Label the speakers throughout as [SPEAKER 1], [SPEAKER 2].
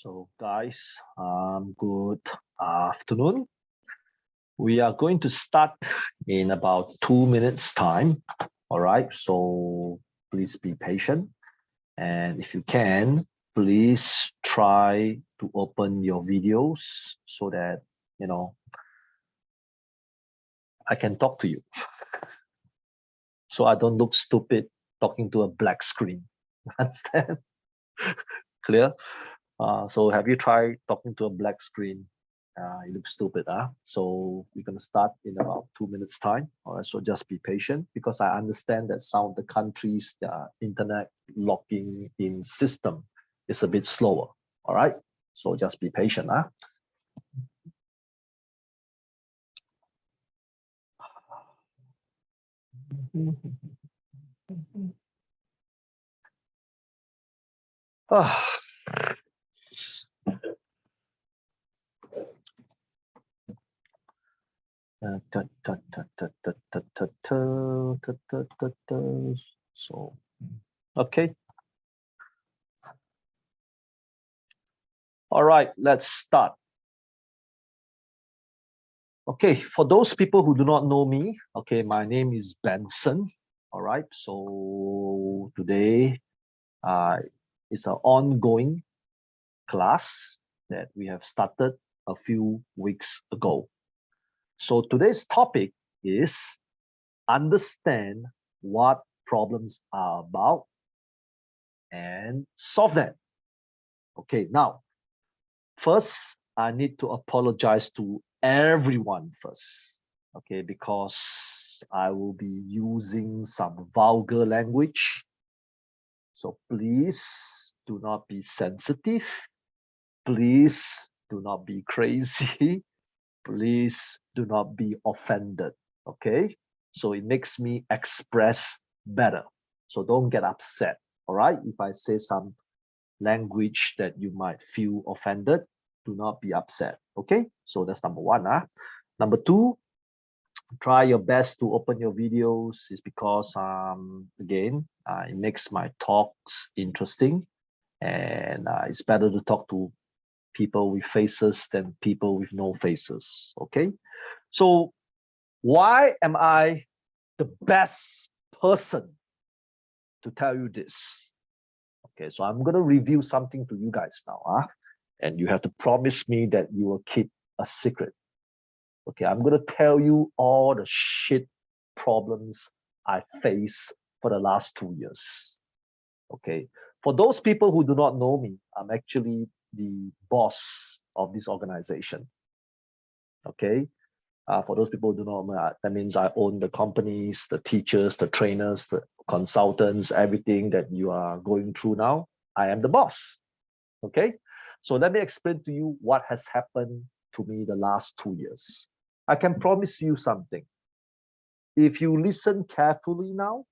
[SPEAKER 1] So guys, good afternoon. We are going to start in about 2 minutes time. All right, so please be patient. And if you can, please try to open your videos so that, I can talk to you. So I don't look stupid talking to a black screen. Understand? Clear? So have you tried talking to a black screen? You look stupid, huh? So we're gonna start in about 2 minutes time. All right, so just be patient because I understand that some of the countries, their internet logging in system is a bit slower. All right, so just be patient, huh? So, okay. All right, let's start. Okay, for those people who do not know me, okay, my name is Benson. All right, so today is an ongoing class that we have started a few weeks ago. So today's topic is understand what problems are about and solve them. Okay, now, first, I need to apologize to everyone first, okay, because I will be using some vulgar language. So please do not be sensitive. Please do not be crazy. Please do not be offended, okay? So it makes me express better. So don't get upset, all right? If I say some language that you might feel offended, do not be upset, okay? So that's number one. Number two, try your best to open your videos is because, again, it makes my talks interesting, and it's better to talk to people with faces than people with no faces, okay? So why am I the best person to tell you this? Okay, so I'm going to review something to you guys now, and you have to promise me that you will keep a secret. Okay, I'm going to tell you all the shit problems I face for the last 2 years. Okay, for those people who do not know me, I'm actually the boss of this organization. Okay, for those people who do not know, that means I own the companies, the teachers, the trainers, the consultants, everything that you are going through now. I am the boss. Okay, so let me explain to you what has happened to me the last 2 years. I can promise you something. If you listen carefully now,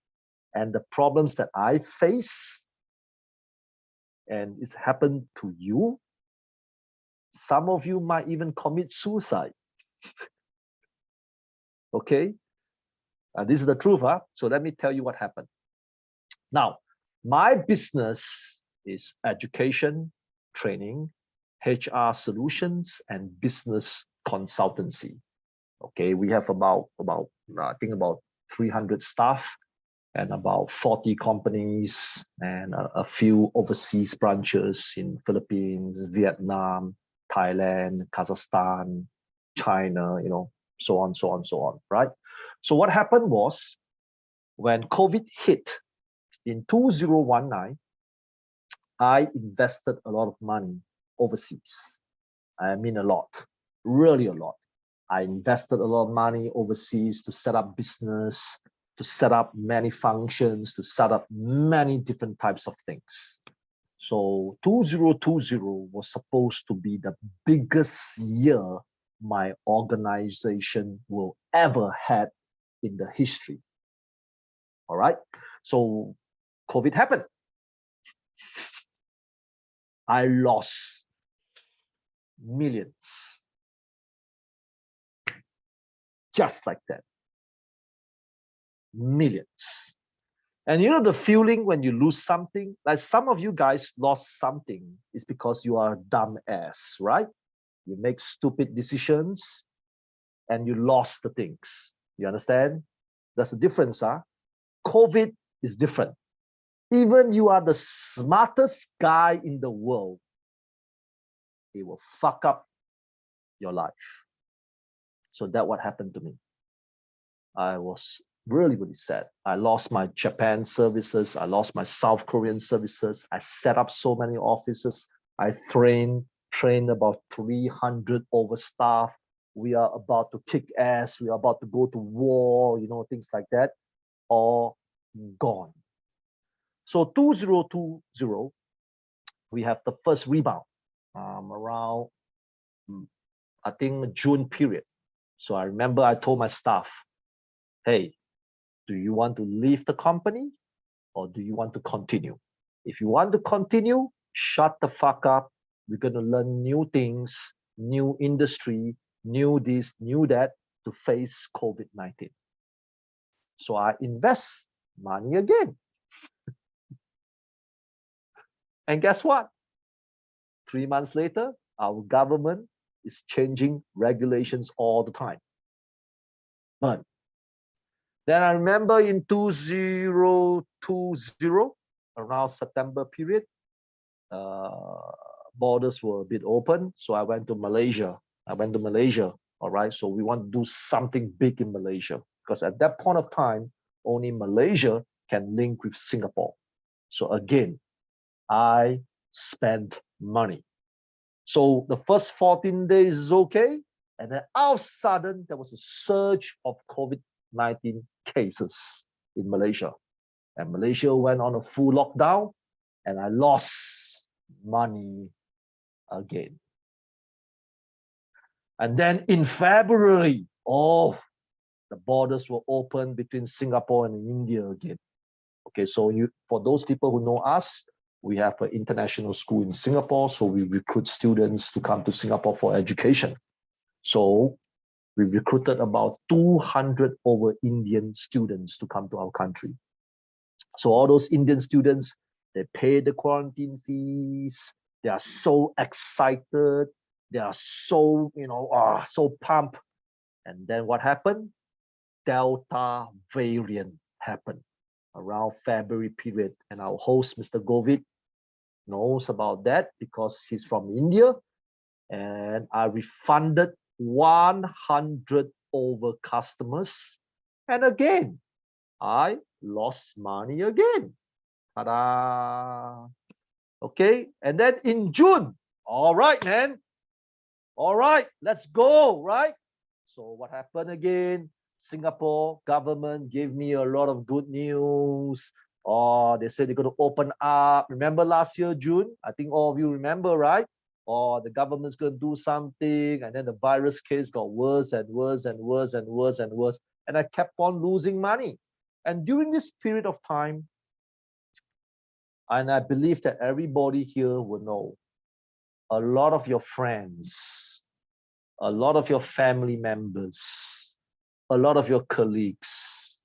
[SPEAKER 1] and the problems that I face, and it's happened to you, some of you might even commit suicide. Okay, this is the truth. So let me tell you what happened. Now, my business is education, training, HR solutions, and business consultancy. Okay, we have about I think about 300 staff and about 40 companies and a few overseas branches in Philippines, Vietnam, Thailand, Kazakhstan, China, so on, so on, so on, right? So what happened was when COVID hit in 2019, I invested a lot of money overseas. I mean a lot, really a lot. I invested a lot of money overseas to set up business, to set up many functions, to set up many different types of things. So 2020 was supposed to be the biggest year my organization will ever had in the history. All right. So COVID happened. I lost millions. Just like that. Millions. And you know the feeling when you lose something, like some of you guys lost something, is because you are dumb ass, right? You make stupid decisions and you lost the things. You understand? That's the difference, huh? COVID is different. Even you are the smartest guy in the world, it will fuck up your life. So that's what happened to me. I was really, really sad. I lost my Japan services. I lost my South Korean services. I set up so many offices. I trained about 300 overstaff. We are about to kick ass. We are about to go to war, you know, things like that. All gone. So 2020, we have the first rebound around, I think, June period. So I remember I told my staff, hey, do you want to leave the company or do you want to continue? If you want to continue, shut the fuck up. We're going to learn new things, new industry, new this, new that to face COVID-19. So I invest money again. And guess what? 3 months later, our government is changing regulations all the time. But then I remember in 2020, around September period, borders were a bit open. So I went to Malaysia. All right. So we want to do something big in Malaysia because at that point of time, only Malaysia can link with Singapore. So again, I spent money. So the first 14 days is okay. And then all of a sudden, there was a surge of COVID-19 cases in Malaysia. And Malaysia went on a full lockdown and I lost money again. And then in February, the borders were open between Singapore and India again. Okay, so for those people who know us, we have an international school in Singapore, so we recruit students to come to Singapore for education. So we recruited about 200 over Indian students to come to our country. So all those Indian students, they pay the quarantine fees. They are so excited. They are so, so pumped. And then what happened? Delta variant happened around February period. And our host, Mr. Govind, knows about that because he's from India. And I refunded 100 over customers. And again, I lost money again. Ta-da! Okay, and then in June, all right, man. All right, let's go, right? So what happened again? Singapore government gave me a lot of good news. They said they're going to open up. Remember last year, June? I think all of you remember, right? The government's going to do something. And then the virus case got worse and worse and worse and worse and worse. And I kept on losing money. And during this period of time, and I believe that everybody here will know, a lot of your friends, a lot of your family members, a lot of your colleagues,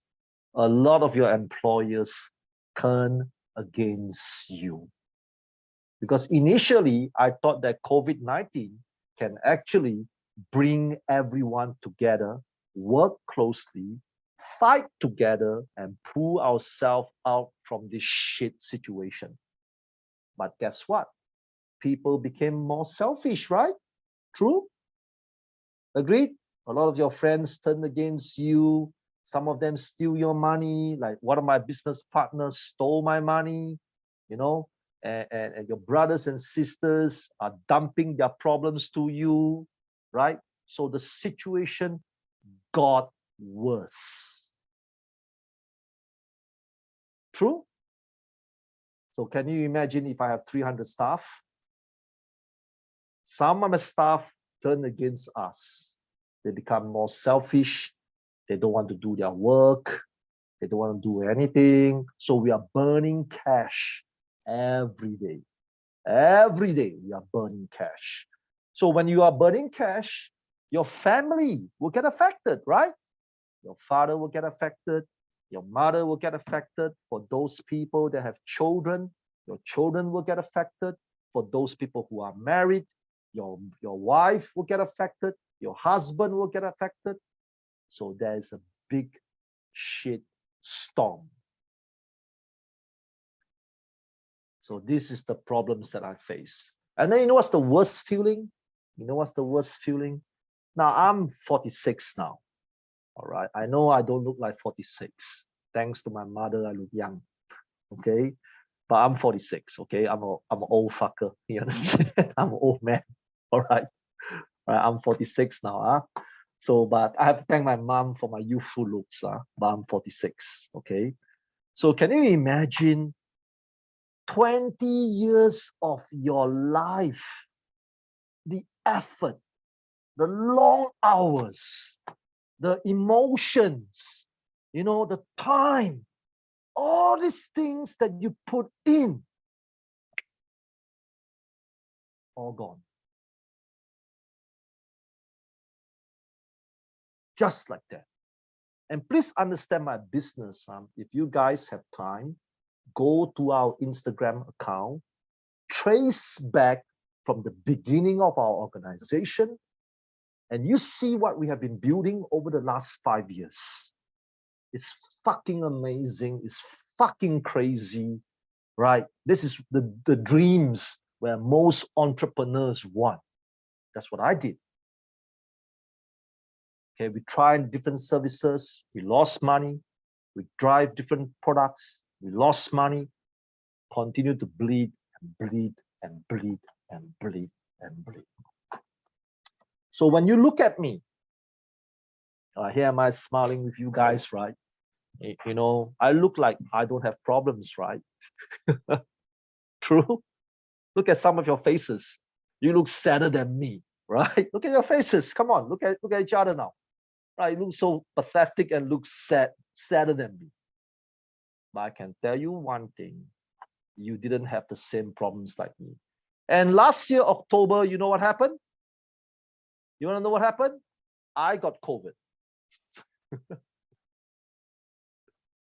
[SPEAKER 1] a lot of your employers turn against you. Because initially, I thought that COVID-19 can actually bring everyone together, work closely, fight together, and pull ourselves out from this shit situation. But guess what? People became more selfish, right? True? Agreed? A lot of your friends turned against you. Some of them steal your money. Like one of my business partners stole my money, and your brothers and sisters are dumping their problems to you, right? So the situation got worse. True? So can you imagine if I have 300 staff? Some of my staff turn against us. They become more selfish. They don't want to do their work. They don't want to do anything. So we are burning cash every day. Every day we are burning cash. So when you are burning cash, your family will get affected, right? Your father will get affected. your mother will get affected. For those people that have children, your children will get affected. For those people who are married, your wife will get affected. Your husband will get affected. So there's a big shit storm. So this is the problems that I face. And then you know what's the worst feeling? You know what's the worst feeling? Now I'm 46 now. All right. I know I don't look like 46. Thanks to my mother, I look young. Okay. But I'm 46. Okay. I'm an old fucker. You understand? I'm an old man. All right. All right. I'm 46 now. So, but I have to thank my mom for my youthful looks. But I'm 46. Okay. So can you imagine 20 years of your life, the effort, the long hours, the emotions, you know, the time, all these things that you put in, all gone. Just like that. And please understand my business. If you guys have time, go to our Instagram account, trace back from the beginning of our organization, and you see what we have been building over the last 5 years. It's fucking amazing. It's fucking crazy, right? This is the dreams where most entrepreneurs want. That's what I did. Okay, we tried different services. We lost money. We drive different products. We lost money. Continue to bleed and bleed and bleed and bleed and bleed. So when you look at me, here am I smiling with you guys, right? You know, I look like I don't have problems, right? True. Look at some of your faces. You look sadder than me, right? Look at your faces. Come on, look at each other now. Right? You look so pathetic and look sadder than me. But I can tell you one thing. You didn't have the same problems like me. And last year, October, you know what happened? You want to know what happened? I got COVID.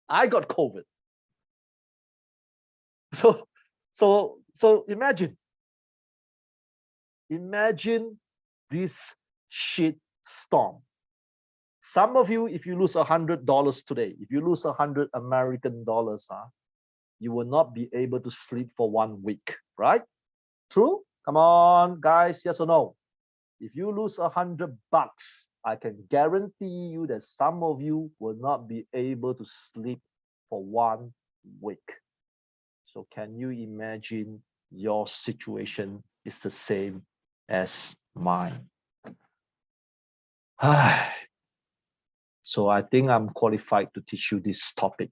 [SPEAKER 1] I got COVID. So imagine this shit storm. Some of you, if you lose $100 today, if you lose 100 American dollars, you will not be able to sleep for 1 week, right? True? Come on, guys, yes or no? If you lose $100, I can guarantee you that some of you will not be able to sleep for 1 week. So can you imagine your situation is the same as mine? So I think I'm qualified to teach you this topic.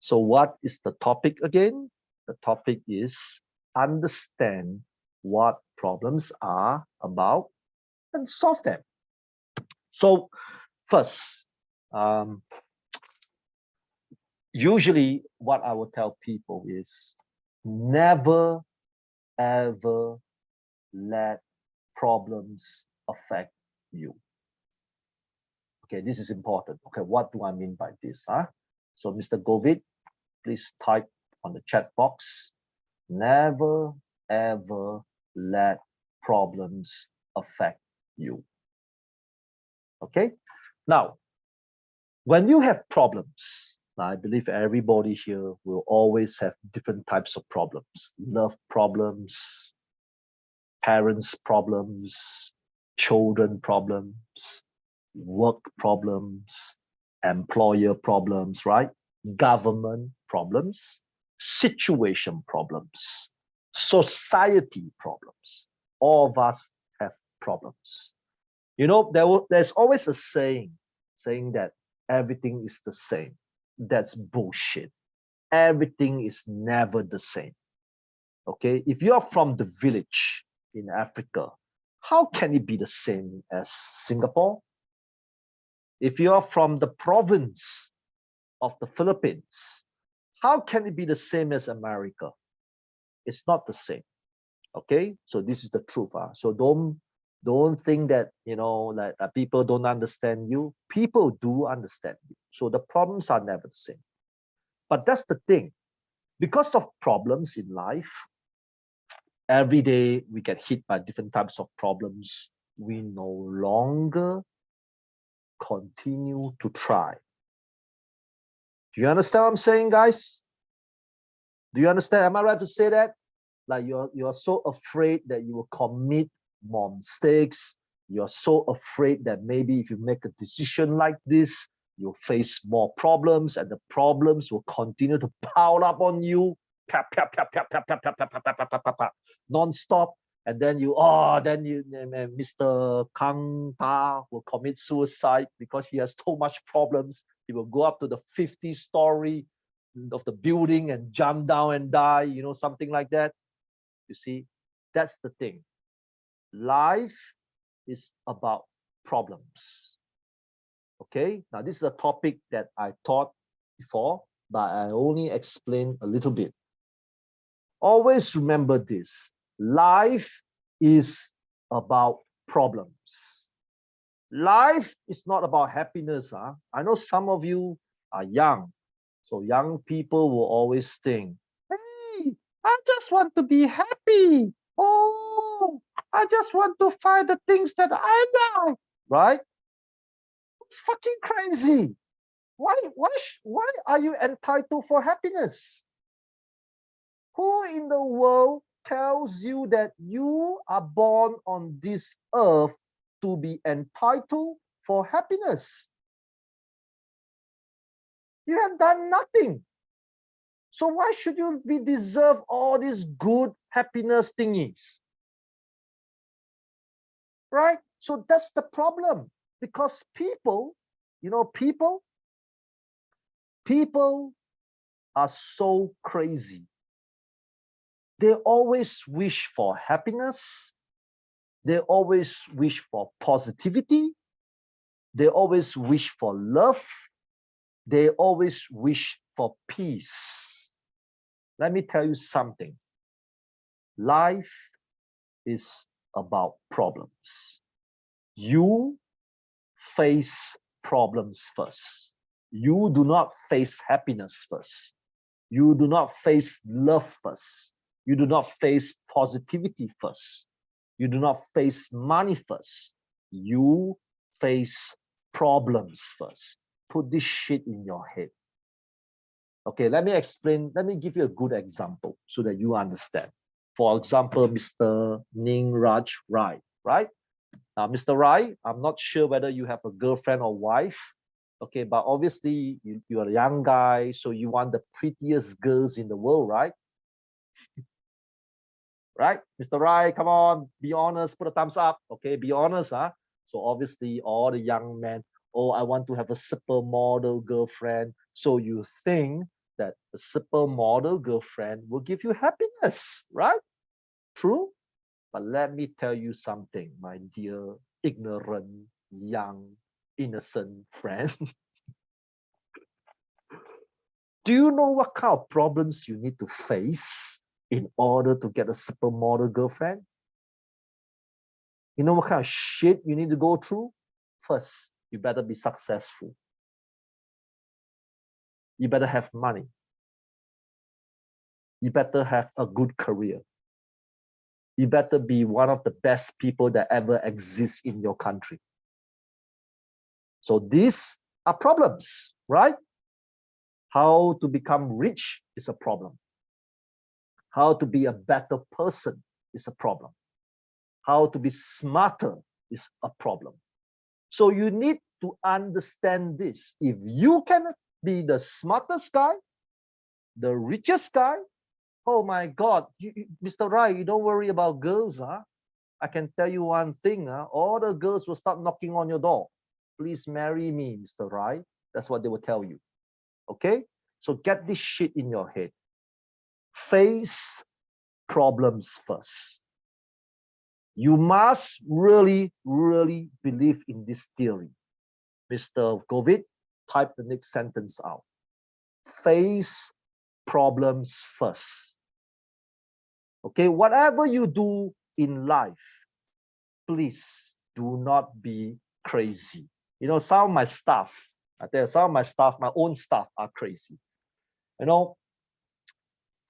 [SPEAKER 1] So what is the topic again? The topic is understand what problems are about and solve them. So first, usually what I will tell people is never, ever let problems affect you. Okay, this is important. Okay, what do I mean by this? So Mr. Govid, please type on the chat box, never, ever let problems affect you. Okay, now, when you have problems, I believe everybody here will always have different types of problems. Love problems, parents problems, children problems, work problems, employer problems, right? Government problems, situation problems, society problems. All of us have problems. You know, there's always a saying that everything is the same. That's bullshit. Everything is never the same. Okay, if you are from the village in Africa, how can it be the same as Singapore? If you are from the province of the Philippines, how can it be the same as America? It's not the same. Okay, so this is the truth. So don't Don't think that, that people don't understand you. People do understand you. So the problems are never the same. But that's the thing. Because of problems in life, every day we get hit by different types of problems. We no longer continue to try. Do you understand what I'm saying, guys? Do you understand? Am I right to say that? Like you're so afraid that you will commit more mistakes. You're so afraid that maybe if you make a decision like this, you'll face more problems, and the problems will continue to pile up on you, non-stop. And then Mr. Kang Ta will commit suicide because he has so much problems. He will go up to the 50th story of the building and jump down and die, something like that. You see, that's the thing. Life is about problems. Okay, now this is a topic that I taught before, but I only explained a little bit. Always remember this. Life is about problems. Life is not about happiness. I know some of you are young. So young people will always think, hey, I just want to be happy. Oh, I just want to find the things that I like. Right? It's fucking crazy. Why are you entitled for happiness? Who in the world tells you that you are born on this earth to be entitled for happiness? You have done nothing. So why should you deserve all these good happiness thingies? Right? So that's the problem. Because people are so crazy. They always wish for happiness. They always wish for positivity. They always wish for love. They always wish for peace. Let me tell you something. Life is about problems. You face problems first. You do not face happiness first. You do not face love first. You do not face positivity first. You do not face money first. You face problems first. Put this shit in your head. Okay, let me explain. Let me give you a good example so that you understand. For example, Mr. Ning Raj Rai, right? Now, Mr. Rai, I'm not sure whether you have a girlfriend or wife. Okay, but obviously you're a young guy, so you want the prettiest girls in the world, right? Right? Mr. Rai, come on, be honest, put a thumbs up. Okay, be honest, huh? So obviously all the young men, oh, I want to have a supermodel girlfriend. So you think that the supermodel girlfriend will give you happiness, right? True? But let me tell you something, my dear ignorant, young, innocent friend. Do you know what kind of problems you need to face in order to get a supermodel girlfriend? You know what kind of shit you need to go through? First, you better be successful. You better have money. You better have a good career. You better be one of the best people that ever exist in your country. So these are problems, right? How to become rich is a problem. How to be a better person is a problem. How to be smarter is a problem. So you need to understand this. If you can be the smartest guy, the richest guy, oh my God, Mr. Rai, you don't worry about girls. Huh? I can tell you one thing. All the girls will start knocking on your door. Please marry me, Mr. Rai. That's what they will tell you. Okay? So get this shit in your head. Face problems first. You must really, really believe in this theory. Mr. COVID, type the next sentence out. Face problems first. Okay, whatever you do in life, please do not be crazy. You know, some of my staff, I tell you, some of my staff, my own staff are crazy. You know,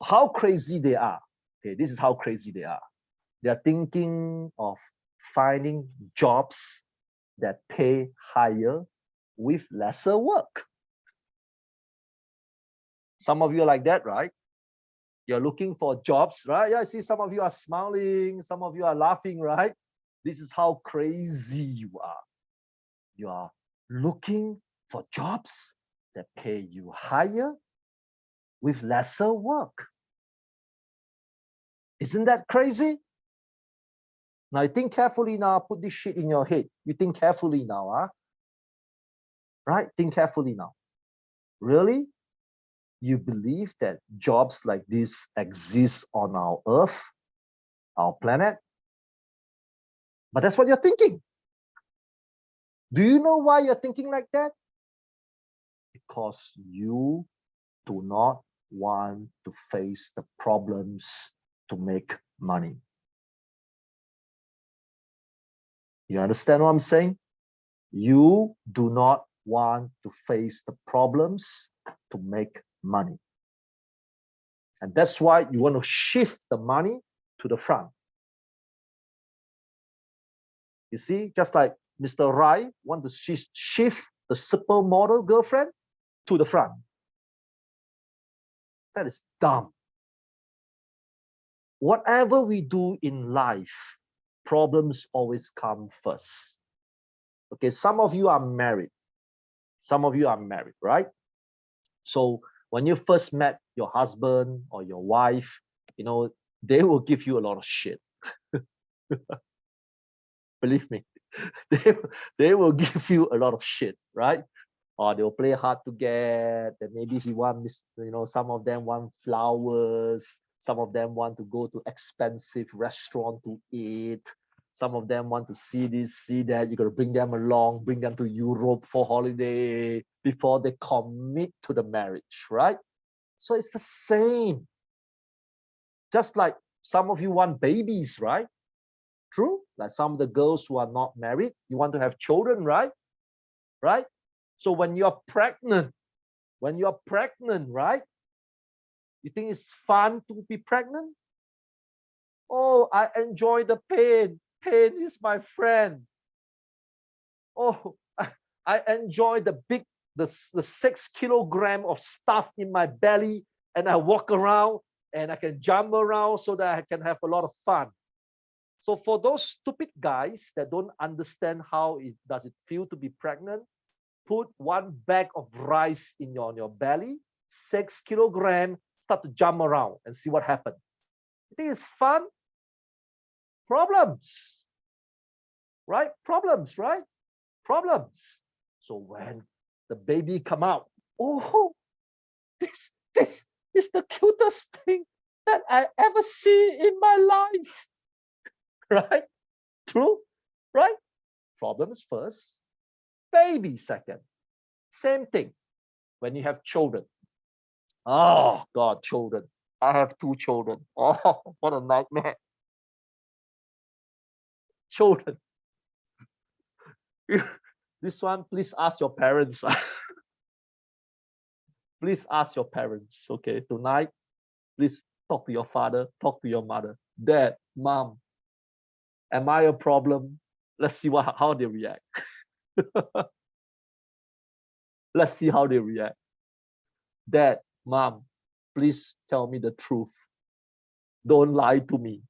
[SPEAKER 1] how crazy they are. Okay, this is how crazy they are. They are thinking of finding jobs that pay higher with lesser work. Some of you are like that, right? You're looking for jobs, right? Yeah, I see some of you are smiling, some of you are laughing, right? This is how crazy you are. You are looking for jobs that pay you higher with lesser work. Isn't that crazy? Now, you think carefully now, put this shit in your head. You think carefully now, huh? Right? Think carefully now. Really? You believe that jobs like this exist on our earth, our planet? But that's what you're thinking. Do you know why you're thinking like that? Because you do not want to face the problems to make money. You understand what I'm saying? You do not want to face the problems to make money. And that's why you want to shift the money to the front. You see, just like Mr. Rai want to shift the supermodel girlfriend to the front. That is dumb. Whatever we do in life, problems always come first. Okay, some of you are married. Some of you are married, right? So when you first met your husband or your wife, you know, they will give you a lot of shit. Believe me, they will give you a lot of shit, right? Or they'll play hard to get. That maybe he wants, you know, some of them want flowers. Some of them want to go to expensive restaurant to eat. Some of them want to see this, see that. You got to bring them along, bring them to Europe for holiday before they commit to the marriage, right? So it's the same. Just like some of you want babies, right? True. Like some of the girls who are not married, you want to have children, right? Right? So when you're pregnant, right? You think it's fun to be pregnant? Oh, I enjoy the pain. Pain is my friend. Oh, I enjoy the 6 kilogram of stuff in my belly, and I walk around and I can jump around so that I can have a lot of fun. So for those stupid guys that don't understand how does it feel to be pregnant, put one bag of rice in your belly, 6 kilograms, start to jump around and see what happens. You think it's fun? Problems, right? Problems, right? Problems. So when the baby come out, oh, this is the cutest thing that I ever see in my life, right? True, right? Problems first, baby second. Same thing when you have children. Oh God, children. I have 2 children. Oh, what a nightmare. Children. This one, please ask your parents. Please ask your parents. Okay, tonight, please talk to your father, talk to your mother. Dad, mom, am I a problem? Let's see how they react. Let's see how they react. Dad, mom, please tell me the truth. Don't lie to me.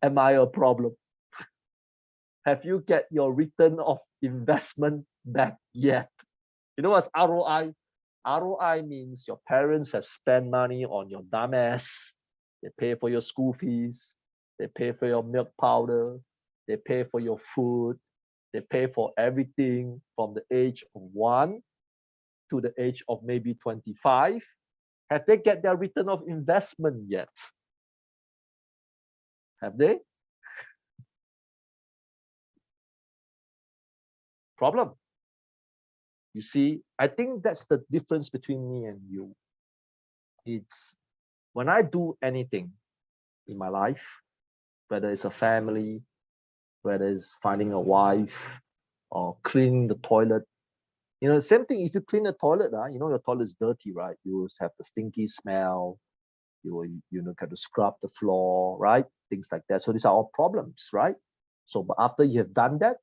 [SPEAKER 1] Am I a problem? Have you get your return of investment back yet? You know what's ROI? ROI means your parents have spent money on your dumbass. They pay for your school fees. They pay for your milk powder. They pay for your food. They pay for everything from the age of 1 to the age of maybe 25. Have they get their return of investment yet? Have they? Problem. You see, I think that's the difference between me and you. It's when I do anything in my life, whether it's a family, whether it's finding a wife or cleaning the toilet. Same thing. If you clean the toilet, your toilet is dirty, right? You will have the stinky smell. You will, have to scrub the floor, right? Things like that. So these are all problems, right? So, but after you have done that,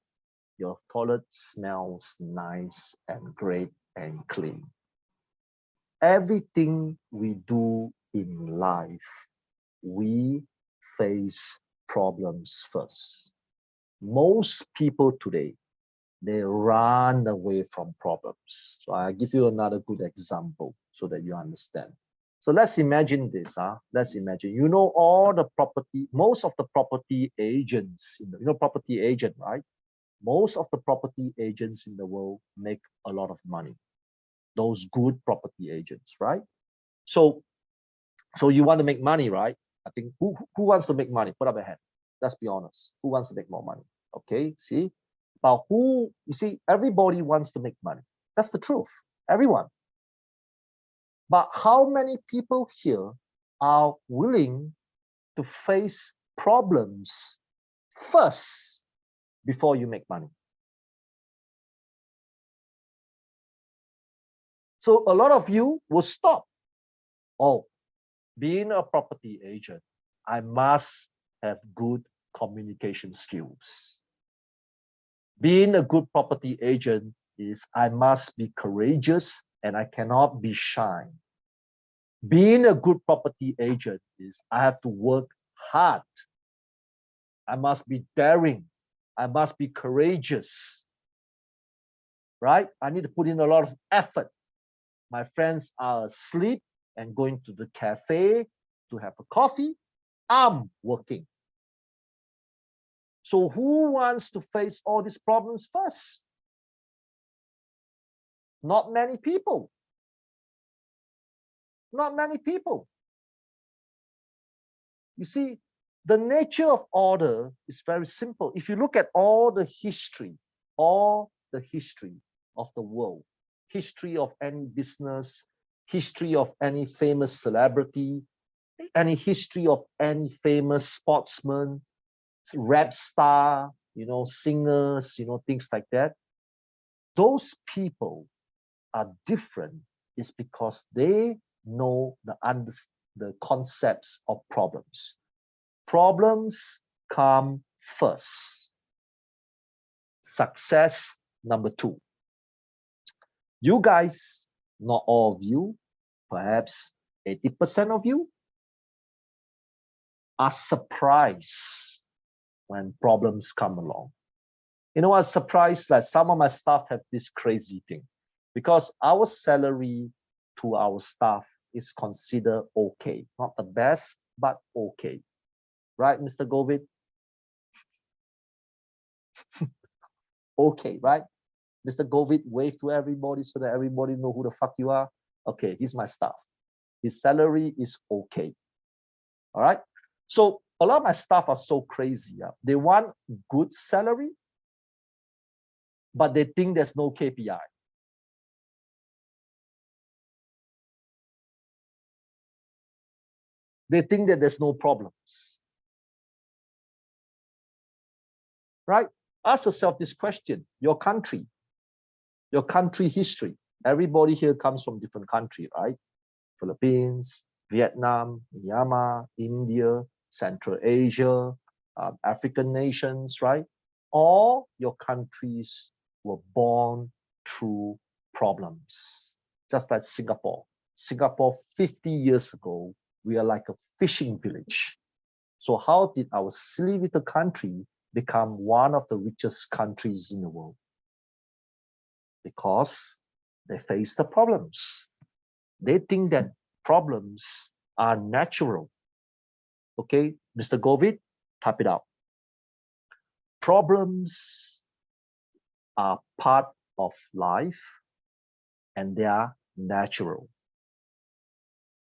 [SPEAKER 1] your toilet smells nice and great and clean. Everything we do in life, we face problems first. Most people today, they run away from problems. So I give you another good example so that you understand. So let's imagine this. Let's imagine, all the property, most of the property agents, property agent, right? Most of the property agents in the world make a lot of money. Those good property agents, right? So you want to make money, right? I think who wants to make money? Put up a hand. Let's be honest. Who wants to make more money? Okay, see? But you see, everybody wants to make money. That's the truth. Everyone. But how many people here are willing to face problems first before you make money? So a lot of you will stop. Oh, being a property agent, I must have good communication skills. Being a good property agent is I must be courageous and I cannot be shy. Being a good property agent is I have to work hard. I must be daring. I must be courageous. Right? I need to put in a lot of effort. My friends are asleep and going to the cafe to have a coffee. I'm working. So who wants to face all these problems first? Not many people. Not many people. You see, the nature of order is very simple. If you look at all the history of the world, history of any business, history of any famous celebrity, any history of any famous sportsman, rap star, singers, things like that. Those people are different is because they know the concepts of problems. Problems come first. Success number 2. You guys, not all of you, perhaps 80% of you, are surprised when problems come along. I was surprised that some of my staff have this crazy thing because our salary to our staff is considered okay. Not the best, but okay. Right, Mr. Govind? Okay, right? Mr. Govind, wave to everybody so that everybody know who the fuck you are. Okay, he's my staff. His salary is okay. All right? So a lot of my staff are so crazy. They want good salary, but they think there's no KPI. They think that there's no problems. Right? Ask yourself this question. Your country history. Everybody here comes from different country, right? Philippines, Vietnam, Myanmar, India, Central Asia, African nations, right? All your countries were born through problems. Just like Singapore. Singapore 50 years ago, we are like a fishing village. So how did our silly little country become one of the richest countries in the world? Because they face the problems. They think that problems are natural. Okay, Mr. Govind, type it out. Problems are part of life and they are natural.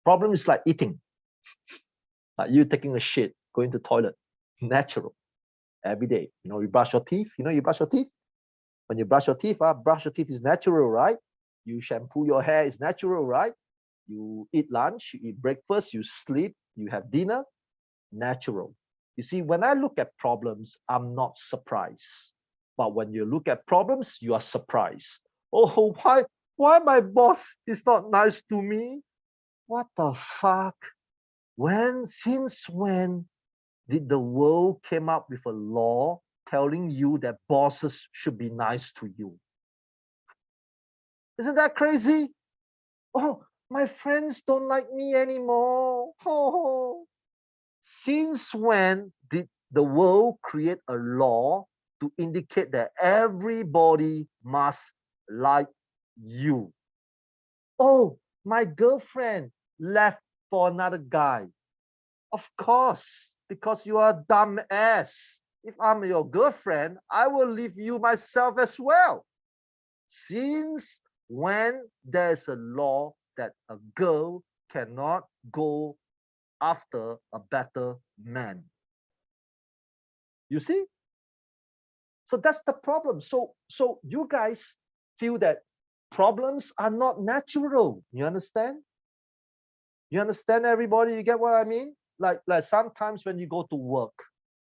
[SPEAKER 1] Problem is like eating. Like you taking a shit, going to the toilet. Natural. Every day. You brush your teeth. You brush your teeth. When you brush your teeth is natural, right? You shampoo your hair is natural, right? You eat lunch, you eat breakfast, you sleep, you have dinner, natural. You see, when I look at problems, I'm not surprised. But when you look at problems, you are surprised. Oh, why my boss is not nice to me? What the fuck? Since when did the world came up with a law telling you that bosses should be nice to you? Isn't that crazy? Oh, my friends don't like me anymore. Oh, since when did the world create a law to indicate that everybody must like you? Oh, my girlfriend left for another guy. Of course, because you are a dumb ass. If I'm your girlfriend, I will leave you myself as well. Since when there's a law that a girl cannot go after a better man? You see? So that's the problem. So you guys feel that problems are not natural. You understand? You understand, everybody? You get what I mean? Like sometimes when you go to work,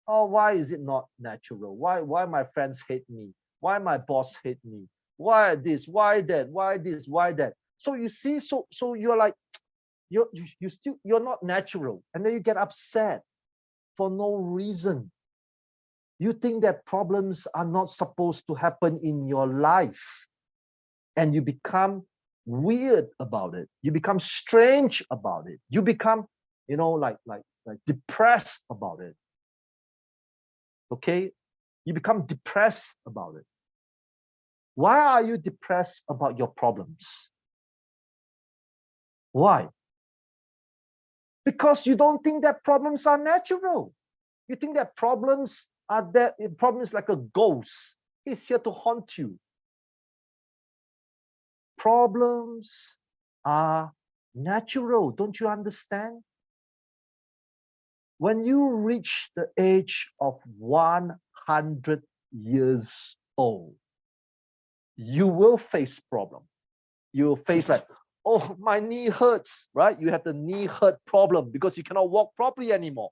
[SPEAKER 1] oh, why is it not natural? Why my friends hate me? Why my boss hate me? Why this? Why that? Why this? Why that? So you see, so you're like, you're not natural, and then you get upset for no reason. You think that problems are not supposed to happen in your life, and you become weird about it. You become strange about it. You become, like depressed about it. Okay? You become depressed about it. Why are you depressed about your problems? Why? Because you don't think that problems are natural. You think that problems are there. Problems like a ghost. He's here to haunt you. Problems are natural. Don't you understand? When you reach the age of 100 years old, you will face problem. You will face like, oh, my knee hurts, right? You have the knee hurt problem because you cannot walk properly anymore.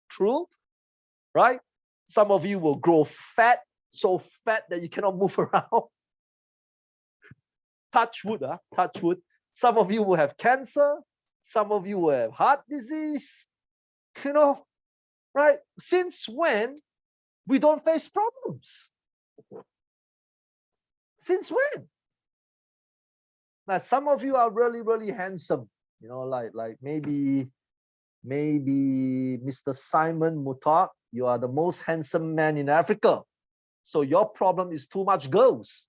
[SPEAKER 1] True, right? Some of you will grow fat, so fat that you cannot move around. Touch wood, touch wood. Some of you will have cancer. Some of you will have heart disease. Right? Since when we don't face problems? Since when? Now, some of you are really, really handsome. Like maybe Mr. Simon Mutak, you are the most handsome man in Africa. So your problem is too much girls.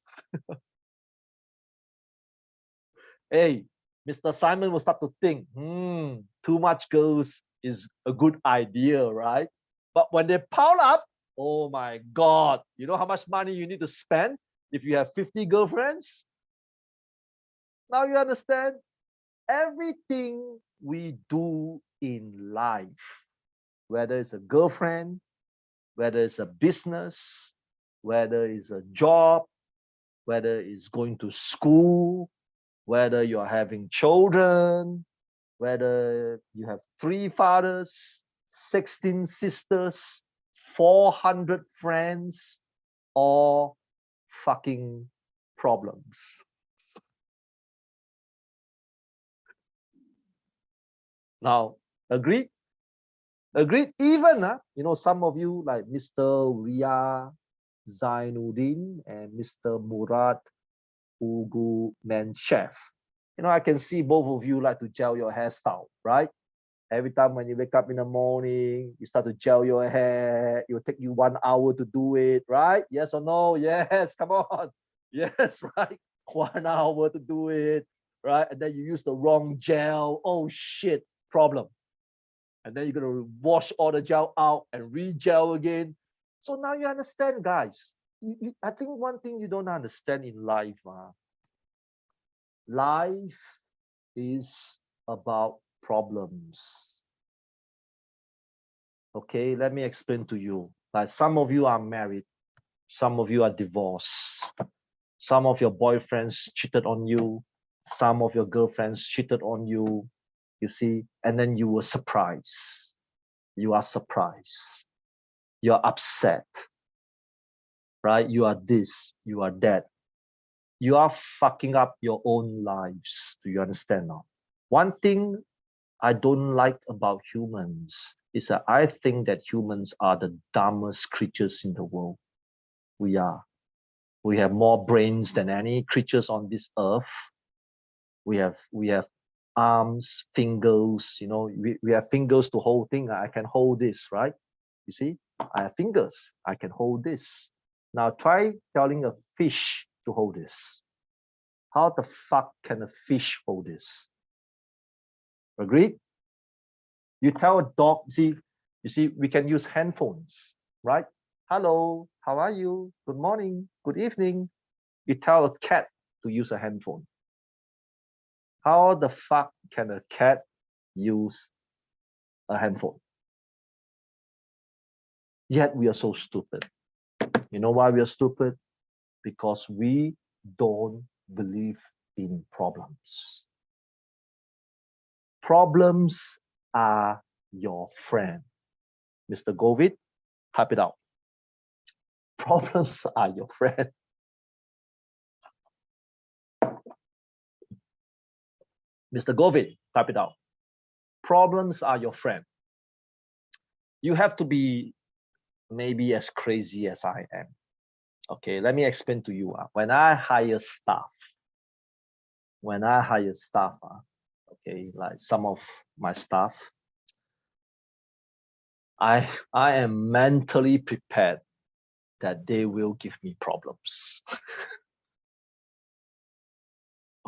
[SPEAKER 1] Hey, Mr. Simon will start to think, too much girls is a good idea, right? But when they pile up, oh my God, you know how much money you need to spend if you have 50 girlfriends? Now you understand? Everything we do in life, whether it's a girlfriend, whether it's a business, whether it's a job, whether it's going to school, whether you're having children, whether you have 3 fathers, 16 sisters, 400 friends, or fucking problems. Now, agreed? Agreed? Even, some of you like Mr. Ria Zainuddin and Mr. Murad Ugu Chef. I can see both of you like to gel your hairstyle, right? Every time when you wake up in the morning, you start to gel your hair. It will take you 1 hour to do it, right? Yes or no? Yes, come on. Yes, right? 1 hour to do it, right? And then you use the wrong gel. Oh, shit, problem. And then you're going to wash all the gel out and re-gel again. So now you understand, guys. I think one thing you don't understand in life, life is about problems. Okay, let me explain to you. Like some of you are married, some of you are divorced, some of your boyfriends cheated on you, some of your girlfriends cheated on you, you see, and then you were surprised. You are surprised. You're upset, right? You are this, you are that. You are fucking up your own lives. Do you understand now? One thing I don't like about humans is that I think that humans are the dumbest creatures in the world. We are. We have more brains than any creatures on this earth. We have arms, fingers, we have fingers to hold things. I can hold this, right? You see, I have fingers. I can hold this. Now try telling a fish to hold this. How the fuck can a fish hold this? Agreed? You tell a dog, you see, we can use handphones, right? Hello, how are you? Good morning, good evening. You tell a cat to use a handphone. How the fuck can a cat use a handphone? Yet we are so stupid. You know why we are stupid? Because we don't believe in problems. Problems are your friend. Mr. Govind, type it out. Problems are your friend. Mr. Govind, type it out. Problems are your friend. You have to be maybe as crazy as I am. Okay, let me explain to you. When I hire staff, okay, like some of my staff, I am mentally prepared that they will give me problems.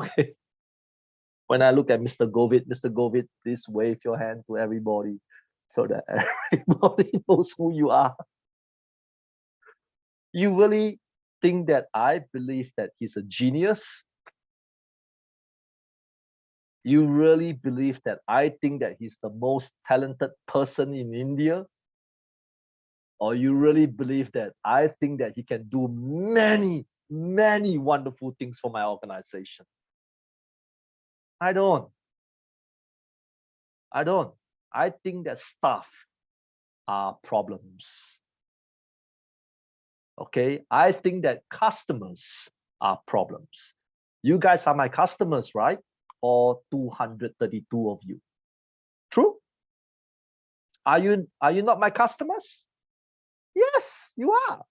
[SPEAKER 1] Okay. When I look at Mr. Govind, please wave your hand to everybody so that everybody knows who you are. You really think that I believe that he's a genius? You really believe that I think that he's the most talented person in India? Or you really believe that I think that he can do many, many wonderful things for my organization? I don't. I think that staff are problems. Okay, I think that customers are problems. You guys are my customers, right? All 232 of you. True? Are you not my customers? Yes, you are.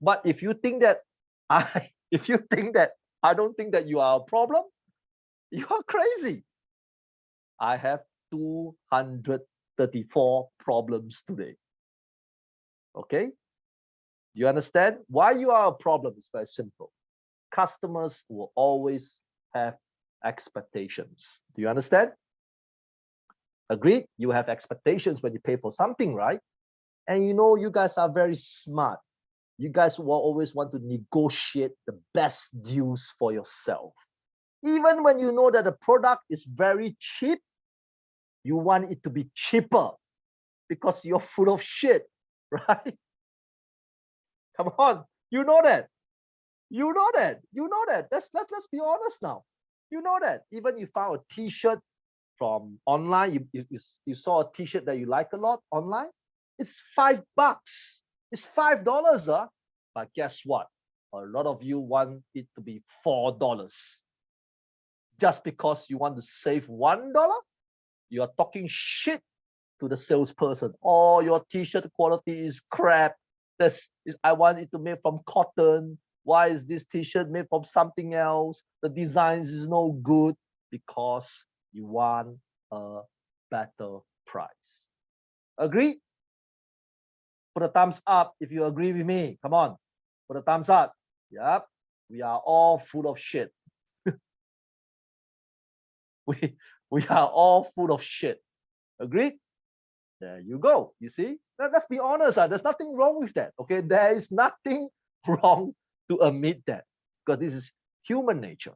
[SPEAKER 1] But if you think that I don't think that you are a problem, you are crazy. I have 234 problems today. Okay? You understand? Why you are a problem is very simple. Customers will always have expectations. Do you understand? Agreed? You have expectations when you pay for something, right? And you guys are very smart. You guys will always want to negotiate the best deals for yourself. Even when you know that the product is very cheap, you want it to be cheaper because you're full of shit, right? Come on, you know that. You know that. Let's be honest now. You know that. Even you found a T-shirt from online, you saw a T-shirt that you like a lot online, it's $5. It's $5, but guess what? A lot of you want it to be $4. Just because you want to save $1, you are talking shit to the salesperson. Oh, your T-shirt quality is crap. I want it to be made from cotton. Why is this T-shirt made from something else? The designs is no good. Because you want a better price. Agree? Put a thumbs up if you agree with me. Come on, put a thumbs up. Yep, we are all full of shit. we are all full of shit. Agreed? There you go. You see? Let's be honest. There's nothing wrong with that. Okay, there is nothing wrong to admit that because this is human nature.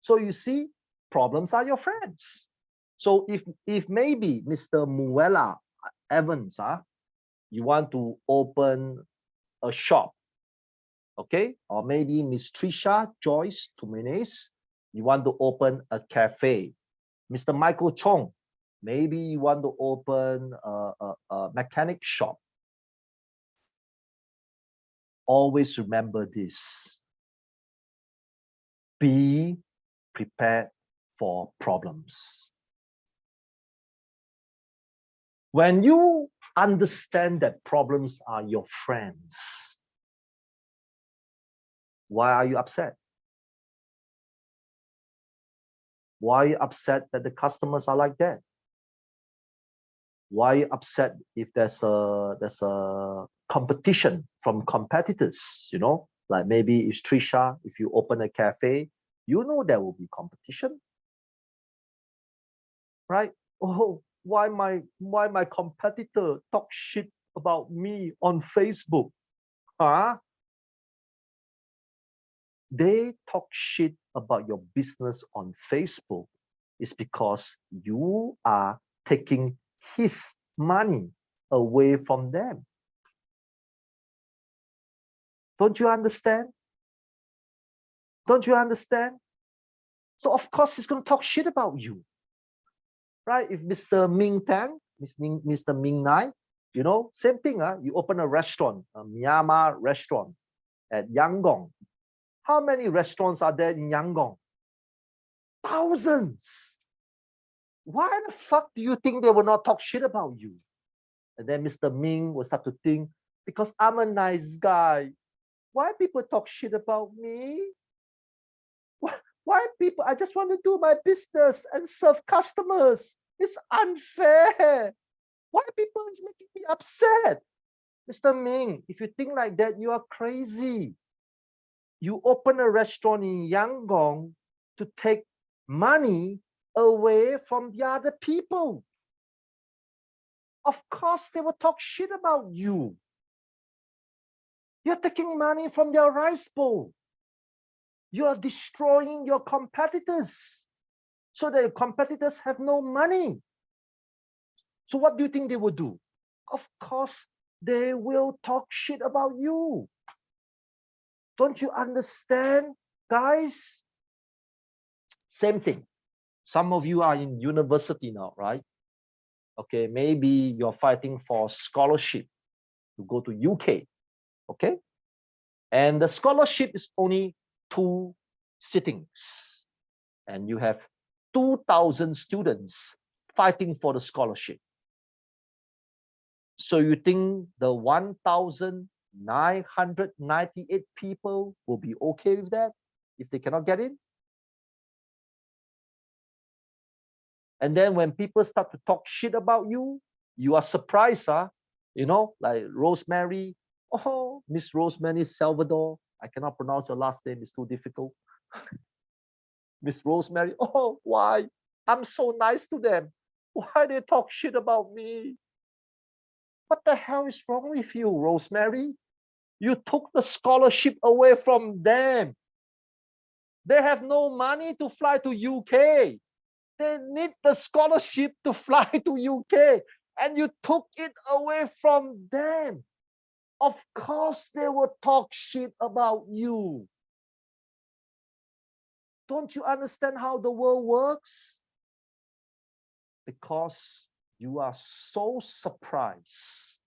[SPEAKER 1] So you see, problems are your friends. So if maybe Mr. Muella Evans, you want to open a shop, okay? Or maybe Miss Trisha Joyce Tumenes, you want to open a cafe. Mr. Michael Chong, maybe you want to open a mechanic shop. always remember this. Be prepared for problems. When you understand that problems are your friends, why are you upset? Why are you upset that the customers are like that? Why are you upset if there's a competition from competitors, you know? Like maybe it's Trisha, if you open a cafe, you know there will be competition, right? Oh, why my competitor talk shit about me on Facebook? Huh? They talk shit about your business on Facebook is because you are taking his money away from them. Don't you understand? Don't you understand? So of course he's going to talk shit about you, right? If Mr. Ming Tang, Mr. Ming Nai, you know, same thing. You open a restaurant, a Myanmar restaurant at Yangon. How many restaurants are there in Yangon? Thousands. Why the fuck do you think they will not talk shit about you? And then Mr. Ming will start to think, because I'm a nice guy, why people talk shit about me? Why people, I just want to do my business and serve customers. It's unfair. Why people is making me upset? Mr. Ming, if you think like that, you are crazy. You open a restaurant in Yangon to take money away from the other people. Of course, they will talk shit about you. You're taking money from their rice bowl. You are destroying your competitors so that your competitors have no money. So what do you think they will do? Of course, they will talk shit about you. Don't you understand, guys? Same thing. Some of you are in university now, right? Okay, maybe you're fighting for scholarship to go to UK, okay? And the scholarship is only 2 sittings. And you have 2,000 students fighting for the scholarship. So you think the 1,998 people will be okay with that if they cannot get in? And then when people start to talk shit about you, you are surprised, you know, like Rosemary. Oh, Miss Rosemary Salvador. I cannot pronounce your last name, it's too difficult. Miss Rosemary, oh, why? I'm so nice to them. Why they talk shit about me? What the hell is wrong with you, Rosemary? You took the scholarship away from them. They have no money to fly to UK. They need the scholarship to fly to UK. And you took it away from them. Of course, they will talk shit about you. Don't you understand how the world works? Because you are so surprised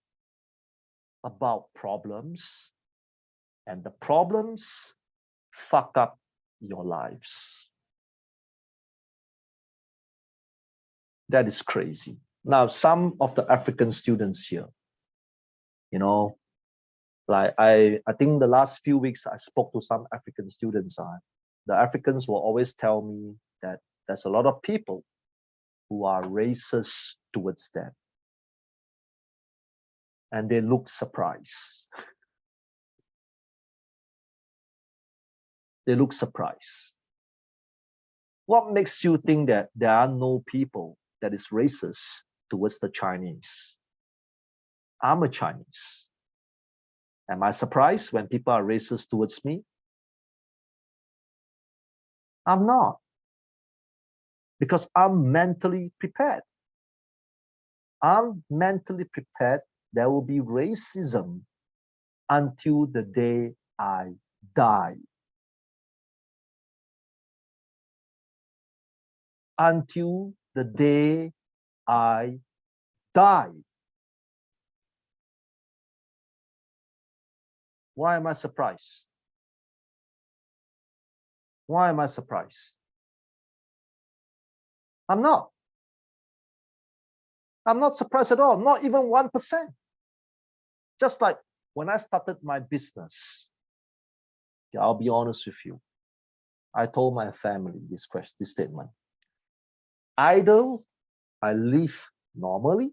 [SPEAKER 1] about problems, and the problems fuck up your lives. That is crazy. Now, some of the African students here, you know, like I think the last few weeks I spoke to some African students. The Africans will always tell me that there's a lot of people who are racist towards them. And they look surprised. They look surprised. What makes you think that there are no people that is racist towards the Chinese? I'm a Chinese. Am I surprised when people are racist towards me? I'm not. Because I'm mentally prepared. I'm mentally prepared. There will be racism until the day I die. Until the day I die. Why am I surprised? Why am I surprised? I'm not. I'm not surprised at all, not even 1%. Just like when I started my business, I'll be honest with you. I told my family this statement. Either I live normally.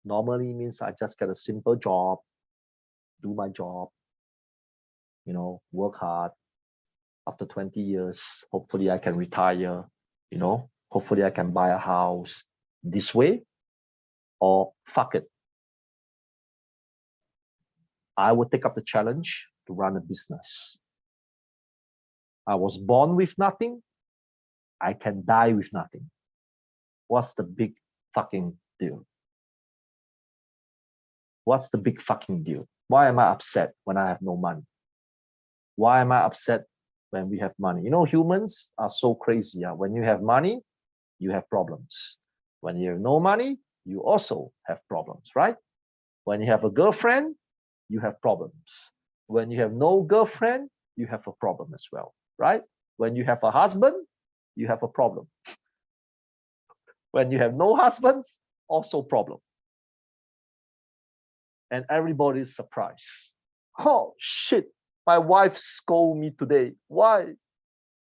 [SPEAKER 1] Normally means I just get a simple job, do my job, work hard. After 20 years, hopefully I can retire, hopefully I can buy a house this way, or fuck it. I would take up the challenge to run a business. I was born with nothing. I can die with nothing. What's the big fucking deal? What's the big fucking deal? Why am I upset when I have no money? Why am I upset when we have money? Humans are so crazy. When you have money, you have problems. When you have no money, you also have problems, right? When you have a girlfriend, you have problems. When you have no girlfriend, you have a problem as well, right? When you have a husband, you have a problem. When you have no husbands, also problem. And everybody is surprised. Oh shit, my wife scolded me today. Why?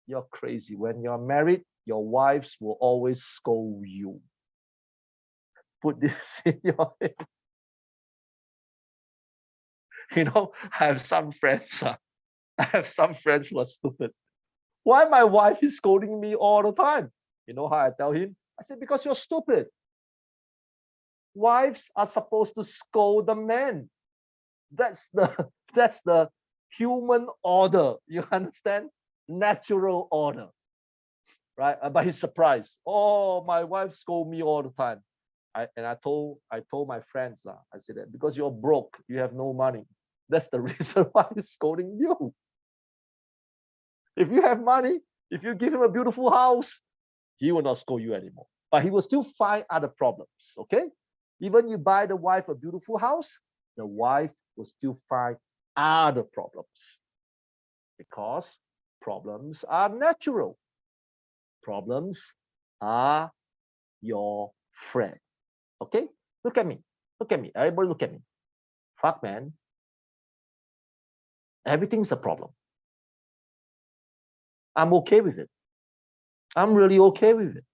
[SPEAKER 1] You're crazy. When you're married, your wives will always scold you. Put this in your head. I have some friends. I have some friends who are stupid. Why my wife is scolding me all the time? You know how I tell him? I said, because you're stupid. Wives are supposed to scold the men. That's the human order. You understand? Natural order. Right? But he's surprised. Oh, my wife scolds me all the time. I told my friends, I said that because you're broke, you have no money. That's the reason why he's scolding you. If you have money, if you give him a beautiful house, he will not scold you anymore. But he will still find other problems. Okay? Even you buy the wife a beautiful house, the wife will still find other problems. Because problems are natural. Problems are your friend. Okay? Look at me. Look at me. Everybody look at me. Fuck, man. Everything's a problem. I'm okay with it. I'm really okay with it.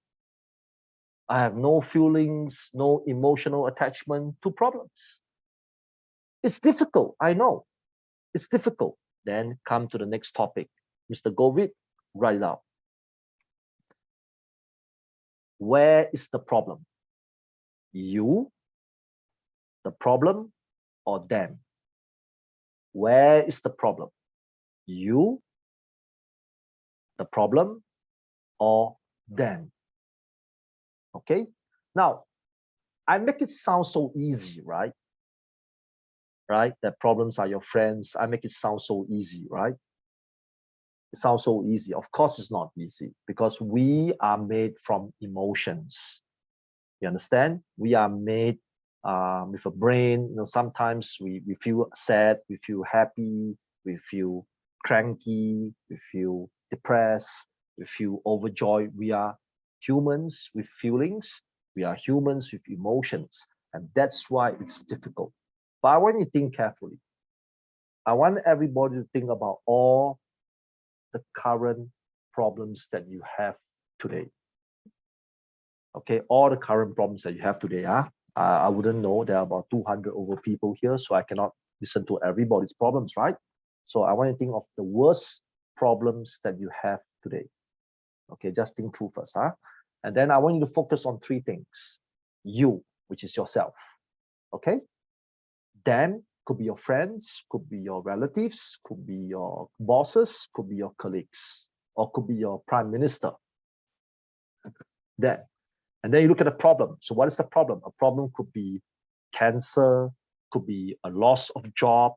[SPEAKER 1] I have no feelings, no emotional attachment to problems. It's difficult, I know. It's difficult. Then come to the next topic. Mr. Govind, write it out. Where is the problem? You, the problem, or them? Where is the problem? You, the problem, or them? Okay? Now, I make it sound so easy, right? Right? That problems are your friends. I make it sound so easy, right? It sounds so easy. Of course, it's not easy because we are made from emotions. You understand? We are made with a brain. Sometimes we feel sad, we feel happy, we feel cranky, we feel depressed, we feel overjoyed. We are humans with feelings. We are humans with emotions. And that's why it's difficult. But I want you to think carefully. I want everybody to think about all the current problems that you have today. Okay, all the current problems that you have today. I wouldn't know. There are about 200 over people here, so I cannot listen to everybody's problems, right? So I want you to think of the worst problems that you have today. Okay, just think through first. And then I want you to focus on three things. You, which is yourself. Okay? Them could be your friends, could be your relatives, could be your bosses, could be your colleagues, or could be your prime minister. Them. And then you look at the problem. So what is the problem? A problem could be cancer, could be a loss of job,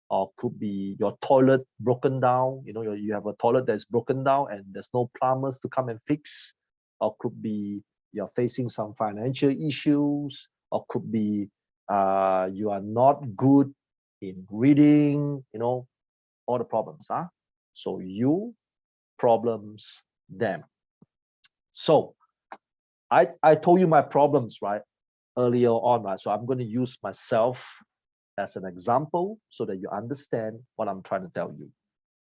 [SPEAKER 1] or could be your toilet broken down. You have a toilet that's broken down and there's no plumbers to come and fix. Or could be you're facing some financial issues, or could be you are not good in reading, all the problems. So you, problems, them. So I told you my problems, right, earlier on, right? So I'm going to use myself as an example so that you understand what I'm trying to tell you.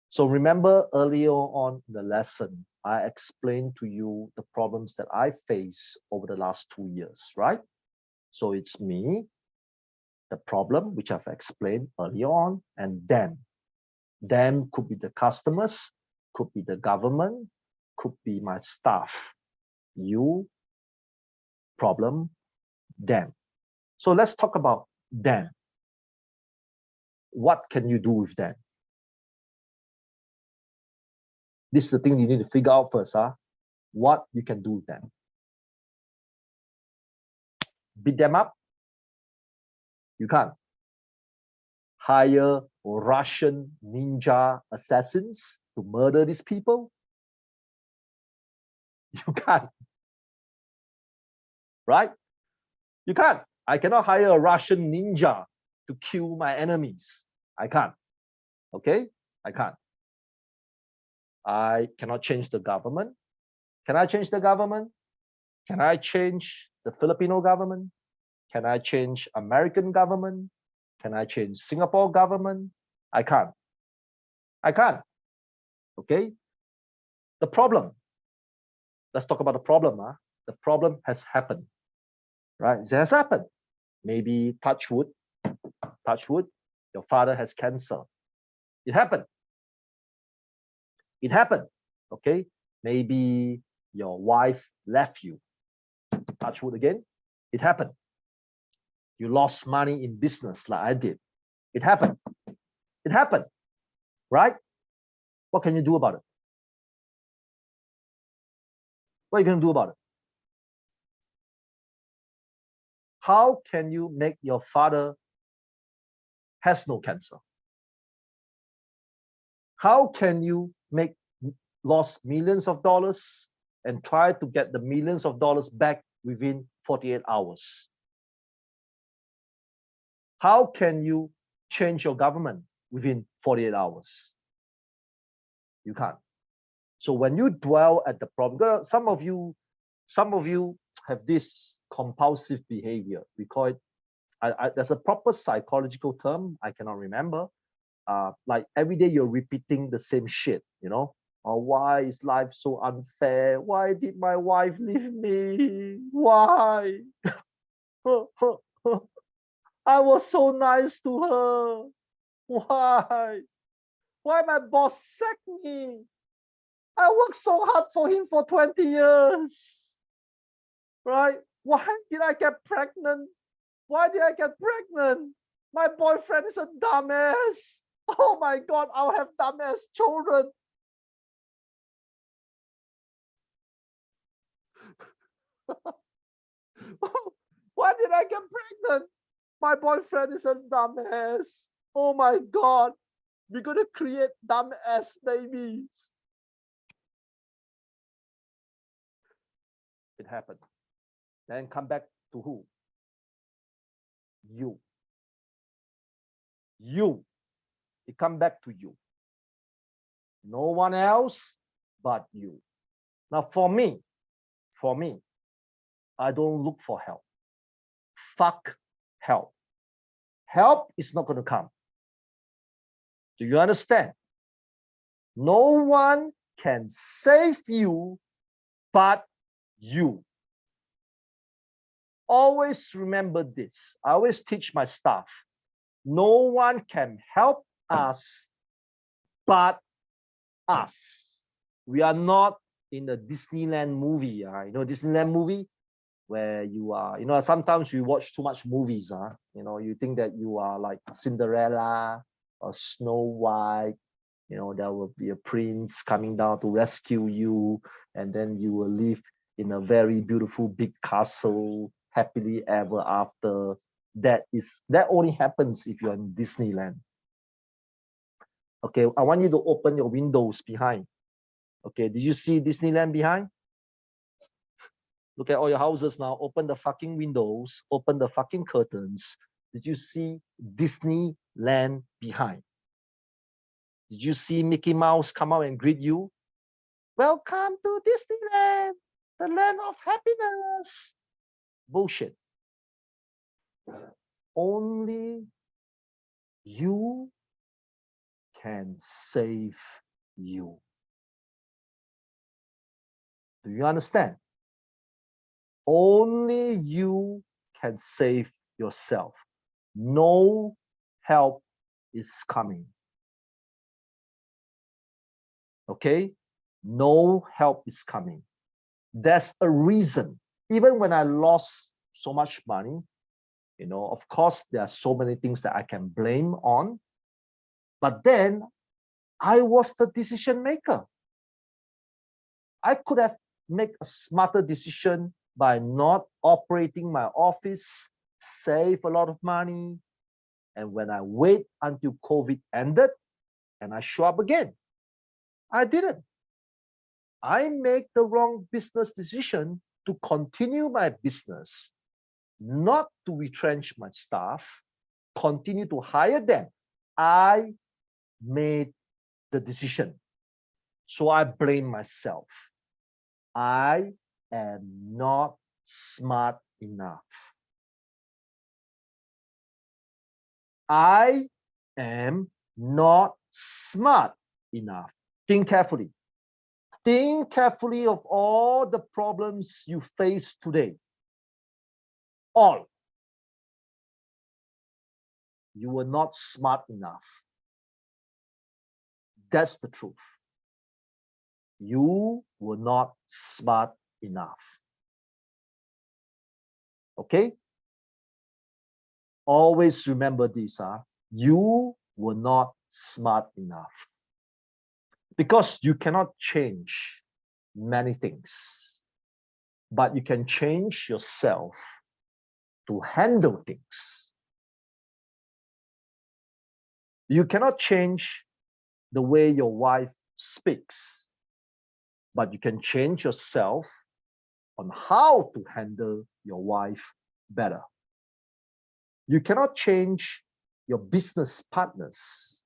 [SPEAKER 1] So remember earlier on in the lesson, I explained to you the problems that I face over the last 2 years, right? So it's me, the problem, which I've explained earlier on, and them. Them could be the customers, could be the government, could be my staff. You, problem, them. So let's talk about them. What can you do with them? This is the thing you need to figure out first. What you can do with them. Beat them up? You can't. Hire Russian ninja assassins to murder these people? You can't. Right? You can't. I cannot hire a Russian ninja to kill my enemies. I can't. Okay? I can't. I cannot change the government. Can I change the government? Can I change the Filipino government? Can I change American government? Can I change Singapore government? I can't. I can't. Okay? The problem. Let's talk about the problem. The problem has happened. Right? It has happened. Maybe touch wood, your father has cancer. It happened. It happened. Okay? Maybe your wife left you. Touch wood again. It happened. You lost money in business like I did. It happened. It happened. Right? What can you do about it? What are you going to do about it? How can you make your father has no cancer? How can you make lost millions of dollars and try to get the millions of dollars back within 48 hours? How can you change your government within 48 hours? You can't. So when you dwell at the problem, some of you have this compulsive behavior. We call it, there's a proper psychological term, I cannot remember. Like every day you're repeating the same shit, you know? Or why is life so unfair? Why did my wife leave me? Why? I was so nice to her. Why? Why my boss sacked me? I worked so hard for him for 20 years. Right? Why did I get pregnant? Why did I get pregnant? My boyfriend is a dumbass. Oh my God, I'll have dumbass children. Why did I get pregnant? My boyfriend is a dumbass. Oh my God, we're going to create dumbass babies. It happened. Then come back to who? You. You. It come back to you. No one else but you. Now for me, I don't look for help. Fuck help. Help is not going to come. Do you understand? No one can save you but you. Always remember this. I always teach my staff. No one can help us but us. We are not in the Disneyland movie. You know Disneyland movie? Where you are, you know, sometimes we watch too much movies. You know, you think that you are like Cinderella or Snow White. You know, there will be a prince coming down to rescue you, and then you will live in a very beautiful big castle, happily ever after. That only happens if you're in Disneyland. Okay, I want you to open your windows behind. Okay, did you see Disneyland behind? Look at all your houses now. Open the fucking windows. Open the fucking curtains. Did you see Disneyland behind? Did you see Mickey Mouse come out and greet you? Welcome to Disneyland, the land of happiness. Bullshit. Only you can save you. Do you understand? Only you can save yourself. No help is coming. Okay? No help is coming. There's a reason. Even when I lost so much money, of course, there are so many things that I can blame on. But then I was the decision maker. I could have made a smarter decision by not operating my office, save a lot of money. And when I wait until COVID ended and I show up again, I didn't. I made the wrong business decision to continue my business, not to retrench my staff, continue to hire them. I made the decision. So I blame myself. I am not smart enough. I am not smart enough. Think carefully. Think carefully of all the problems you face today. All. You were not smart enough. That's the truth. You were not smart enough. Okay? Always remember this. You were not smart enough. Because you cannot change many things, but you can change yourself to handle things. You cannot change the way your wife speaks, but you can change yourself on how to handle your wife better. You cannot change your business partners,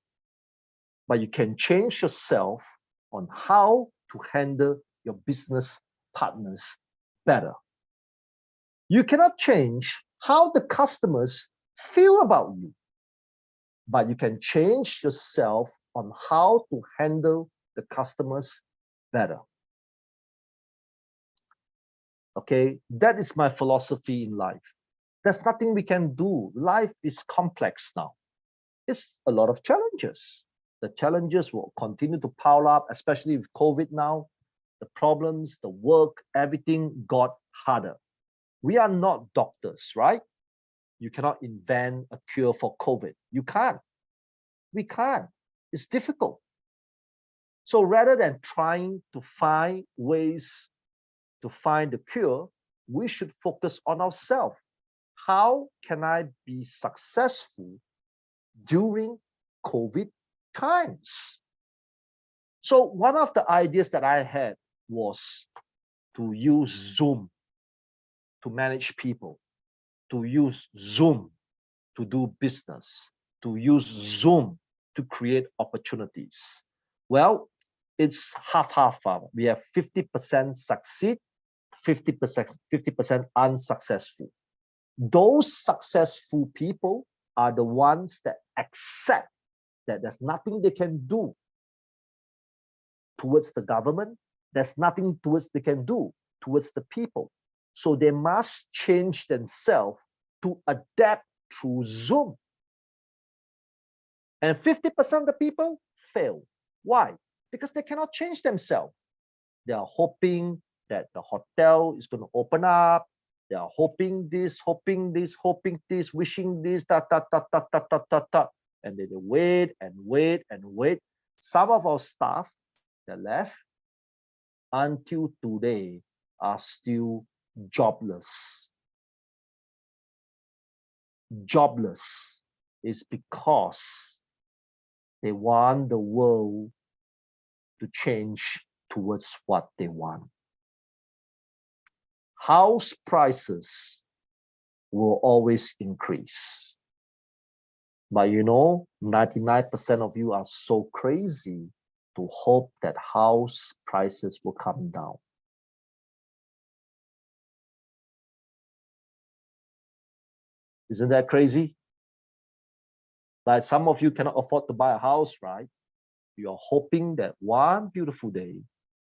[SPEAKER 1] but you can change yourself on how to handle your business partners better. You cannot change how the customers feel about you, but you can change yourself on how to handle the customers better. Okay, that is my philosophy in life. There's nothing we can do. Life is complex now. It's a lot of challenges. The challenges will continue to pile up, especially with COVID now. The problems, the work, everything got harder. We are not doctors, right? You cannot invent a cure for COVID. You can't. We can't. It's difficult. So rather than trying to find ways to find the cure, we should focus on ourselves. How can I be successful during COVID times? So one of the ideas that I had was to use Zoom to manage people, to use Zoom to do business, to use Zoom to create opportunities. Well, it's half-half. We have 50% succeed, 50% unsuccessful. Those successful people are the ones that accept that there's nothing they can do towards the government. There's nothing they can do towards the people. So they must change themselves to adapt through Zoom. And 50% of the people fail. Why? Because they cannot change themselves. They are hoping that the hotel is going to open up. They are hoping this, hoping this, hoping this, wishing this, and then they wait and wait and wait. Some of our staff that left until today are still jobless. Jobless is because they want the world to change towards what they want. House prices will always increase. But you know, 99% of you are so crazy to hope that house prices will come down. Isn't that crazy? Like some of you cannot afford to buy a house, right? You're hoping that one beautiful day,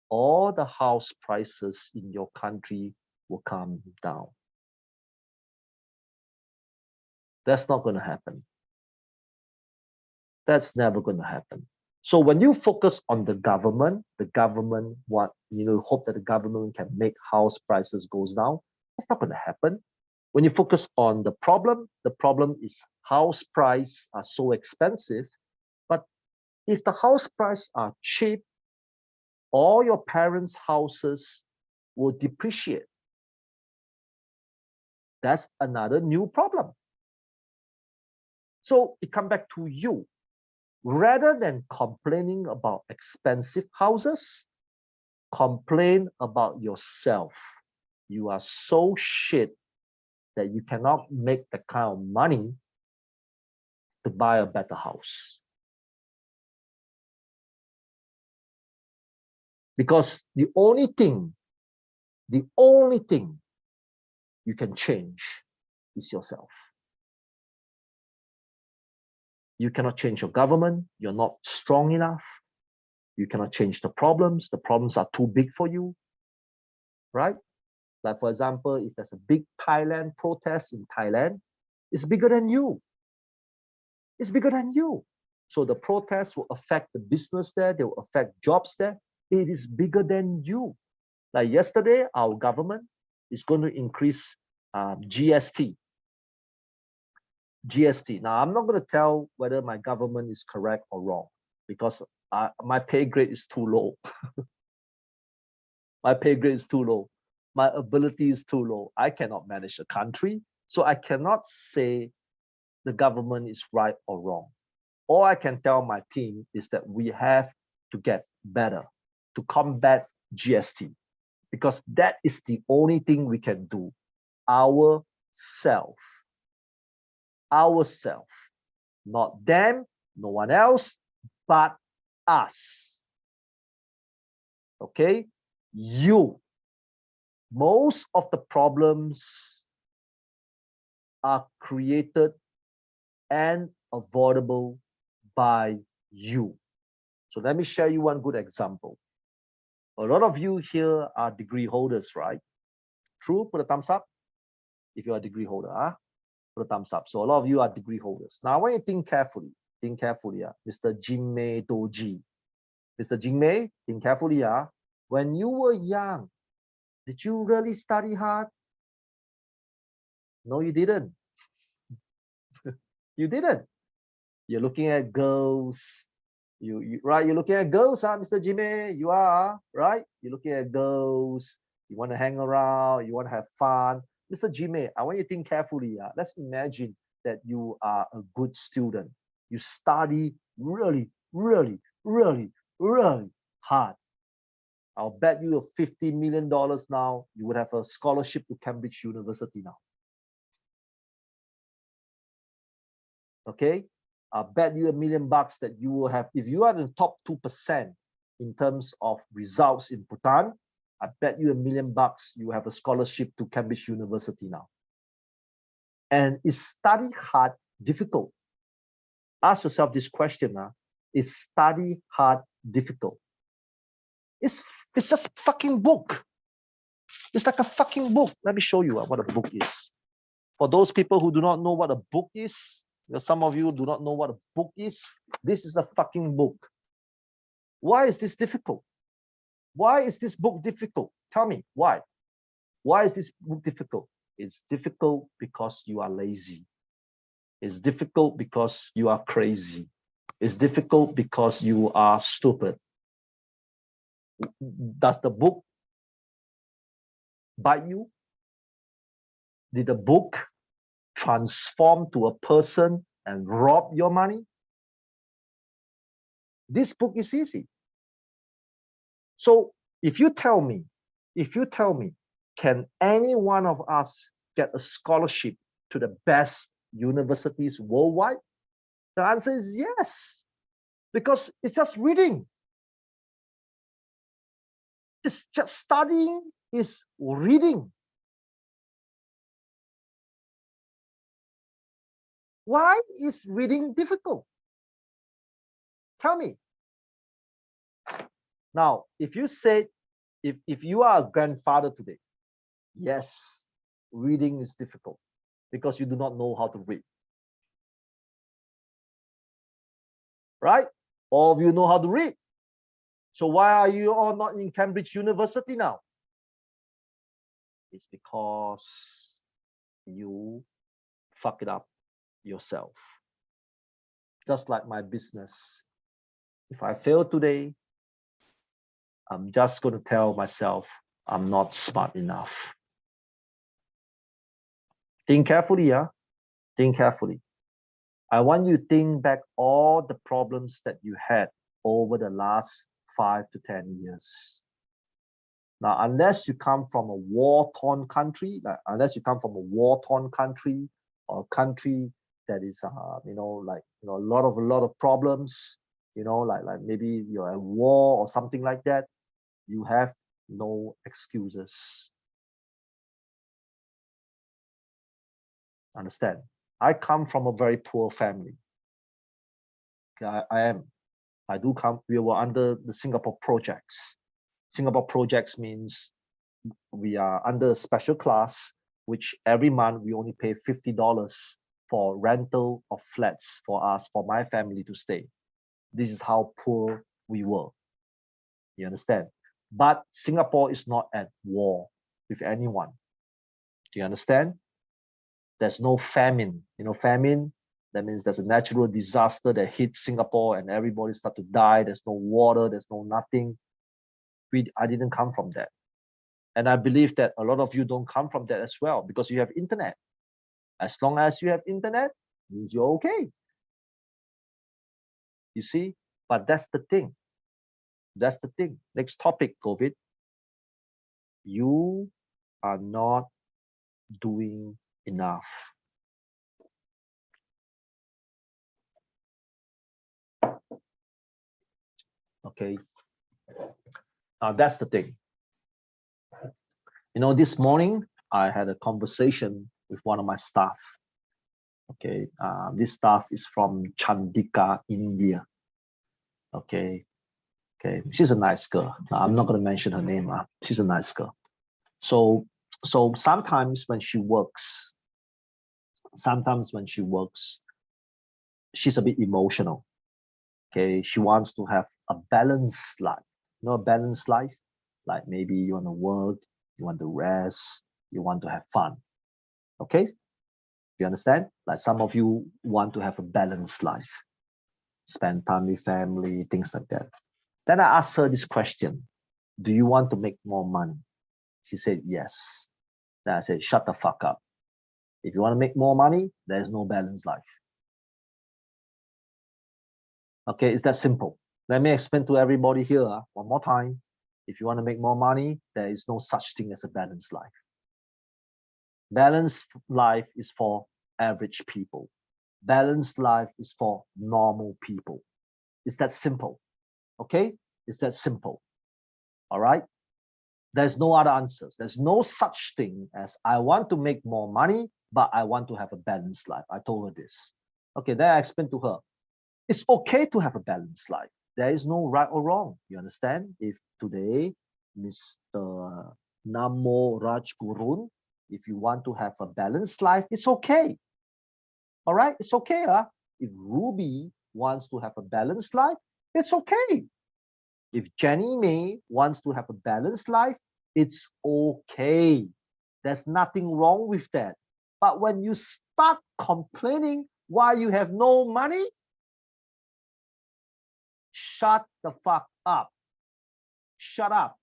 [SPEAKER 1] all the house prices in your country will come down. That's not going to happen. That's never going to happen. So when you focus on the government hope that the government can make house prices goes down. That's not going to happen. When you focus on the problem is house price are so expensive. But if the house price are cheap, all your parents' houses will depreciate. That's another new problem. So it comes back to you. Rather than complaining about expensive houses, complain about yourself. You are so shit that you cannot make the kind of money to buy a better house. Because the only thing you can change is yourself. You cannot change your government. You're not strong enough. You cannot change the problems. The problems are too big for you, right? Like for example, if there's a big Thailand protest in Thailand, it's bigger than you. It's bigger than you. So the protests will affect the business there. They will affect jobs there. It is bigger than you. Like yesterday, our government is going to increase GST. GST. Now, I'm not going to tell whether my government is correct or wrong because my pay grade is too low. My pay grade is too low. My ability is too low. I cannot manage a country, so I cannot say the government is right or wrong. All I can tell my team is that we have to get better to combat GST because that is the only thing we can do. Ourselves, not them, no one else, but us. Okay, you. Most of the problems are created and avoidable by you. So let me share you one good example. A lot of you here are degree holders, right? True? Put a thumbs up if you're a degree holder. Put a thumbs up. So a lot of you are degree holders. Now, when you think carefully, Mr. Jingmei Doji. Mr. Jingmei, think carefully. When you were young, did you really study hard? No, you didn't. You didn't. You're looking at girls. Right? You're looking at girls, Mr. Jimmy. You are, right? You're looking at girls. You want to hang around. You want to have fun. Mr. Jimmy, I want you to think carefully. Let's imagine that you are a good student. You study really, really, really, really hard. I'll bet you $50 million now, you would have a scholarship to Cambridge University now. Okay? I'll bet you $1 million that you will have, if you are in the top 2% in terms of results in Bhutan, I bet you $1 million you have a scholarship to Cambridge University now. And is study hard difficult? Ask yourself this question. Is study hard difficult? It's just a fucking book. It's like a fucking book. Let me show you what a book is. For those people who do not know what a book is, some of you do not know what a book is. This is a fucking book. Why is this difficult? Why is this book difficult? Tell me why. Why is this book difficult? It's difficult because you are lazy. It's difficult because you are crazy. It's difficult because you are stupid. Does the book bite you? Did the book transform to a person and rob your money? This book is easy. So if you tell me, can any one of us get a scholarship to the best universities worldwide? The answer is yes, because it's just reading. It's just studying is reading. Why is reading difficult? Tell me. Now, if you said, if you are a grandfather today, yes, reading is difficult because you do not know how to read. Right? All of you know how to read. So why are you all not in Cambridge University now? It's because you fuck it up yourself. Just like my business. If I fail today, I'm just going to tell myself I'm not smart enough. Think carefully, yeah? Think carefully. I want you to think back all the problems that you had over the last 5 to 10 years. Now, unless you come from a war-torn country, or a country that is, a lot of problems, like maybe you're at war or something like that, you have no excuses. Understand? I come from a very poor family. We were under the Singapore projects. Singapore projects means we are under a special class, which every month we only pay $50 for rental of flats for my family to stay. This is how poor we were. You understand? But Singapore is not at war with anyone. Do you understand? There's no famine. Famine, that means there's a natural disaster that hits Singapore and everybody start to die. There's no water, there's no nothing. I didn't come from that. And I believe that a lot of you don't come from that as well because you have internet. As long as you have internet, means you're okay. You see? But that's the thing. That's the thing. Next topic, COVID. You are not doing enough. Okay. Now that's the thing. This morning I had a conversation with one of my staff. Okay, this staff is from Chandika, India. Okay, she's a nice girl. I'm not going to mention her name. She's a nice girl. So sometimes when she works, she's a bit emotional. Okay, she wants to have a balanced life. A balanced life, like maybe you want to work, you want to rest, you want to have fun. Okay, you understand? Like some of you want to have a balanced life, spend time with family, things like that. Then I asked her this question: do you want to make more money? She said yes. Then I said, shut the fuck up. If you want to make more money, there's no balanced life. Okay, it's that simple. Let me explain to everybody here one more time. If you want to make more money, there is no such thing as a balanced life. Balanced life is for average people. Balanced life is for normal people. It's that simple. Okay? It's that simple. All right? There's no other answers. There's no such thing as I want to make more money, but I want to have a balanced life. I told her this. Okay, then I explained to her, it's okay to have a balanced life. There is no right or wrong. You understand? If today, Mr. Namo Rajgurun, if you want to have a balanced life, it's okay. All right? It's okay. If Ruby wants to have a balanced life, it's okay. If Jenny May wants to have a balanced life, it's okay. There's nothing wrong with that. But when you start complaining why you have no money, shut the fuck up. Shut up.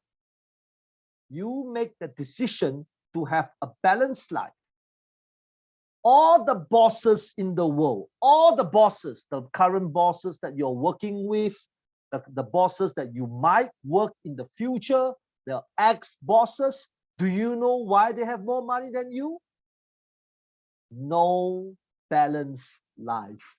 [SPEAKER 1] You make the decision to have a balanced life. All the bosses in the world, all the bosses, the current bosses that you're working with, the bosses that you might work in the future, the ex-bosses, do you know why they have more money than you? No balanced life.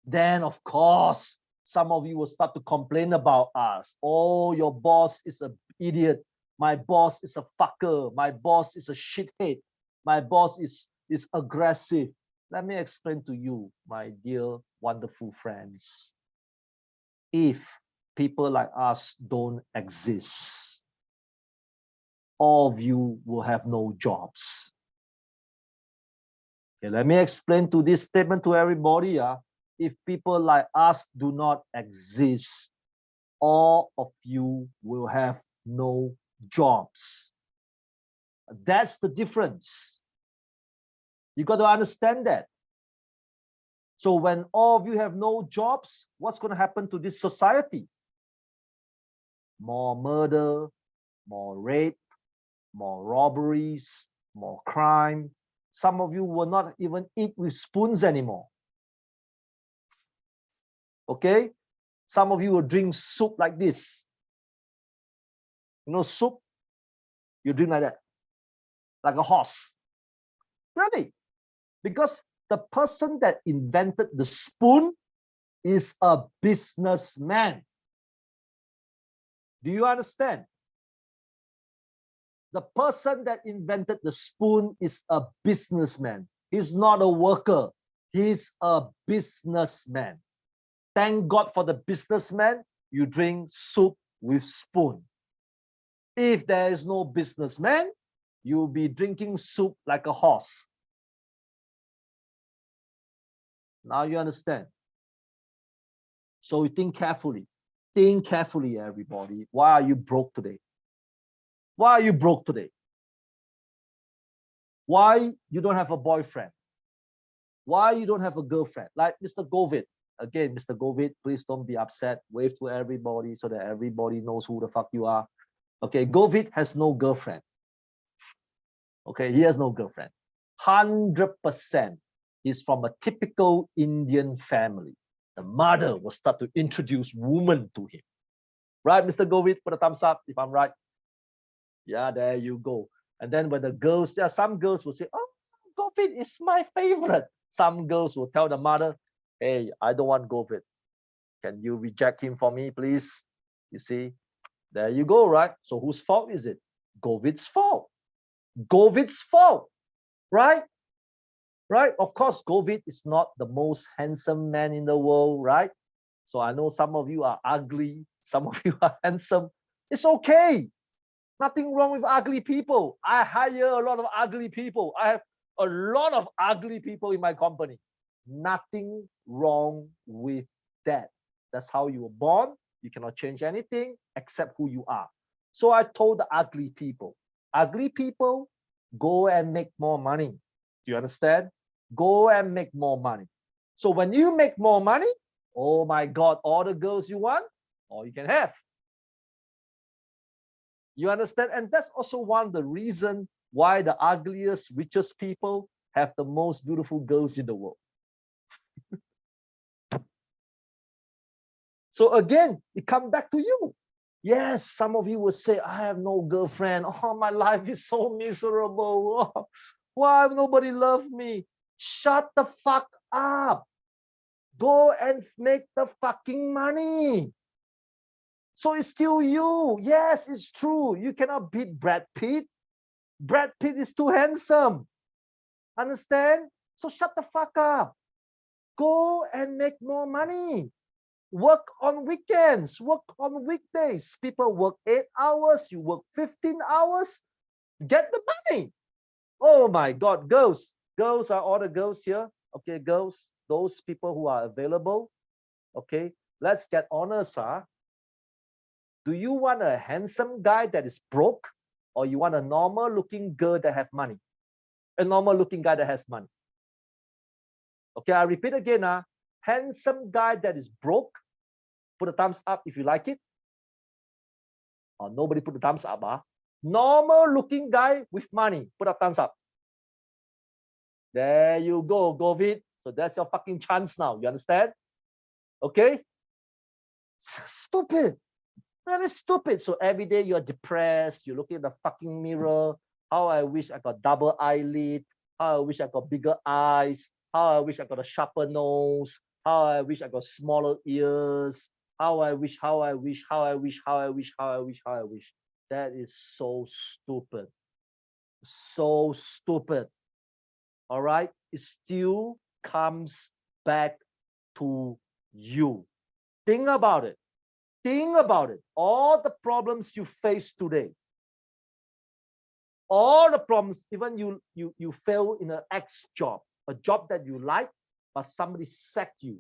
[SPEAKER 1] Then, of course, some of you will start to complain about us. Oh, your boss is an idiot. My boss is a fucker. My boss is a shithead. My boss is aggressive. Let me explain to you, my dear, wonderful friends. If people like us don't exist, all of you will have no jobs. Okay, let me explain to this statement to everybody. If people like us do not exist, all of you will have no jobs. That's the difference. You got to understand that. So when all of you have no jobs, what's going to happen to this society? More murder, more rape, more robberies, more crime. Some of you will not even eat with spoons anymore. Okay? Some of you will drink soup like this. You know, soup, you drink like that, like a horse. Really? Because the person that invented the spoon is a businessman. Do you understand? The person that invented the spoon is a businessman. He's not a worker. He's a businessman. Thank God for the businessman. You drink soup with spoon. If there is no businessman, you'll be drinking soup like a horse. Now you understand. So you think carefully. Think carefully, everybody. Why are you broke today? Why are you broke today? Why you don't have a boyfriend? Why you don't have a girlfriend? Like Mr. Govid. Again, Mr. Govid, please don't be upset. Wave to everybody so that everybody knows who the fuck you are. Okay, Govid has no girlfriend. Okay, he has no girlfriend. 100%. He's from a typical Indian family. The mother will start to introduce women to him. Right, Mr. Govid? Put a thumbs up if I'm right. Yeah, there you go. And then when the girls, some girls will say, oh, Govid is my favorite. Some girls will tell the mother, hey, I don't want Govid. Can you reject him for me, please? You see, there you go, right? So whose fault is it? Govid's fault. Govid's fault, right? Right? Of course, Govid is not the most handsome man in the world, right? So I know some of you are ugly, some of you are handsome. It's okay. Nothing wrong with ugly people. I hire a lot of ugly people. I have a lot of ugly people in my company. Nothing wrong with that. That's how you were born. You cannot change anything except who you are. So I told the ugly people, go and make more money. Do you understand? Go and make more money. So when you make more money, oh my God, all the girls you want, all you can have. You understand? And that's also one of the reasons why the ugliest, richest people have the most beautiful girls in the world. So again, it comes back to you. Yes, some of you will say, I have no girlfriend. Oh, my life is so miserable. Oh, why nobody loves me? Shut the fuck up. Go and make the fucking money. So it's still you. Yes, it's true. You cannot beat Brad Pitt. Brad Pitt is too handsome. Understand? So shut the fuck up. Go and make more money. Work on weekends. Work on weekdays. People work 8 hours. You work 15 hours. Get the money. Oh my God, girls. Girls are all the girls here. Okay, girls. Those people who are available. Okay, let's get honest. Do you want a handsome guy that is broke, or you want a normal looking girl that have money? A normal looking guy that has money. Okay, I repeat again. Handsome guy that is broke, put a thumbs up if you like it. Oh, nobody put the thumbs up. Normal looking guy with money, put a thumbs up. There you go, Govid. So that's your fucking chance now. You understand? Okay? Stupid. Really stupid. So every day you're depressed. You're looking at the fucking mirror. How I wish I got double eyelid. How I wish I got bigger eyes. How I wish I got a sharper nose. How I wish I got smaller ears. How I wish, how I wish, how I wish, how I wish, how I wish, how I wish. That is so stupid. So stupid. All right? It still comes back to you. Think about it. Think about it. All the problems you face today, all the problems, even you fail in an X job, a job that you like, but somebody sacked you.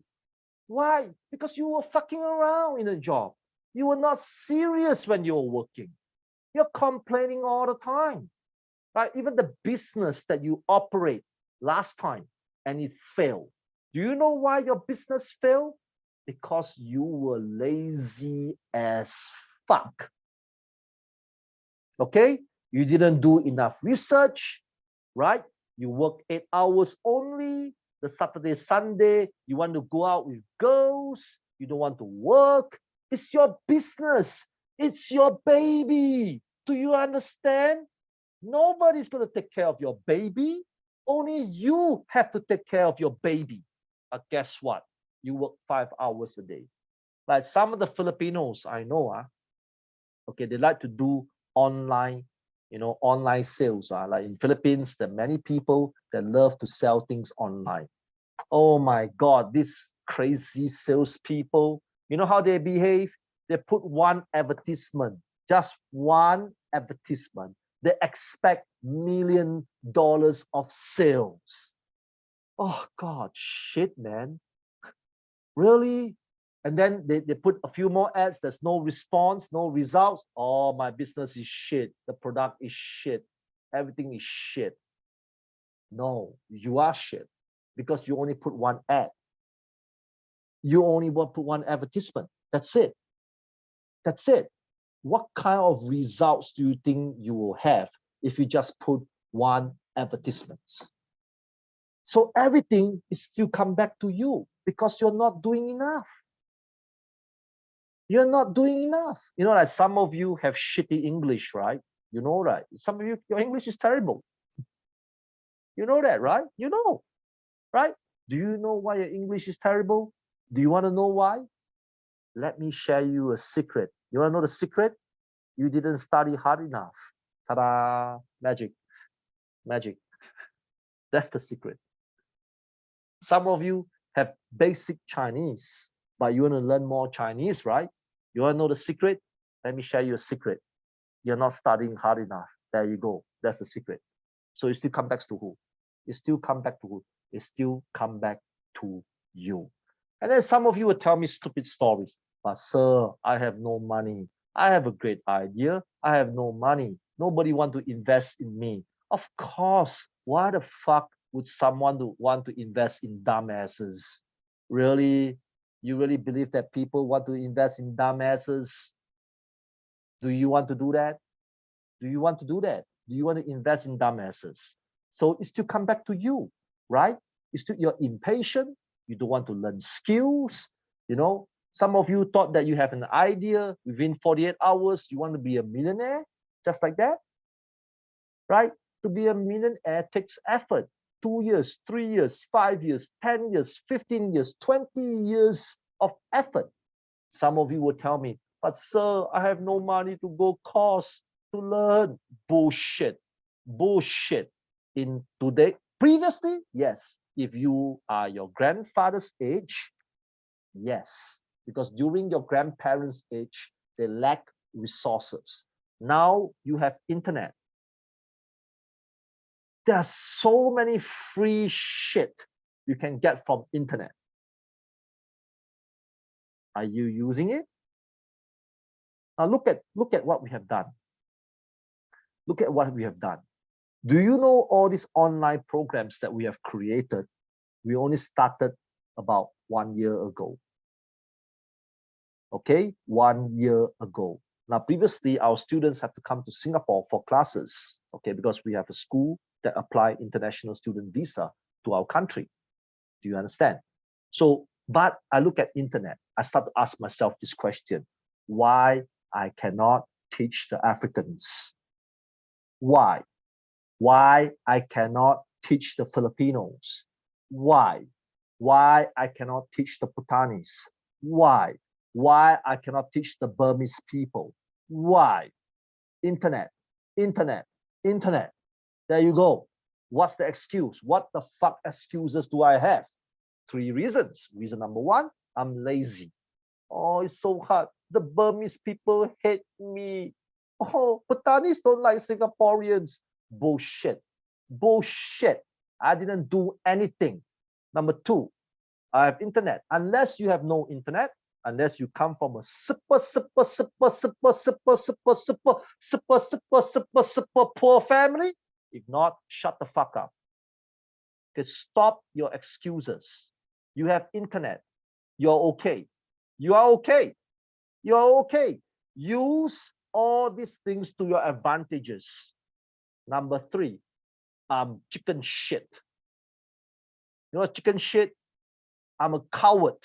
[SPEAKER 1] Why? Because you were fucking around in a job. You were not serious when you were working. You're complaining all the time, right? Even the business that you operate last time and it failed. Do you know why your business failed? Because you were lazy as fuck. Okay? You didn't do enough research, right? You work 8 hours only. The Saturday, Sunday, you want to go out with girls. You don't want to work. It's your business. It's your baby. Do you understand? Nobody's going to take care of your baby. Only you have to take care of your baby. But guess what? You work 5 hours a day. Like some of the Filipinos I know, okay, they like to do online, online sales. Like in Philippines, there are many people that love to sell things online. Oh my God, these crazy salespeople, you know how they behave? They put one advertisement, just one advertisement. They expect $1 million of sales. Oh God, shit, man. Really? And then they put a few more ads. There's no response, no results. Oh, my business is shit. The product is shit. Everything is shit. No, you are shit because you only put one ad. You only want to put one advertisement. That's it. That's it. What kind of results do you think you will have if you just put one advertisement? So everything is still come back to you because you're not doing enough. You're not doing enough. You know, like some of you have shitty English, right? You know that. Some of you, your English is terrible. You know that, right? You know, right? Do you know why your English is terrible? Do you want to know why? Let me share you a secret. You want to know the secret? You didn't study hard enough. Ta-da! Magic. Magic. That's the secret. Some of you have basic Chinese, but you want to learn more Chinese, right? You want to know the secret? Let me share you a secret. You're not studying hard enough. There you go. That's the secret. So it still come back to who? It still come back to who? It still come back to you. And then some of you will tell me stupid stories. But sir, I have no money. I have a great idea. I have no money. Nobody want to invest in me. Of course. Why the fuck would someone want to invest in dumbasses? Really? You really believe that people want to invest in dumbasses? Do you want to do that? Do you want to do that? Do you want to invest in dumbasses? So it's to come back to you, right? It's to you're impatient. You don't want to learn skills. You know, some of you thought that you have an idea within 48 hours, you want to be a millionaire, just like that, right? To be a millionaire takes effort. 2 years, 3 years, 5 years, 10 years, 15 years, 20 years of effort. Some of you will tell me, but sir, I have no money to go course to learn. Bullshit. Bullshit. In today, previously, yes. If you are your grandfather's age, yes. Because during your grandparents' age, they lack resources. Now you have internet. There's so many free shit you can get from internet. Are you using it? Now look at what we have done. Look at what we have done. Do you know all these online programs that we have created? We only started about 1 year ago. Okay, 1 year ago. Now, previously, our students have to come to Singapore for classes, okay, because we have a school that apply international student visa to our country. Do you understand? So, but I look at internet, I start to ask myself this question: why I cannot teach the Africans? Why? Why I cannot teach the Filipinos? Why? Why I cannot teach the Bhutanese? Why? Why I cannot teach the Burmese people? Why? Internet, internet, internet. There you go. What's the excuse? What the fuck excuses do I have? 3 reasons. Reason number 1, I'm lazy. Oh, it's so hard. The Burmese people hate me. Oh, Bhutanese don't like Singaporeans. Bullshit. Bullshit. I didn't do anything. Number 2, I have internet. Unless you have no internet, unless you come from a super poor family, if not, shut the fuck up. Okay, stop your excuses. You have internet. You're okay. You are okay. You are okay. Use all these things to your advantages. Number 3, chicken shit. You know chicken shit? I'm a coward.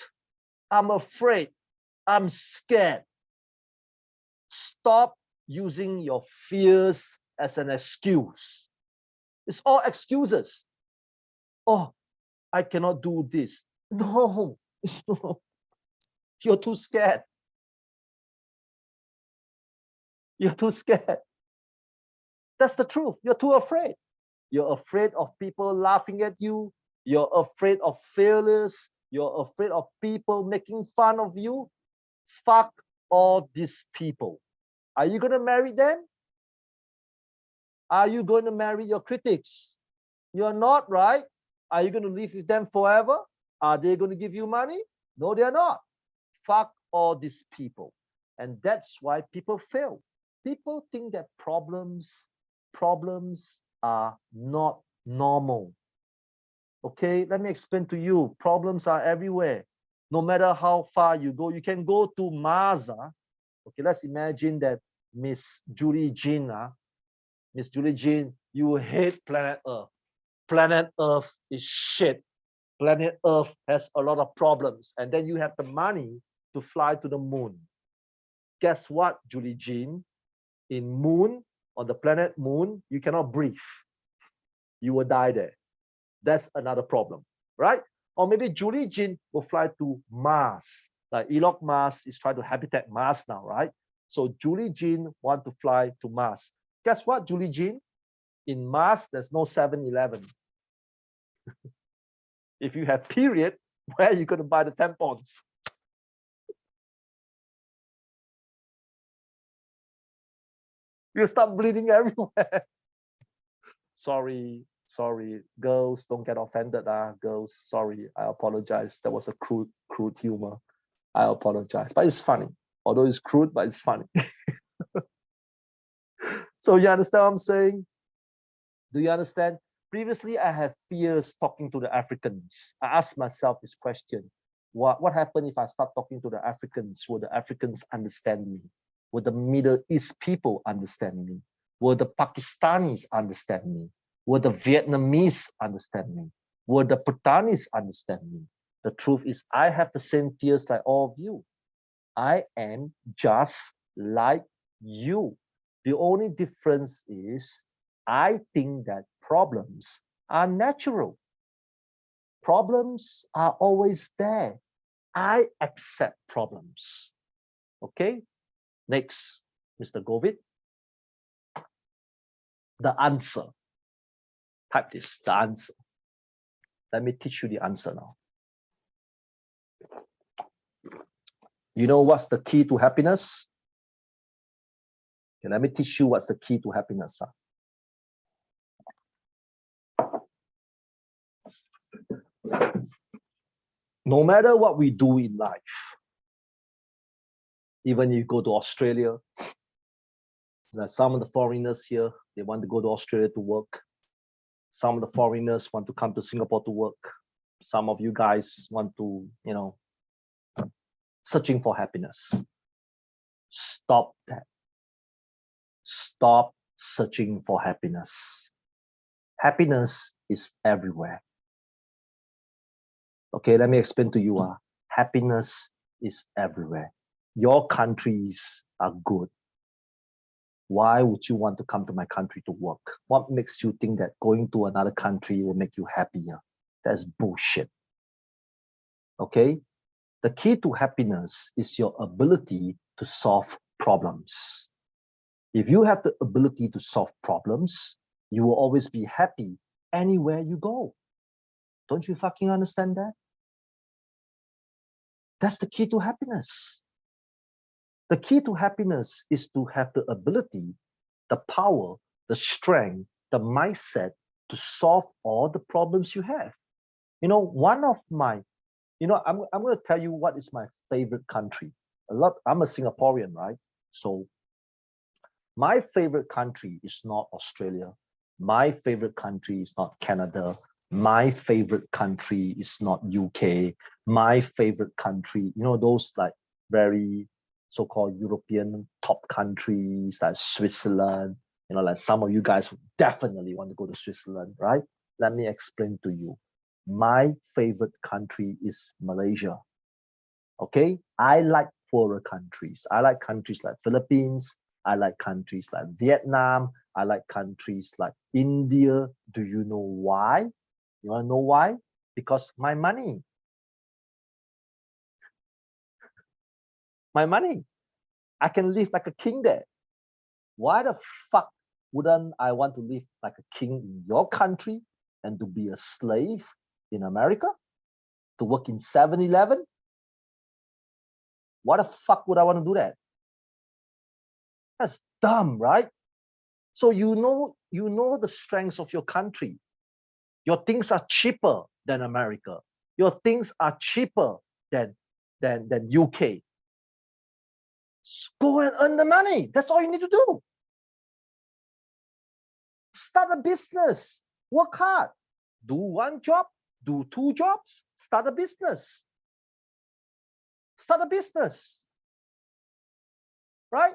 [SPEAKER 1] I'm afraid. I'm scared. Stop using your fears as an excuse. It's all excuses. Oh, I cannot do this. No, no. You're too scared. You're too scared. That's the truth. You're too afraid. You're afraid of people laughing at you. You're afraid of failures. You're afraid of people making fun of you. Fuck all these people. Are you going to marry them? Are you going to marry your critics? You're not, right? Are you going to live with them forever? Are they going to give you money? No, they're not. Fuck all these people. And that's why people fail. People think that problems are not normal. Okay, let me explain to you. Problems are everywhere. No matter how far you go, you can go to Mars. Okay, let's imagine that Miss Julie Jean, Miss Julie Jean, you hate planet Earth. Planet Earth is shit. Planet Earth has a lot of problems. And then you have the money to fly to the moon. Guess what, Julie Jean? In moon, on the planet moon, you cannot breathe. You will die there. That's another problem, right? Or maybe Julie Jean will fly to Mars. Like Elon Musk is trying to habitat Mars now, right? So Julie Jean want to fly to Mars. Guess what, Julie Jean? In Mars, there's no 7-Eleven. If you have period, where are you going to buy the tampons? You start bleeding everywhere. Sorry, girls, don't get offended. Girls, sorry, I apologize. That was a crude humor. I apologize, but it's funny. Although it's crude, but it's funny. So you understand what I'm saying? Do you understand? Previously, I had fears talking to the Africans. I asked myself this question. What happened if I start talking to the Africans? Will the Africans understand me? Will the Middle East people understand me? Will the Pakistanis understand me? Will the Vietnamese understand me? Will the Bhutanese understand me? The truth is, I have the same fears like all of you. I am just like you. The only difference is I think that problems are natural. Problems are always there. I accept problems. Okay? Next, Mr. Govind. The answer. Type this, the answer. Let me teach you the answer now. You know what's the key to happiness? Okay, let me teach you what's the key to happiness. No matter what we do in life, even if you go to Australia, some of the foreigners here, they want to go to Australia to work. Some of the foreigners want to come to Singapore to work. Some of you guys want to, searching for happiness. Stop that. Stop searching for happiness. Happiness is everywhere. Okay, let me explain to you. Happiness is everywhere. Your countries are good. Why would you want to come to my country to work? What makes you think that going to another country will make you happier? That's bullshit. Okay? The key to happiness is your ability to solve problems. If you have the ability to solve problems, you will always be happy anywhere you go. Don't you fucking understand that? That's the key to happiness. The key to happiness is to have the ability, the power, the strength, the mindset to solve all the problems you have. You know, one of my, I'm going to tell you what is my favorite country. I'm a Singaporean, right? So my favorite country is not Australia. My favorite country is not Canada. My favorite country is not UK. My favorite country, those like very so-called European top countries like Switzerland, like some of you guys would definitely want to go to Switzerland, right? Let me explain to you. My favorite country is Malaysia. Okay, I like poorer countries. I like countries like Philippines. I like countries like Vietnam. I like countries like India. Do you know why? You want to know why? Because my money. My money. I can live like a king there. Why the fuck wouldn't I want to live like a king in your country and to be a slave in America? To work in 7-Eleven? Why the fuck would I want to do that? That's dumb, right? So you know the strengths of your country. Your things are cheaper than America. Your things are cheaper than UK. Go and earn the money. That's all you need to do. Start a business. Work hard. Do one job. Do 2 jobs. Start a business. Start a business. Right?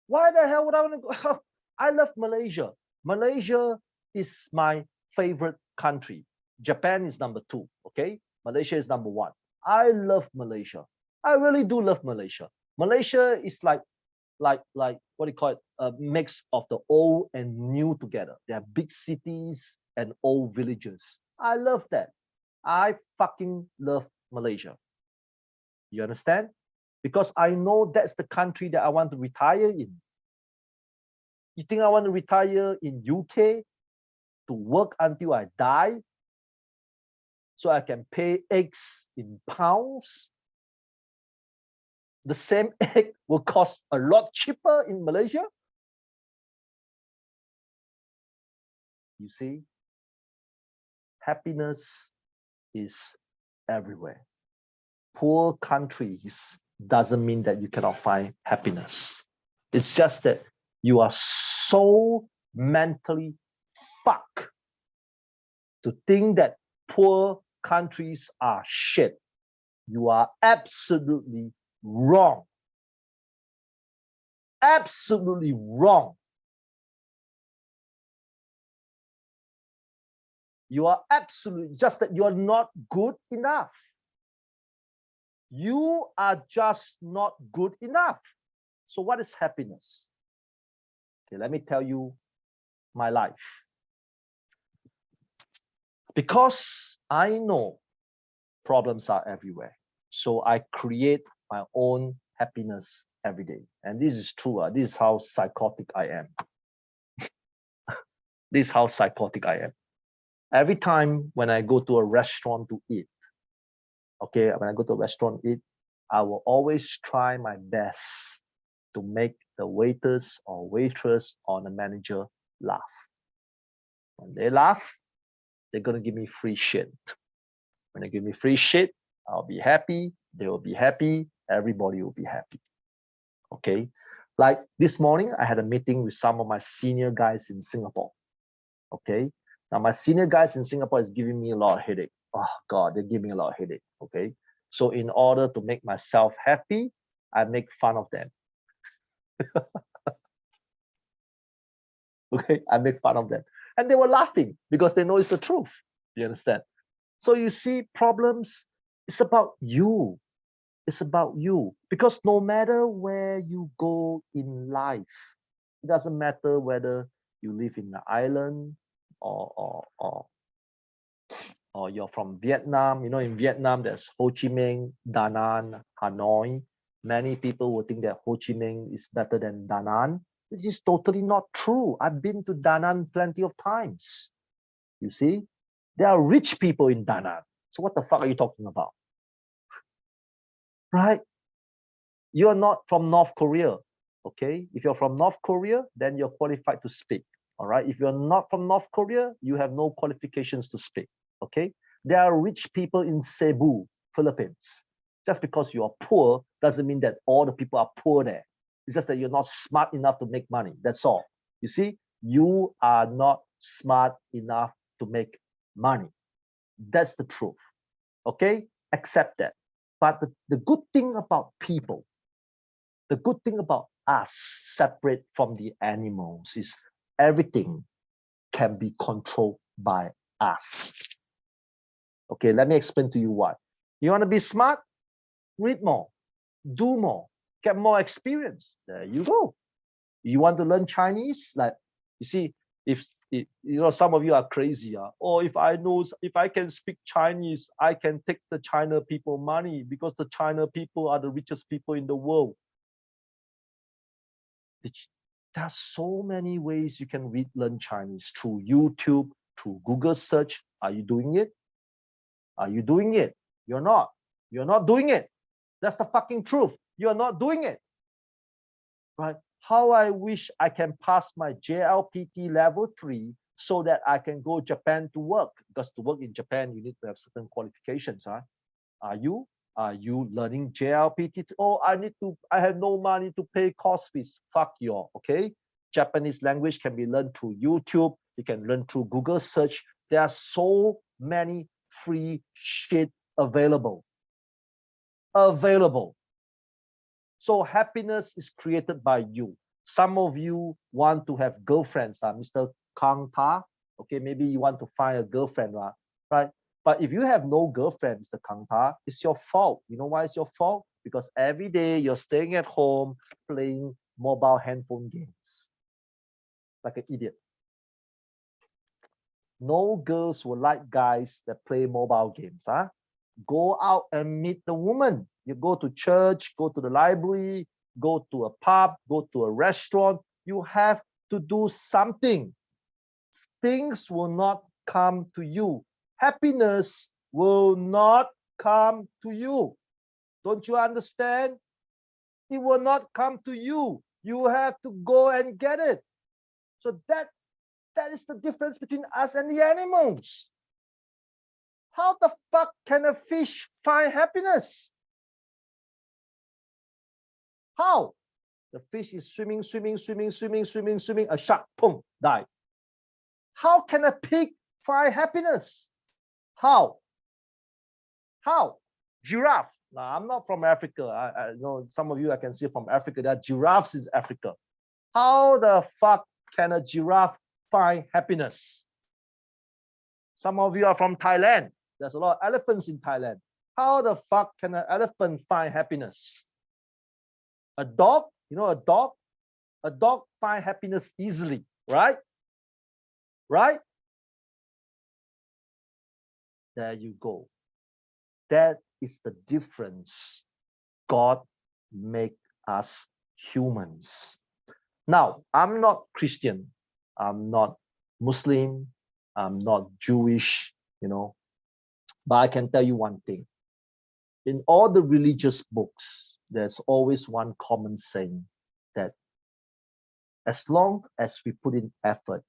[SPEAKER 1] Why the hell would I want to go? I love Malaysia. Malaysia is my favorite country. Japan is number 2, okay? Malaysia is number 1. I love Malaysia. I really do love Malaysia. Malaysia is like what do you call it? A mix of the old and new together. They have big cities and old villages. I love that. I fucking love Malaysia. You understand? Because I know that's the country that I want to retire in. You think I want to retire in UK to work until I die so I can pay eggs in pounds? The same egg will cost a lot cheaper in Malaysia. You see, happiness is everywhere. Poor countries doesn't mean that you cannot find happiness. It's just that you are so mentally fucked to think that poor countries are shit. You are absolutely wrong. Absolutely wrong. You are absolutely, just that you are not good enough. You are just not good enough. So what is happiness? Okay, let me tell you my life. Because I know problems are everywhere, so I create my own happiness every day. And this is true. This is how psychotic I am. This is how psychotic I am. Every time when I go to a restaurant to eat, okay, when I go to a restaurant to eat, I will always try my best to make the waiters or waitress or the manager laugh. When they laugh, they're going to give me free shit. When they give me free shit, I'll be happy. They will be happy. Everybody will be happy. Okay. Like this morning, I had a meeting with some of my senior guys in Singapore. Okay. Now, my senior guys in Singapore is giving me a lot of headache. Oh, God, they're giving me a lot of headache. Okay. So, in order to make myself happy, I make fun of them. Okay. I make fun of them. And they were laughing because they know it's the truth. You understand? So, you see, problems, it's about you. It's about you. Because no matter where you go in life, it doesn't matter whether you live in an island or or you're from Vietnam, in Vietnam, there's Ho Chi Minh, Da Nang, Hanoi. Many people will think that Ho Chi Minh is better than Da Nang, which is totally not true. I've been to Da Nang plenty of times. You see, there are rich people in Da Nang. So what the fuck are you talking about? Right? You're not from North Korea, okay? If you're from North Korea, then you're qualified to speak, all right? If you're not from North Korea, you have no qualifications to speak, okay? There are rich people in Cebu, Philippines. Just because you are poor doesn't mean that all the people are poor there. It's just that you're not smart enough to make money. That's all. You see, you are not smart enough to make money. That's the truth, okay? Accept that. But the good thing about people, the good thing about us, separate from the animals, is everything can be controlled by us. Okay, let me explain to you why. You want to be smart? Read more, do more, get more experience. There you go. You want to learn Chinese? Like, you see, if some of you are crazy. Or if I can speak Chinese, I can take the China people money because the China people are the richest people in the world. There are so many ways you can learn Chinese, through YouTube, through Google search. Are you doing it? Are you doing it? You're not. You're not doing it. That's the fucking truth. You're not doing it. Right? How I wish I can pass my JLPT level 3 so that I can go Japan to work. Because to work in Japan, you need to have certain qualifications. Huh? Are you? Are you learning JLPT? Oh, I have no money to pay course fees. Fuck you, okay? Japanese language can be learned through YouTube. You can learn through Google search. There are so many free shit available. So happiness is created by you. Some of you want to have girlfriends, Mr. Kang Ta. Okay, maybe you want to find a girlfriend, right? But if you have no girlfriend, Mr. Kang Ta, it's your fault. You know why it's your fault? Because every day you're staying at home playing mobile handphone games like an idiot. No girls will like guys that play mobile games. Go out and meet the woman. You go to church, go to the library, go to a pub, go to a restaurant. You have to do something. Things will not come to you. Happiness will not come to you. Don't you understand? It will not come to you. You have to go and get it. So that is the difference between us and the animals. How the fuck can a fish find happiness? How? The fish is swimming. A shark, boom, died. How can a pig find happiness? How? Giraffe. Now, I'm not from Africa. I know some of you I can see from Africa. There are giraffes in Africa. How the fuck can a giraffe find happiness? Some of you are from Thailand. There's a lot of elephants in Thailand. How the fuck can an elephant find happiness? A dog, a dog finds happiness easily, right? Right? There you go. That is the difference. God make us humans. Now, I'm not Christian. I'm not Muslim. I'm not Jewish, But I can tell you one thing. In all the religious books, there's always one common saying that as long as we put in effort,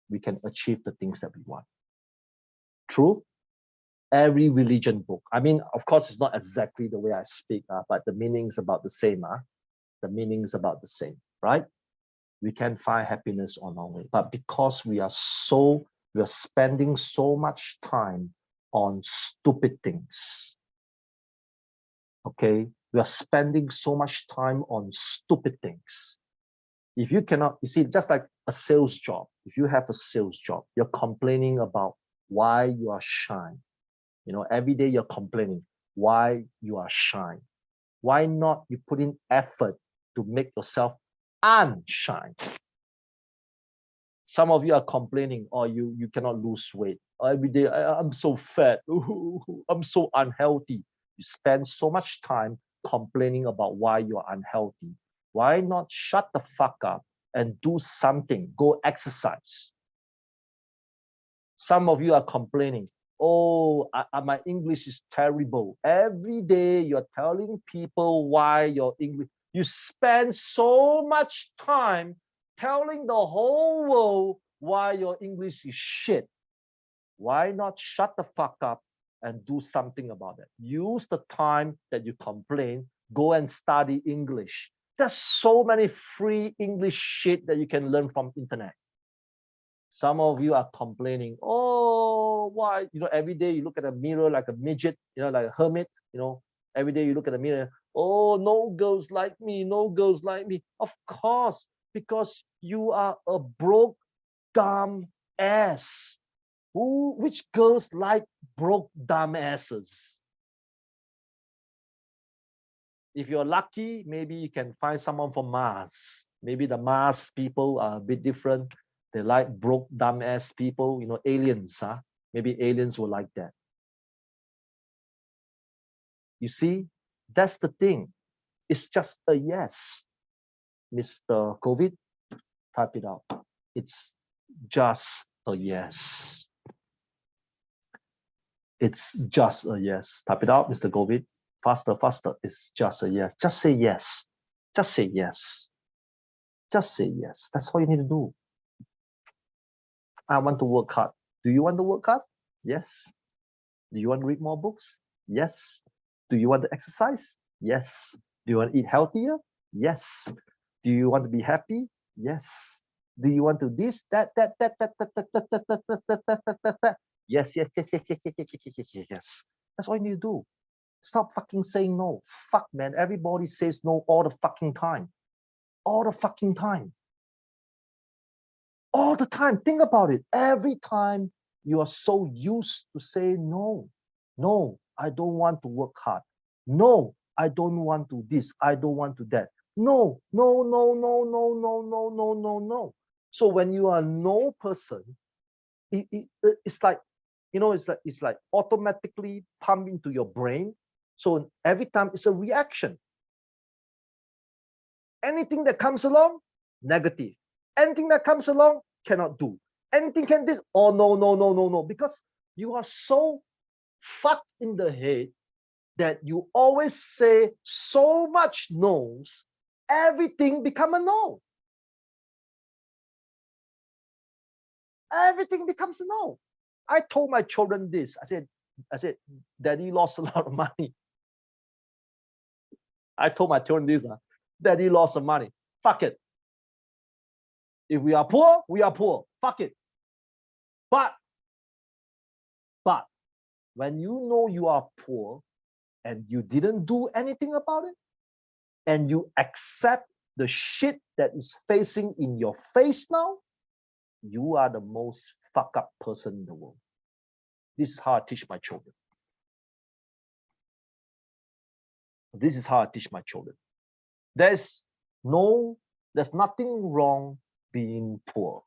[SPEAKER 1] we can achieve the things that we want. True? Every religion book. I mean, of course, it's not exactly the way I speak, but the meaning is about the same. The meaning is about the same, right? We can find happiness on our way. But because we are spending so much time on stupid things. Okay? We are spending so much time on stupid things. If you cannot, you see, just like a sales job, if you have a sales job, you're complaining about why you are shy. Every day you're complaining why you are shy. Why not you put in effort to make yourself unshine? Some of you are complaining, or you cannot lose weight. Every day, I'm so fat. I'm so unhealthy. You spend so much time complaining about why you're unhealthy. Why not shut the fuck up and do something? Go exercise. Some of you are complaining, oh, my English is terrible. Every day you're telling people why your English, you spend so much time telling the whole world why your English is shit. Why not shut the fuck up and do something about it? Use the time that you complain, go and study English. There's so many free English shit that you can learn from internet. Some of you are complaining, oh, why? Every day you look at a mirror like a midget, like a hermit, every day you look at the mirror, oh, no girls like me, no girls like me. Of course, because you are a broke, dumb ass. Which girls like broke, dumb asses? If you're lucky, maybe you can find someone from Mars. Maybe the Mars people are a bit different. They like broke, dumb ass people, aliens, huh? Maybe aliens will like that. You see, that's the thing. It's just a yes. Mr. COVID, type it out. It's just a yes. It's just a yes. Type it out, Mr. COVID. Faster, faster. It's just a yes. Just say yes. Just say yes. Just say yes. That's all you need to do. I want to work hard. Do you want to work hard? Yes. Do you want to read more books? Yes. Do you want to exercise? Yes. Do you want to eat healthier? Yes. Do you want to be happy? Yes. Do you want to this, that? Yes, yes, yes, yes, yes, yes, yes, yes, yes, yes, yes. That's all you need to do. Stop fucking saying no. Fuck, man. Everybody says no all the fucking time. All the fucking time. All the time. Think about it. Every time you are so used to say no. No, I don't want to work hard. No, I don't want to this. I don't want to that. No, no, no, no, no, no, no, no, no, no. So when you are a no person, it's like, it's like automatically pumped into your brain. So every time it's a reaction. Anything that comes along, negative. Anything that comes along, cannot do. Anything can this, oh no, no, no, no, no. Because you are so fucked in the head that you always say so much no's, everything become a no. Everything becomes a no. I told my children this. I said, Daddy lost a lot of money. I told my children this. Daddy lost some money. Fuck it. If we are poor, we are poor. Fuck it. But when you know you are poor and you didn't do anything about it, and you accept the shit that is facing in your face now, you are the most fuck up person in the world. This is how I teach my children. This is how I teach my children. There's nothing wrong being poor.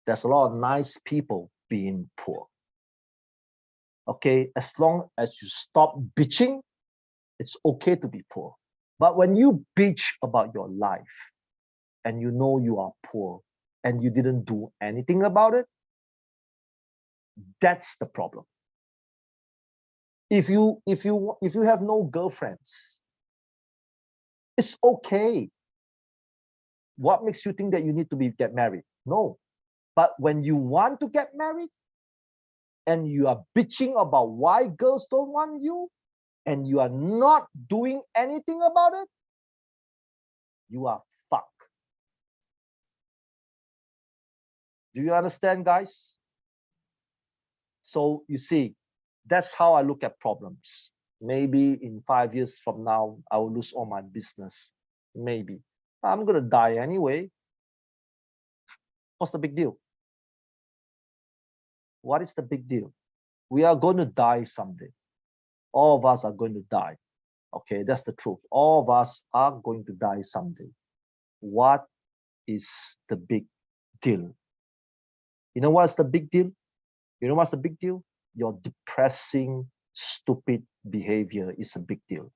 [SPEAKER 1] There's a lot of nice people being poor. Okay, as long as you stop bitching, it's okay to be poor. But when you bitch about your life and you know you are poor and you didn't do anything about it, that's the problem. If you have no girlfriends, it's okay. What makes you think that you need to get married? No. But when you want to get married and you are bitching about why girls don't want you and you are not doing anything about it, you are fucked. Do you understand, guys? So you see, that's how I look at problems. Maybe in 5 years from now, I will lose all my business. Maybe. I'm going to die anyway. What's the big deal? What is the big deal? We are going to die someday. All of us are going to die. Okay, that's the truth. All of us are going to die someday. What is the big deal? You know what's the big deal? You know what's the big deal? Your depressing, stupid behavior is a big deal.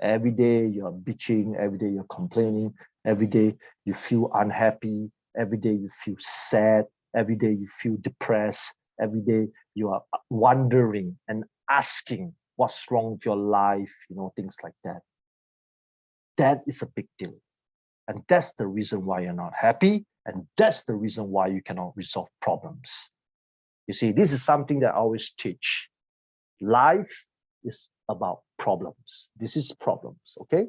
[SPEAKER 1] Every day you're bitching, every day you're complaining, every day you feel unhappy, every day you feel sad, every day you feel depressed, every day you are wondering and asking what's wrong with your life, things like that. That is a big deal. And that's the reason why you're not happy. And that's the reason why you cannot resolve problems. You see, this is something that I always teach. Life is about problems. This is problems, okay?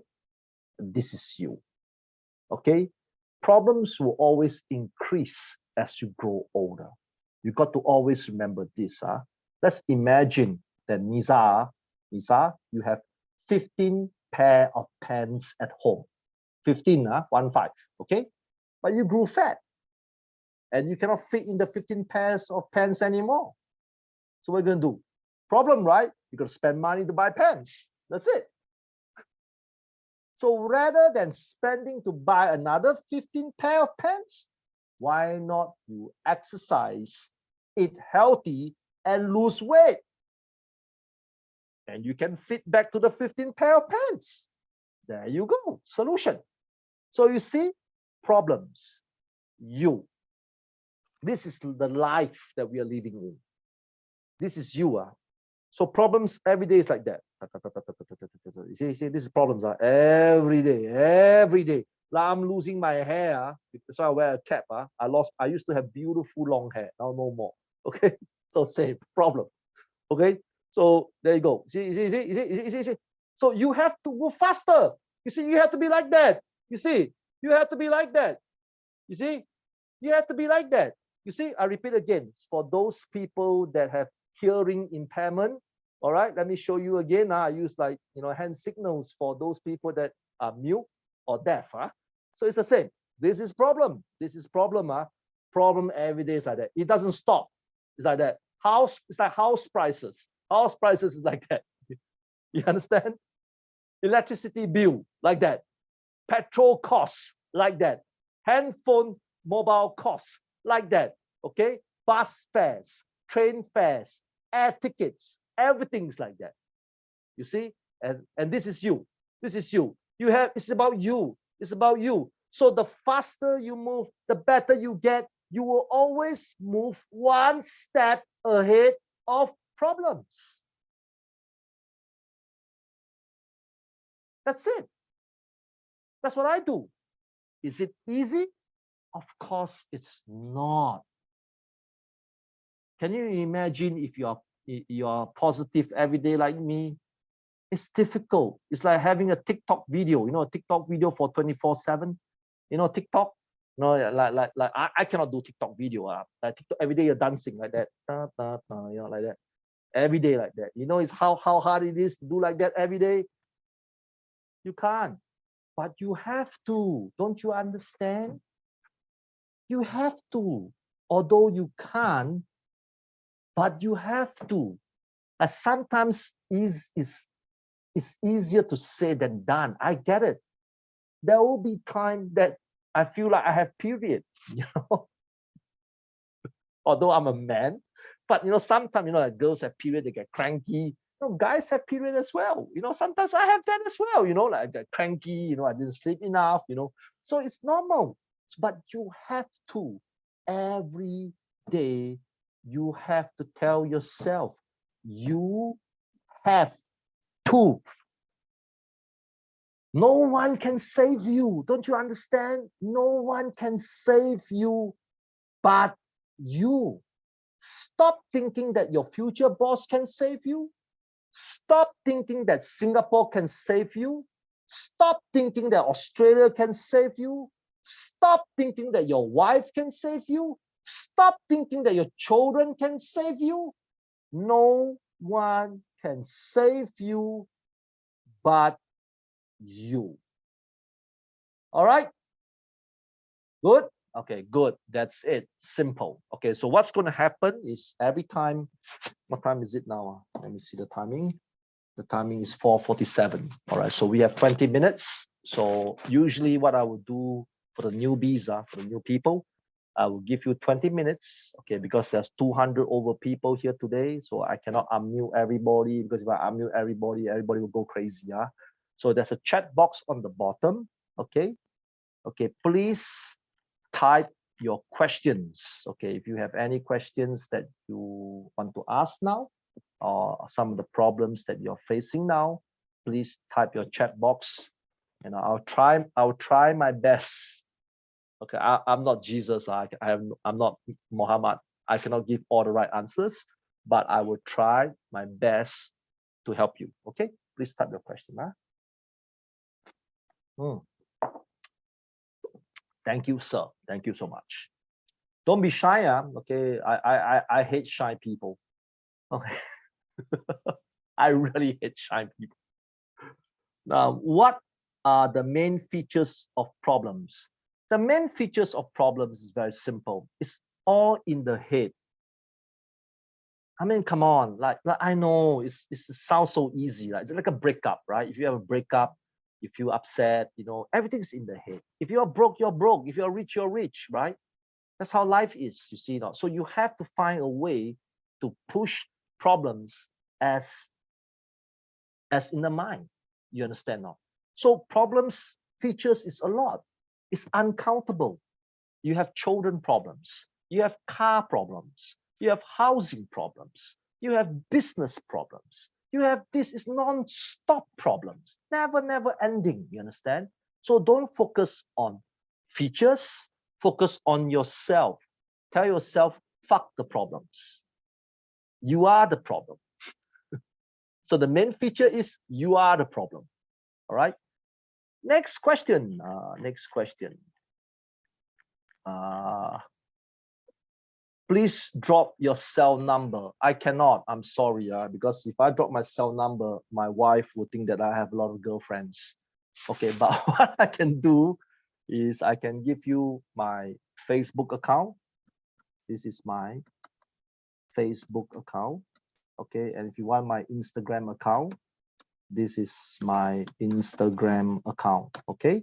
[SPEAKER 1] This is you, okay? Problems will always increase as you grow older. You got to always remember this. Let's imagine that Nisa, you have 15 pair of pants at home. 15, 15, okay? But you grew fat and you cannot fit in the 15 pairs of pants anymore. So what are you going to do? Problem, right? You're going to spend money to buy pants. That's it. So rather than spending to buy another 15 pair of pants, why not you exercise, eat healthy, and lose weight? And you can fit back to the 15 pair of pants. There you go. Solution. So you see, problems. You. This is the life that we are living in. This is you. So problems every day is like that. You see, this is problems every day. Like I'm losing my hair, so I wear a cap. I used to have beautiful long hair. Now no more. Okay, so same problem. Okay, so there you go. See. So you have to move faster. You see, you have to be like that. You see, you have to be like that. You see, you have to be like that. You see, I repeat again, for those people that have hearing impairment, all right, let me show you again. I use like, hand signals for those people that are mute or deaf. So it's the same. This is problem. This is problem. Problem every day is like that. It doesn't stop. It's like that. It's like house prices. House prices is like that. You understand? Electricity bill, like that. Petrol costs, like that. Handphone, mobile costs, like that. Okay? Bus fares, train fares, air tickets, everything's like that. You see? And this is you. This is you. It's about you. It's about you. So the faster you move, the better you get. You will always move one step ahead of problems. That's it. That's what I do. Is it easy? Of course, it's not. Can you imagine if you are positive every day like me? It's difficult. It's like having a TikTok video. A TikTok video for 24/7. TikTok. Like I cannot do TikTok video. Like TikTok every day you're dancing like that. Like that. Every day like that. It's how hard it is to do like that every day. You can't. But you have to. Don't you understand? You have to. Although you can't, but you have to. As sometimes it's easier to say than done. I get it. There will be time that I feel like I have period, Although I'm a man, but sometimes like girls have period, they get cranky. Guys have period as well. Sometimes I have that as well. Like I get cranky. I didn't sleep enough. So it's normal. But you have to every day. You have to tell yourself you have to. No one can save you. Don't you understand? No one can save you but you. Stop thinking that your future boss can save you. Stop thinking that Singapore can save you. Stop thinking that Australia can save you. Stop thinking that your wife can save you. Stop thinking that your children can save you. No one can save you but you. All right? Good? Okay, good. That's it. Simple. Okay, so what's going to happen is every time, what time is it now? Let me see the timing. The timing is 4:47. All right, so we have 20 minutes. So usually what I would do for the newbies, for the new people, I will give you 20 minutes, okay, because there's 200 over people here today, so I cannot unmute everybody, because if I unmute everybody, everybody will go crazy. Yeah? So there's a chat box on the bottom, okay? Okay, please type your questions, okay? If you have any questions that you want to ask now, or some of the problems that you're facing now, please type your chat box, and I'll try my best. Okay, I'm not Jesus. I'm not Muhammad. I cannot give all the right answers, but I will try my best to help you. Okay, please type your question. Thank you, sir. Thank you so much. Don't be shy. Okay, I hate shy people. Okay, I really hate shy people. Now, what are the main features of problems? The main features of problems is very simple. It's all in the head. I mean, come on, like I know it sounds so easy. Like it's like a breakup, right? If you have a breakup, you feel upset, you know, everything's in the head. If you're broke, you're broke. If you're rich, you're rich, right? That's how life is, you see. So you have to find a way to push problems as in the mind. You understand now? So problems features is a lot. It's uncountable. You have children problems. You have car problems. You have housing problems. You have business problems. You have this is non-stop problems, never ending. You understand? So don't focus on features. Focus on yourself. Tell yourself, fuck the problems. You are the problem. So the main feature is you are the problem. All right. Next question. Next question. Please drop your cell number. I cannot. I'm sorry. Because if I drop my cell number, my wife would think that I have a lot of girlfriends. Okay, but what I can do is I can give you my Facebook account. This is my Facebook account. Okay, and if you want my Instagram account, this is my Instagram account. Okay,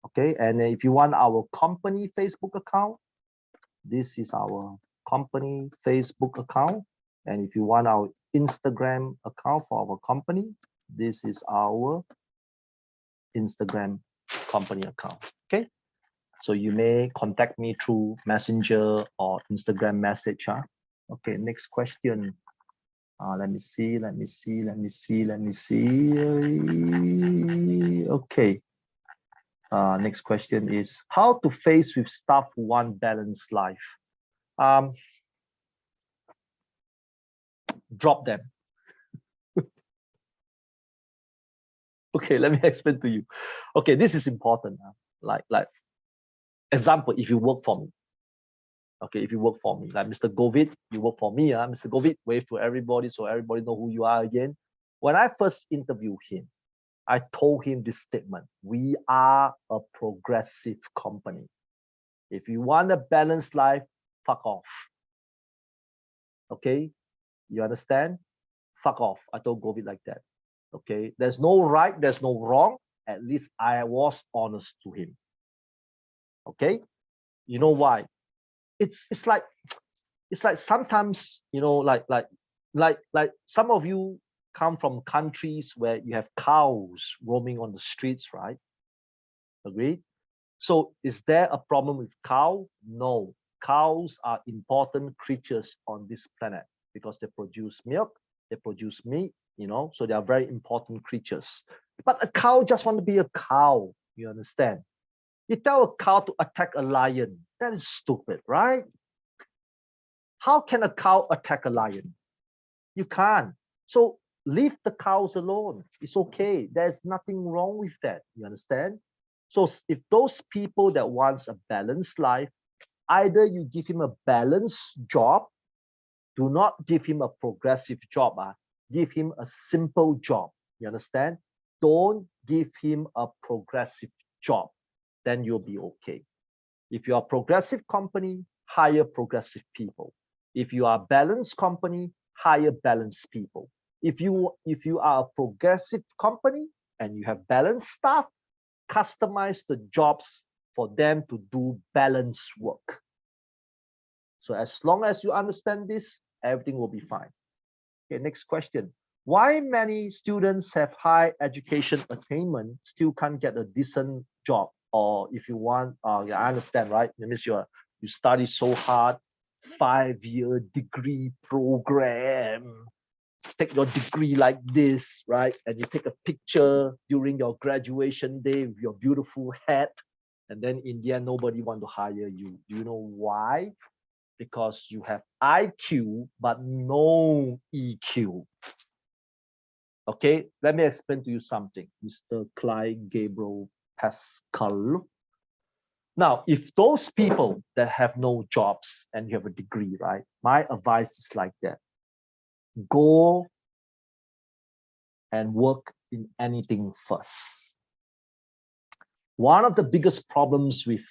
[SPEAKER 1] okay, and if you want our company Facebook account, this is our company Facebook account. And if you want our Instagram account for our company, this is our Instagram company account. Okay, so you may contact me through Messenger or Instagram message. Okay, next question. Let me see. Okay. Next question is how to face with staff who want balanced life. Drop them. Okay, let me explain to you. Okay, this is important. Like example, if you work for me. Okay, if you work for me, like Mr. Govid, you work for me. Mr. Govid, wave to everybody so everybody know who you are again. When I first interviewed him, I told him this statement: we are a progressive company. If you want a balanced life, fuck off. Okay, you understand? Fuck off. I told Govid like that. Okay, there's no right, there's no wrong. At least I was honest to him. Okay, you know why? It's like sometimes, you know, like some of you come from countries where you have cows roaming on the streets, right? Agreed? So is there a problem with cow? No. Cows are important creatures on this planet because they produce milk, they produce meat, you know, so they are very important creatures. But a cow just want to be a cow, you understand? You tell a cow to attack a lion, that is stupid, right? How can a cow attack a lion? You can't. So leave the cows alone. It's okay. There's nothing wrong with that. You understand? So if those people that wants a balanced life, either you give him a balanced job, do not give him a progressive job. Give him a simple job. You understand? Don't give him a progressive job. Then you'll be okay. If you are a progressive company, hire progressive people. If you are a balanced company, hire balanced people. If you are a progressive company and you have balanced staff, customize the jobs for them to do balanced work. So as long as you understand this, everything will be fine. Okay, next question. Why many students have high education attainment still can't get a decent job? Or if you want, yeah, I understand, right? That means you study so hard, 5-year degree program, take your degree like this, right? And you take a picture during your graduation day with your beautiful hat. And then in the end, nobody want to hire you. Do you know why? Because you have IQ, but no EQ. Okay, let me explain to you something, Mr. Clyde Gabriel Pascal. Now, if those people that have no jobs and you have a degree, right? My advice is like that. Go and work in anything first. One of the biggest problems with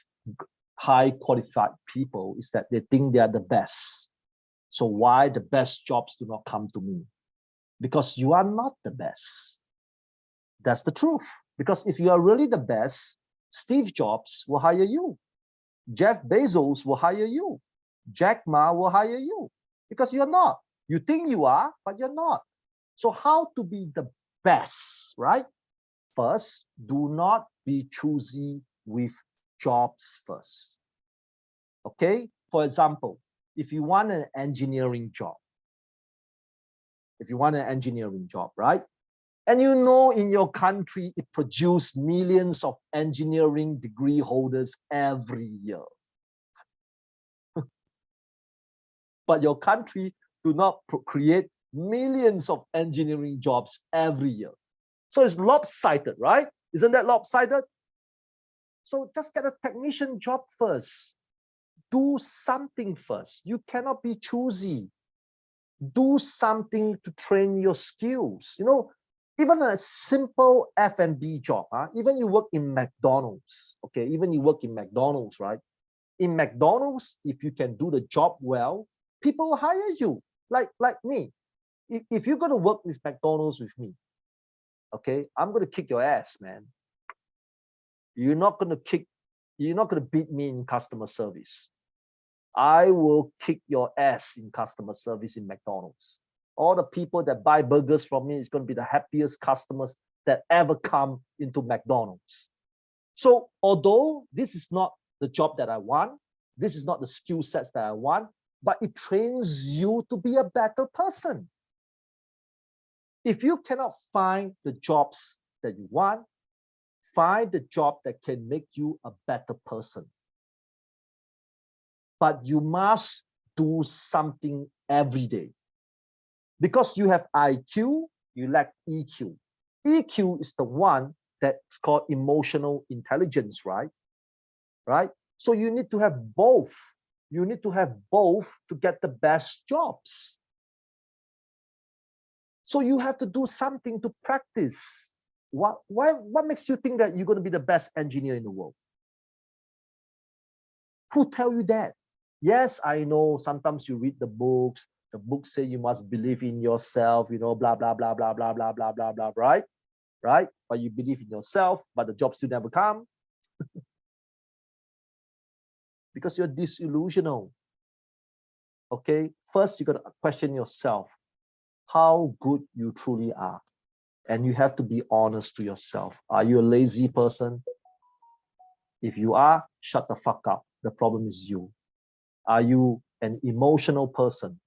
[SPEAKER 1] high qualified people is that they think they are the best. So why the best jobs do not come to me? Because you are not the best. That's the truth. Because if you are really the best, Steve Jobs will hire you. Jeff Bezos will hire you. Jack Ma will hire you. Because you're not. You think you are, but you're not. So how to be the best, right? First, do not be choosy with jobs first. Okay? For example, if you want an engineering job, right? And you know in your country, it produces millions of engineering degree holders every year. But your country do not create millions of engineering jobs every year. So it's lopsided, right? Isn't that lopsided? So just get a technician job first. Do something first. You cannot be choosy. Do something to train your skills. You know, even a simple F&B job, even you work in McDonald's, okay, even you work in McDonald's, right? In McDonald's, if you can do the job well, people will hire you, like me. If you're going to work with McDonald's with me, okay, I'm going to kick your ass, man. You're not going to beat me in customer service. I will kick your ass in customer service in McDonald's. All the people that buy burgers from me is going to be the happiest customers that ever come into McDonald's. So although this is not the job that I want, this is not the skill sets that I want, but it trains you to be a better person. If you cannot find the jobs that you want, find the job that can make you a better person. But you must do something every day. Because you have IQ, you lack EQ. EQ is the one that's called emotional intelligence, right? Right? So you need to have both. You need to have both to get the best jobs. So you have to do something to practice. What makes you think that you're going to be the best engineer in the world? Who tell you that? Yes, I know sometimes you read the books say you must believe in yourself, you know, blah, blah, blah, blah, blah, blah, blah, blah, blah, right? Right? But you believe in yourself, but the job still never come. Because you're disillusional. Okay? First, you got to question yourself how good you truly are. And you have to be honest to yourself. Are you a lazy person? If you are, shut the fuck up. The problem is you. Are you an emotional person?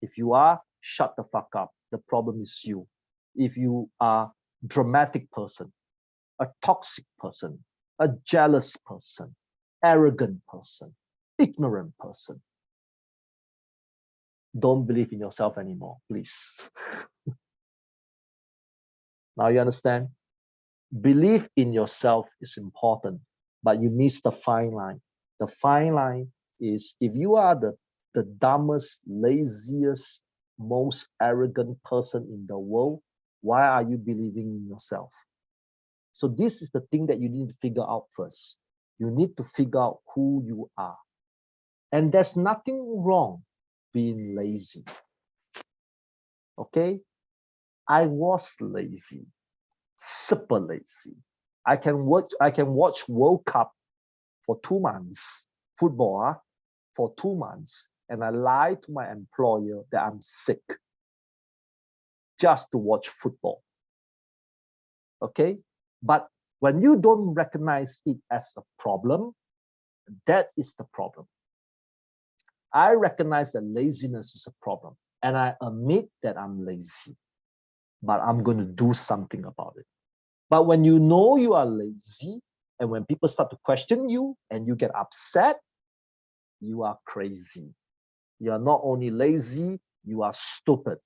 [SPEAKER 1] If you are, shut the fuck up. The problem is you. If you are a dramatic person, a toxic person, a jealous person, arrogant person, ignorant person, don't believe in yourself anymore, please. Now you understand? Belief in yourself is important, but you miss the fine line. The fine line is if you are the dumbest, laziest, most arrogant person in the world, why are you believing in yourself? So this is the thing that you need to figure out first. You need to figure out who you are. And there's nothing wrong being lazy. Okay? I was lazy, super lazy. I can watch World Cup for 2 months, football, for 2 months and I lie to my employer that I'm sick just to watch football. Okay? But when you don't recognize it as a problem, that is the problem. I recognize that laziness is a problem and I admit that I'm lazy, but I'm going to do something about it. But when you know you are lazy and when people start to question you and you get upset, you are crazy. You are not only lazy, you are stupid.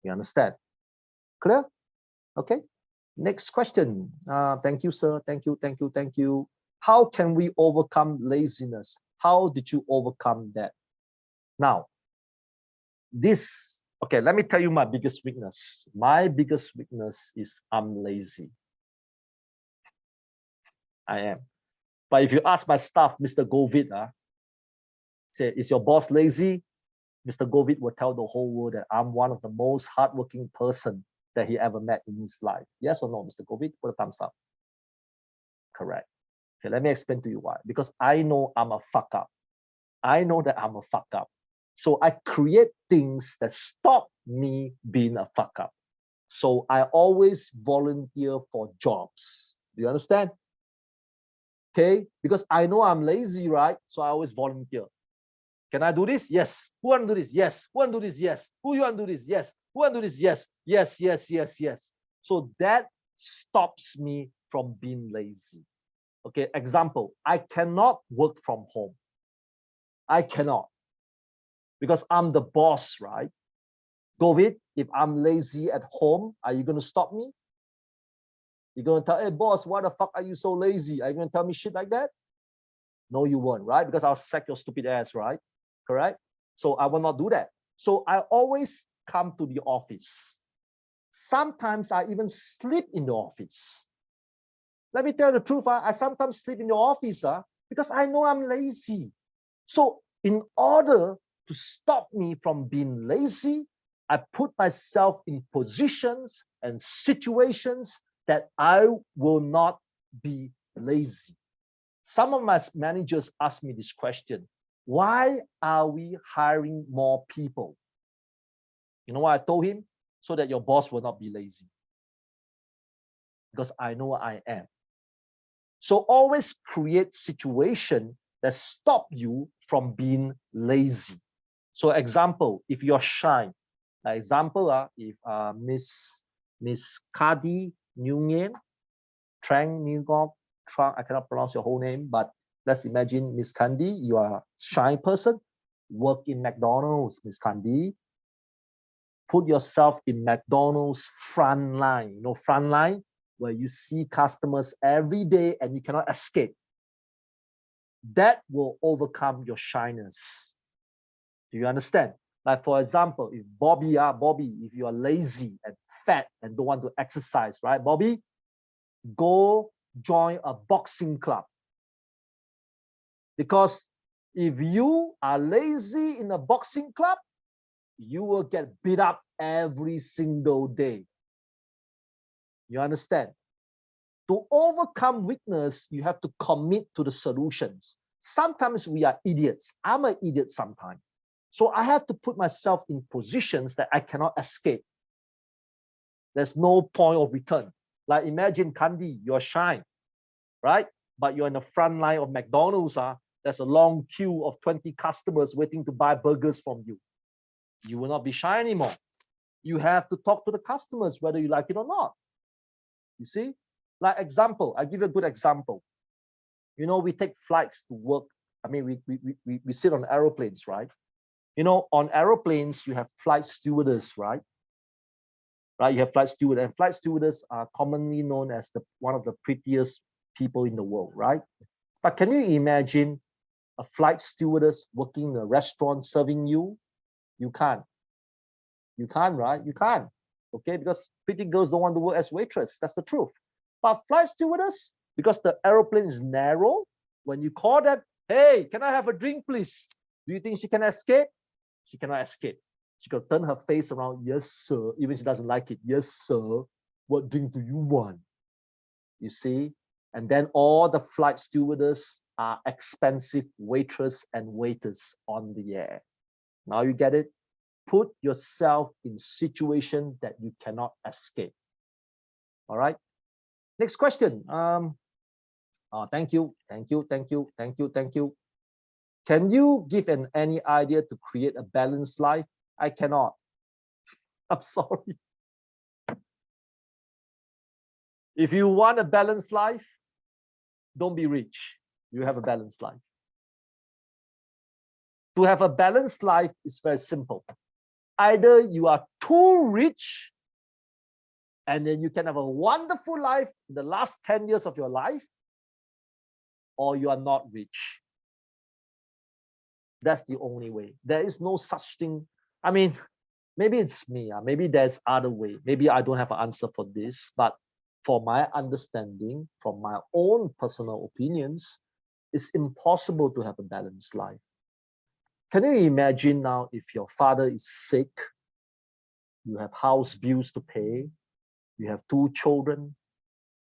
[SPEAKER 1] You understand? Clear? Okay. Next question. Thank you, sir. Thank you, thank you, thank you. How can we overcome laziness? How did you overcome that? Now, okay, let me tell you my biggest weakness. My biggest weakness is I'm lazy. I am. But if you ask my staff, Mr. Govid, say, is your boss lazy? Mr. Govid will tell the whole world that I'm one of the most hardworking person that he ever met in his life. Yes or no, Mr. Govid? Put a thumbs up. Correct. Okay, let me explain to you why. Because I know I'm a fuck up. I know that I'm a fuck up. So I create things that stop me being a fuck up. So I always volunteer for jobs. Do you understand? Okay, because I know I'm lazy, right? So I always volunteer. Can I do this? Yes. Who want to do this? Yes. Who want to do this? Yes. Who you want to do this? Yes. Who want to do this? Yes. Yes, yes, yes, yes. So that stops me from being lazy. Okay, example, I cannot work from home. I cannot. Because I'm the boss, right? Govid, if I'm lazy at home, are you going to stop me? You're going to tell, hey, boss, why the fuck are you so lazy? Are you going to tell me shit like that? No, you won't, right? Because I'll sack your stupid ass, right? Correct? So I will not do that. So I always come to the office. Sometimes I even sleep in the office. Let me tell you the truth, I sometimes sleep in the office because I know I'm lazy. So in order to stop me from being lazy, I put myself in positions and situations that I will not be lazy. Some of my managers ask me this question: why are we hiring more people? You know what I told him? So that your boss will not be lazy. Because I know I am. So always create situation that stop you from being lazy. So example, if you're shy, example, if Miss Kadi Nguyen, Trang Nguyen, I cannot pronounce your whole name, but let's imagine Miss Kandi, you are a shy person, work in McDonald's, Miss Kandi. Put yourself in McDonald's front line, you know, front line, where you see customers every day and you cannot escape. That will overcome your shyness. Do you understand? Like, for example, if Bobby, if you are lazy and fat and don't want to exercise, right, Bobby, go join a boxing club. Because if you are lazy in a boxing club, you will get beat up every single day. You understand? To overcome weakness, you have to commit to the solutions. Sometimes we are idiots. I'm an idiot sometimes. So I have to put myself in positions that I cannot escape. There's no point of return. Like imagine, Kandi, you're shy, right? But you're in the front line of McDonald's. There's a long queue of 20 customers waiting to buy burgers from you. You will not be shy anymore. You have to talk to the customers whether you like it or not. You see? Like example, I give you a good example. You know, we take flights to work. I mean, we sit on aeroplanes, right? You know, on aeroplanes, you have flight stewardess, right? Right, you have flight steward, and flight stewardess are commonly known as one of the prettiest people in the world, right? But can you imagine a flight stewardess working in a restaurant serving you? You can't. You can't, right? You can't. Okay, because pretty girls don't want to work as waitress. That's the truth. But flight stewardess, because the aeroplane is narrow, when you call them, hey, can I have a drink, please? Do you think she can escape? She cannot escape. She can turn her face around. Yes, sir. Even if she doesn't like it. Yes, sir. What drink do you want? You see? And then all the flight stewardess are expensive waitress and waiters on the air. Now you get it? Put yourself in situation that you cannot escape. All right. Next question. Thank you. Can you give any idea to create a balanced life? I cannot. I'm sorry. If you want a balanced life, don't be rich. You have a balanced life. To have a balanced life is very simple. Either you are too rich and then you can have a wonderful life in the last 10 years of your life, or you are not rich. That's the only way. There is no such thing. I mean, maybe it's me. Maybe there's other way. Maybe I don't have an answer for this, but for my understanding, from my own personal opinions, it's impossible to have a balanced life. Can you imagine now if your father is sick, you have house bills to pay, you have 2 children,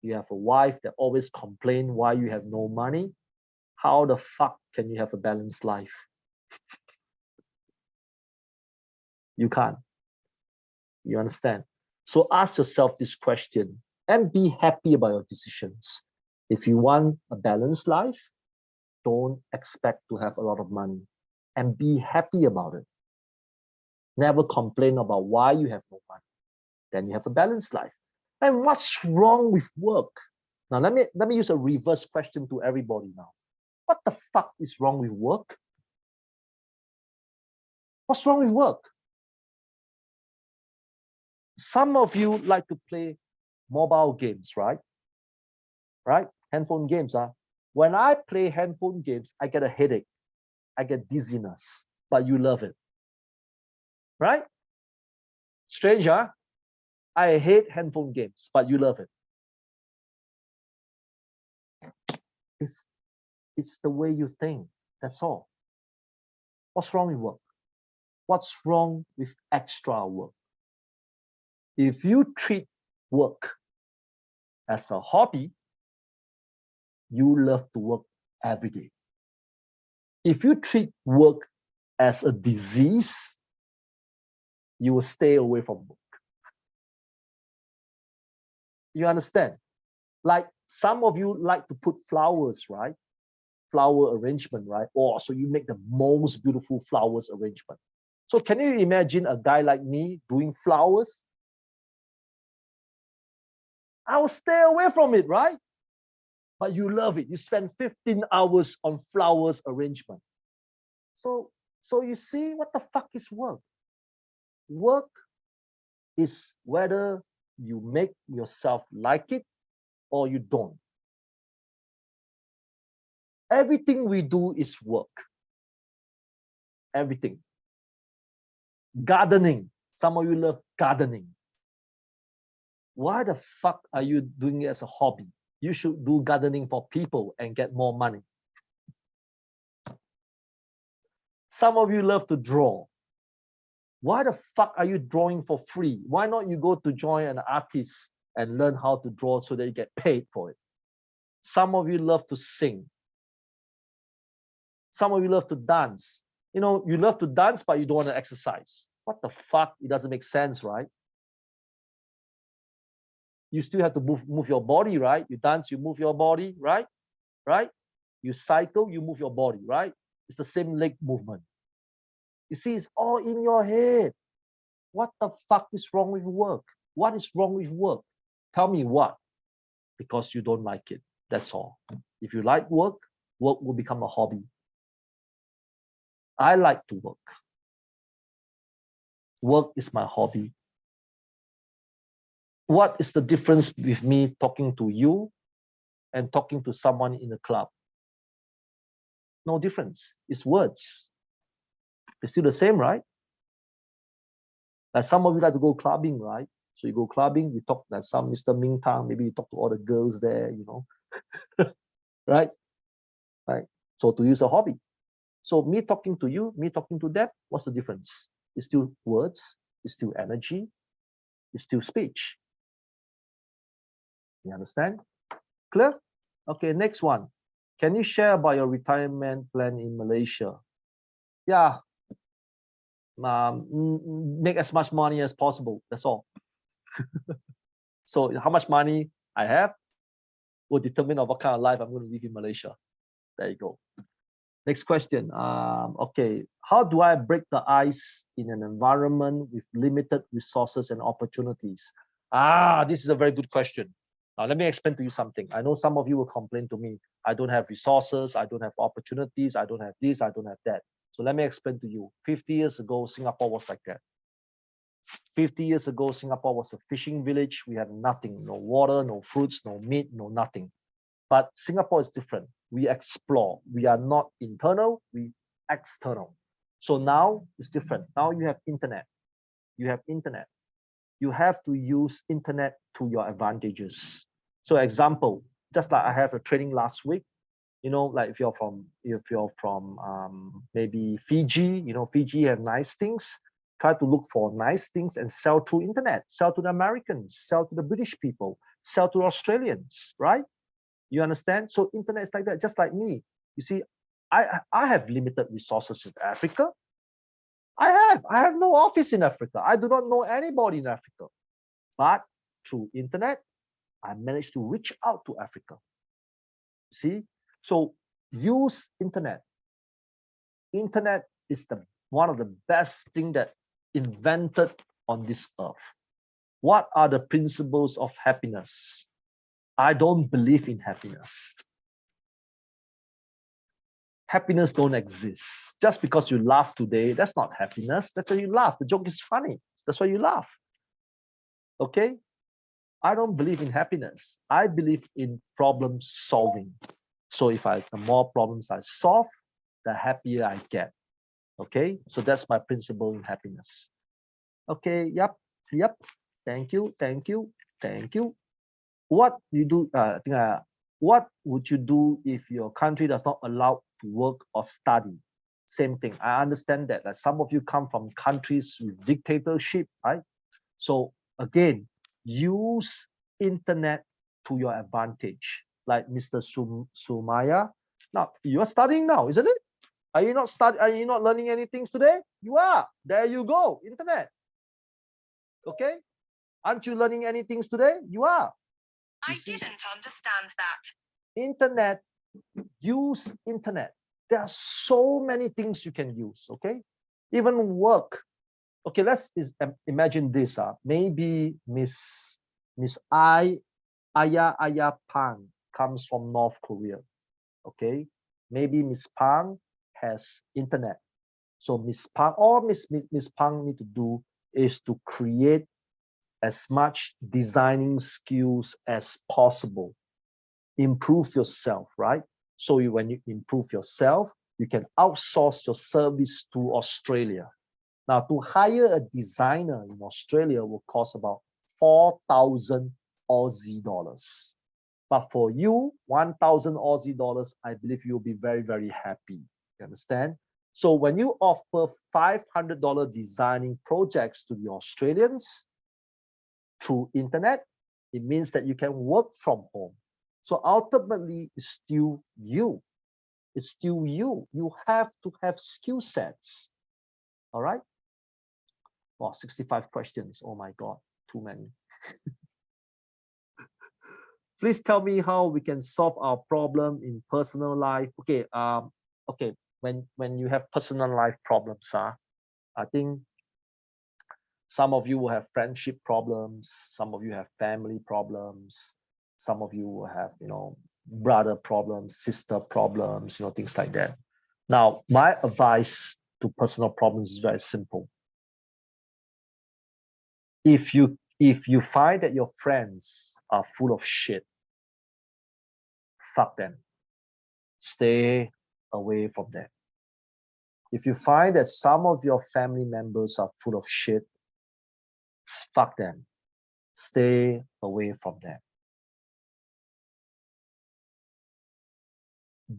[SPEAKER 1] you have a wife that always complains why you have no money? How the fuck can you have a balanced life? You can't. You understand? So ask yourself this question and be happy about your decisions. If you want a balanced life, don't expect to have a lot of money and be happy about it. Never complain about why you have no money. Then you have a balanced life. And what's wrong with work? Now, let me use a reverse question to everybody now. What the fuck is wrong with work? What's wrong with work? Some of you like to play mobile games, right? Right? Handphone games. When I play handphone games, I get a headache. I get dizziness, but you love it. Right? Strange, huh? I hate handphone games, but you love it. It's the way you think. That's all. What's wrong with work? What's wrong with extra work? If you treat work as a hobby, you love to work every day. If you treat work as a disease, you will stay away from work. You understand? Like some of you like to put flowers, right? Flower arrangement, right? Oh, so you make the most beautiful flowers arrangement. So can you imagine a guy like me doing flowers? I will stay away from it, right? But you love it. You spend 15 hours on flowers arrangement. So you see, what the fuck is work? Work is whether you make yourself like it or you don't. Everything we do is work. Everything. Gardening. Some of you love gardening. Why the fuck are you doing it as a hobby? You should do gardening for people and get more money. Some of you love to draw. Why the fuck are you drawing for free? Why not you go to join an artist and learn how to draw so that you get paid for it? Some of you love to sing. Some of you love to dance. You know, you love to dance, but you don't want to exercise. What the fuck? It doesn't make sense, right? You still have to move your body, right? You dance, you move your body, right? Right? You cycle, you move your body, right? It's the same leg movement. You see, it's all in your head. What the fuck is wrong with work? What is wrong with work? Tell me what? Because you don't like it. That's all. If you like work, work will become a hobby. I like to work. Work is my hobby. What is the difference with me talking to you and talking to someone in a club? No difference. It's words. It's still the same, right? Like some of you like to go clubbing, right? So you go clubbing, you talk like some Mr. Ming Tang, maybe you talk to all the girls there, you know. Right? Right. So to use a hobby. So me talking to you, me talking to them, what's the difference? It's still words, it's still energy, it's still speech. You understand? Clear? Okay, next one. Can you share about your retirement plan in Malaysia? Yeah, make as much money as possible. That's all. So how much money I have will determine what kind of life I'm going to live in Malaysia. There you go. Next question. Okay, how do I break the ice in an environment with limited resources and opportunities? This is a very good question. Now, let me explain to you something. I know some of you will complain to me, I don't have resources, I don't have opportunities, I don't have this, I don't have that. So let me explain to you. 50 years ago, Singapore was like that. 50 years ago, Singapore was a fishing village. We had nothing, no water, no fruits, no meat, no nothing. But Singapore is different. We explore. We are not internal, we external. So now it's different. Now you have internet. You have internet. You have to use internet to your advantages. So example, just like I have a training last week, you know, like if you're from maybe Fiji, you know, Fiji have nice things. Try to look for nice things and sell through internet, sell to the Americans, sell to the British people, sell to Australians, right? You understand? So internet is like that, just like me. You see, I have limited resources in Africa. I have no office in Africa. I do not know anybody in Africa. But through internet, I managed to reach out to Africa. See? So use internet. Internet is one of the best thing that invented on this earth. What are the principles of happiness? I don't believe in happiness. Happiness don't exist. Just because you laugh today, that's not happiness. That's why you laugh. The joke is funny. That's why you laugh. Okay? I don't believe in happiness. I believe in problem solving. So the more problems I solve, the happier I get. Okay? So that's my principle in happiness. Okay, yep. Thank you. What you do, what would you do if your country does not allow to work or study? Same thing. I understand that some of you come from countries with dictatorship, right? So again, use internet to your advantage. Like Mr. Sumaya. Now you are studying now, isn't it? Are you not learning anything today? You are. There you go. Internet. Okay? Aren't you learning anything today? You are.
[SPEAKER 2] I didn't understand that.
[SPEAKER 1] Internet, use internet. There are so many things you can use, okay? Even work. Okay, let's imagine this. Maybe Miss Aya Pang comes from North Korea, okay? Maybe Miss Pang has internet. So Miss Pang, all Miss Pang need to do is to create as much designing skills as possible. Improve yourself, right? So when you improve yourself, you can outsource your service to Australia. Now, to hire a designer in Australia will cost about 4,000 Aussie dollars. But for you, 1,000 Aussie dollars, I believe you'll be very, very happy. You understand? So when you offer $500 designing projects to the Australians through internet, it means that you can work from home. So ultimately, it's still you. It's still you. You have to have skill sets. All right? Wow, 65 questions. Oh my God, too many. Please tell me how we can solve our problem in personal life. Okay, okay. When you have personal life problems, I think some of you will have friendship problems, some of you have family problems, some of you will have, brother problems, sister problems, things like that. Now, my advice to personal problems is very simple. If you find that your friends are full of shit, fuck them. Stay away from them. If you find that some of your family members are full of shit, fuck them. Stay away from them.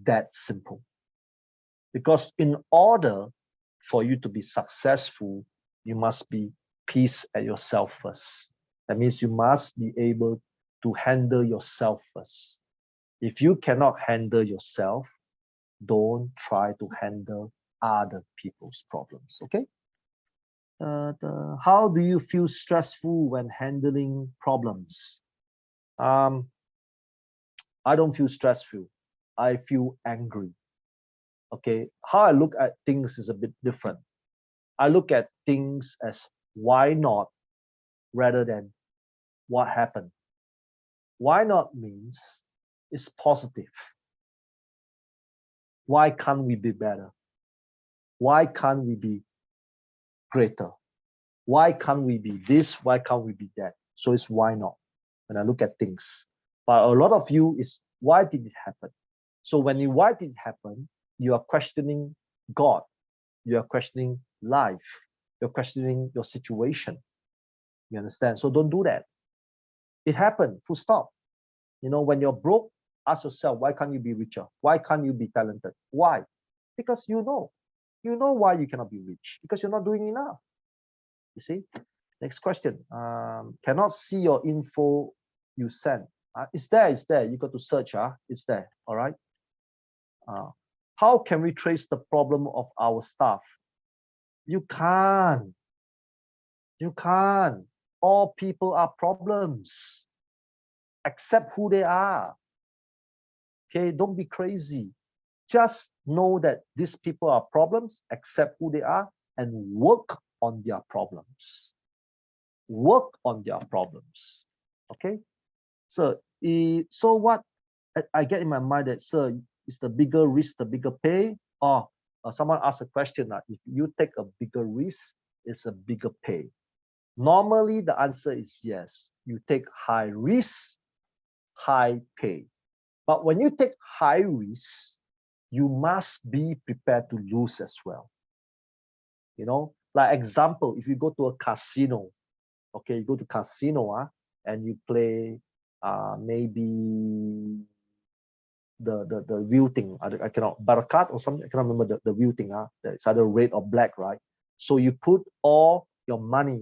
[SPEAKER 1] That simple. Because in order for you to be successful, you must be peace at yourself first. That means you must be able to handle yourself first. If you cannot handle yourself, don't try to handle other people's problems, okay? How do you feel stressful when handling problems? I don't feel stressful. I feel angry. Okay, how I look at things is a bit different. I look at things as why not rather than what happened. Why not means it's positive. Why can't we be better? Why can't we be greater? Why can't we be this? Why can't we be that? So it's why not when I look at things. But a lot of you is why did it happen? So when you why did it happen, you are questioning God. You are questioning life. You're questioning your situation. You understand? So don't do that. It happened, full stop. You know, when you're broke, ask yourself, why can't you be richer? Why can't you be talented? Why? Because you know why you cannot be rich, because you're not doing enough. You see? Next question. Cannot see your info you sent. It's there. You got to search. It's there. All right. How can we trace the problem of our staff? You can't. You can't. All people are problems. Accept who they are. Okay, don't be crazy. Just know that these people are problems, accept who they are, and work on their problems. Work on their problems. Okay? So, so what I get in my mind that, sir, is the bigger risk, the bigger pay? Or someone asked a question, if you take a bigger risk, it's a bigger pay. Normally, the answer is yes. You take high risk, high pay. But when you take high risk, you must be prepared to lose as well. You know, like example, if you go to a casino, okay, you go to casino and you play maybe the wheel thing. I cannot, barakat or something, I cannot remember the wheel thing. It's either red or black, right? So you put all your money,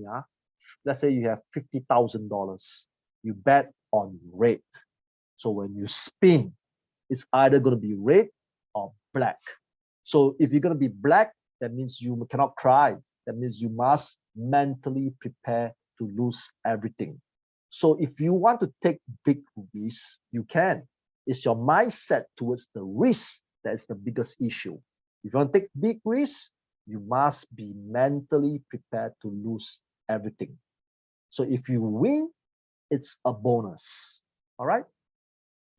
[SPEAKER 1] let's say you have $50,000, you bet on red. So when you spin, it's either going to be red or black. So if you're going to be black, that means you cannot cry. That means you must mentally prepare to lose everything. So if you want to take big risks, you can. It's your mindset towards the risk that is the biggest issue. If you want to take big risks, you must be mentally prepared to lose everything. So if you win, it's a bonus. All right.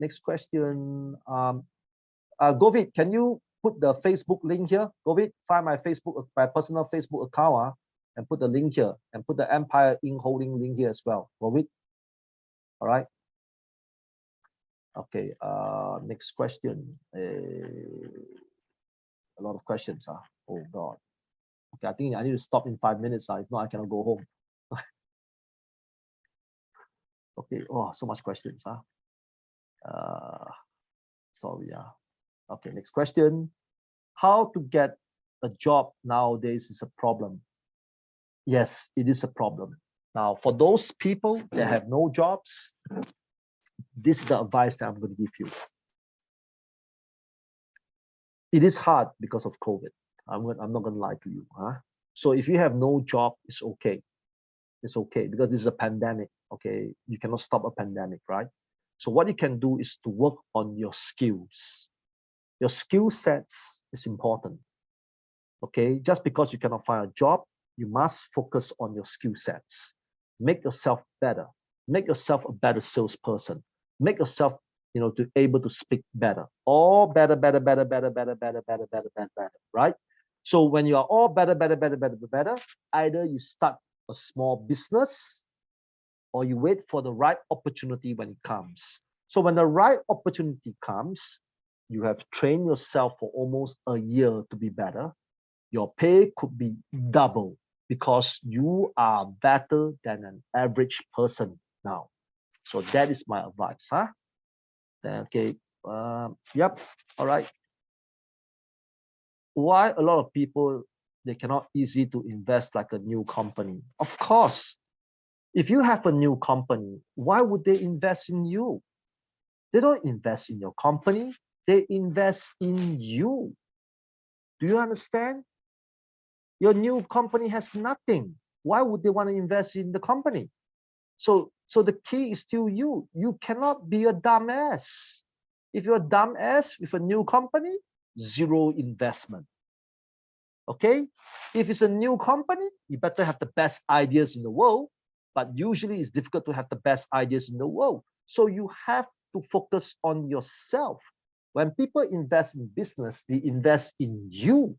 [SPEAKER 1] Next question. Govind, can you put the Facebook link here? Govind, find my personal Facebook account and put the link here and put the Empire Inc. Holding link here as well. Govind. All right. Okay. Next question. A lot of questions. Oh God. Okay, I think I need to stop in 5 minutes. If not, I cannot go home. Okay. Oh, so much questions. Sorry. Okay, next question. How to get a job nowadays is a problem. Yes, it is a problem. Now, for those people that have no jobs, this is the advice that I'm going to give you. It is hard because of COVID. I'm not going to lie to you. So if you have no job, it's okay. It's okay because this is a pandemic. Okay, you cannot stop a pandemic, right? So what you can do is to work on your skills. Your skill sets is important. Okay, just because you cannot find a job, you must focus on your skill sets. Make yourself better. Make yourself a better salesperson. Make yourself, to able to speak better. All better, right? So when you are all better, either you start a small business or you wait for the right opportunity when it comes. So when the right opportunity comes, you have trained yourself for almost a year to be better. Your pay could be double because you are better than an average person now. So that is my advice. Okay. Yep. All right. Why a lot of people, they cannot easy to invest like a new company? Of course, if you have a new company, why would they invest in you? They don't invest in your company. They invest in you. Do you understand? Your new company has nothing. Why would they want to invest in the company? So the key is still you. You cannot be a dumbass. If you're a dumbass with a new company, zero investment. Okay? If it's a new company, you better have the best ideas in the world. But usually it's difficult to have the best ideas in the world. So you have to focus on yourself. When people invest in business, they invest in you.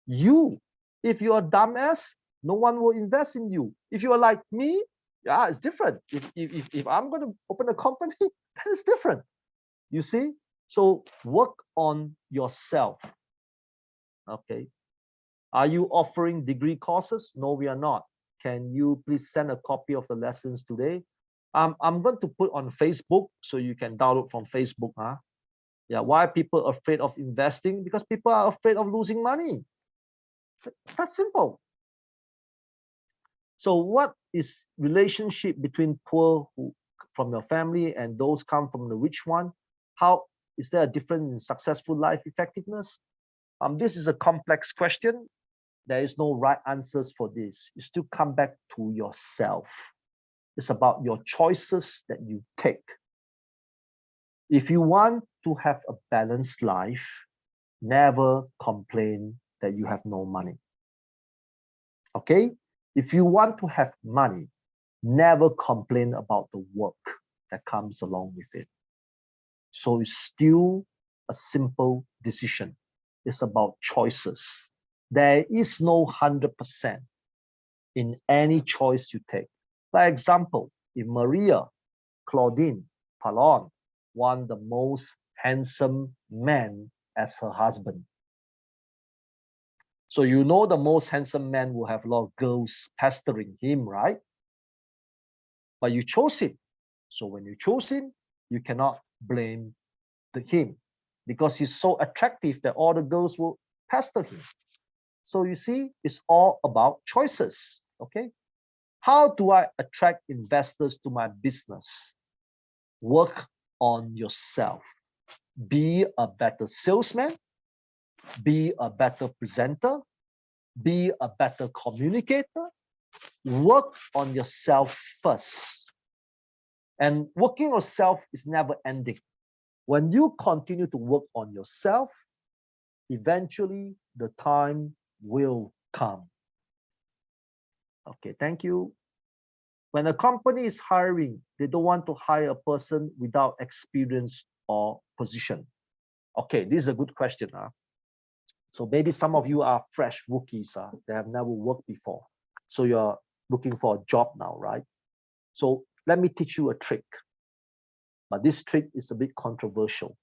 [SPEAKER 1] You. If you're a dumbass, no one will invest in you. If you're like me, yeah, it's different. If I'm going to open a company, that is different. You see? So work on yourself. Okay. Are you offering degree courses? No, we are not. Can you please send a copy of the lessons today? I'm going to put on Facebook so you can download from Facebook. Huh? Yeah, why are people afraid of investing? Because people are afraid of losing money. That's simple. So what is relationship between poor who, from your family and those come from the rich one? How is there a difference in successful life effectiveness? This is a complex question. There is no right answers for this. You still come back to yourself. It's about your choices that you take. If you want to have a balanced life, never complain that you have no money. Okay? If you want to have money, never complain about the work that comes along with it. So it's still a simple decision. It's about choices. There is no 100% in any choice you take. For example, if Maria, Claudine, Talon want the most handsome man as her husband. So you know the most handsome man will have a lot of girls pestering him, right? But you chose him. So when you chose him, you cannot blame him because he's so attractive that all the girls will pester him. So you see, it's all about choices, okay? How do I attract investors to my business? Work on yourself. Be a better salesman. Be a better presenter. Be a better communicator. Work on yourself first. And working on yourself is never ending. When you continue to work on yourself, eventually the time will come. Okay, thank you. When a company is hiring, they don't want to hire a person without experience or position. Okay, this is a good question. So maybe some of you are fresh rookies. They have never worked before. So you're looking for a job now, right? So let me teach you a trick. But this trick is a bit controversial.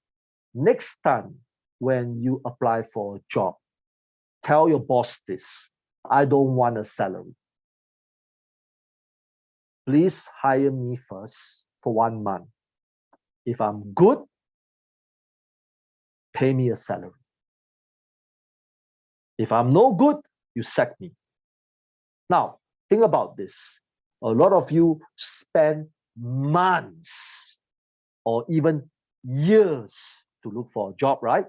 [SPEAKER 1] Next time when you apply for a job, tell your boss this: I don't want a salary. Please hire me first for 1 month. If I'm good, pay me a salary. If I'm no good, you sack me. Now, think about this. A lot of you spend months or even years to look for a job, right?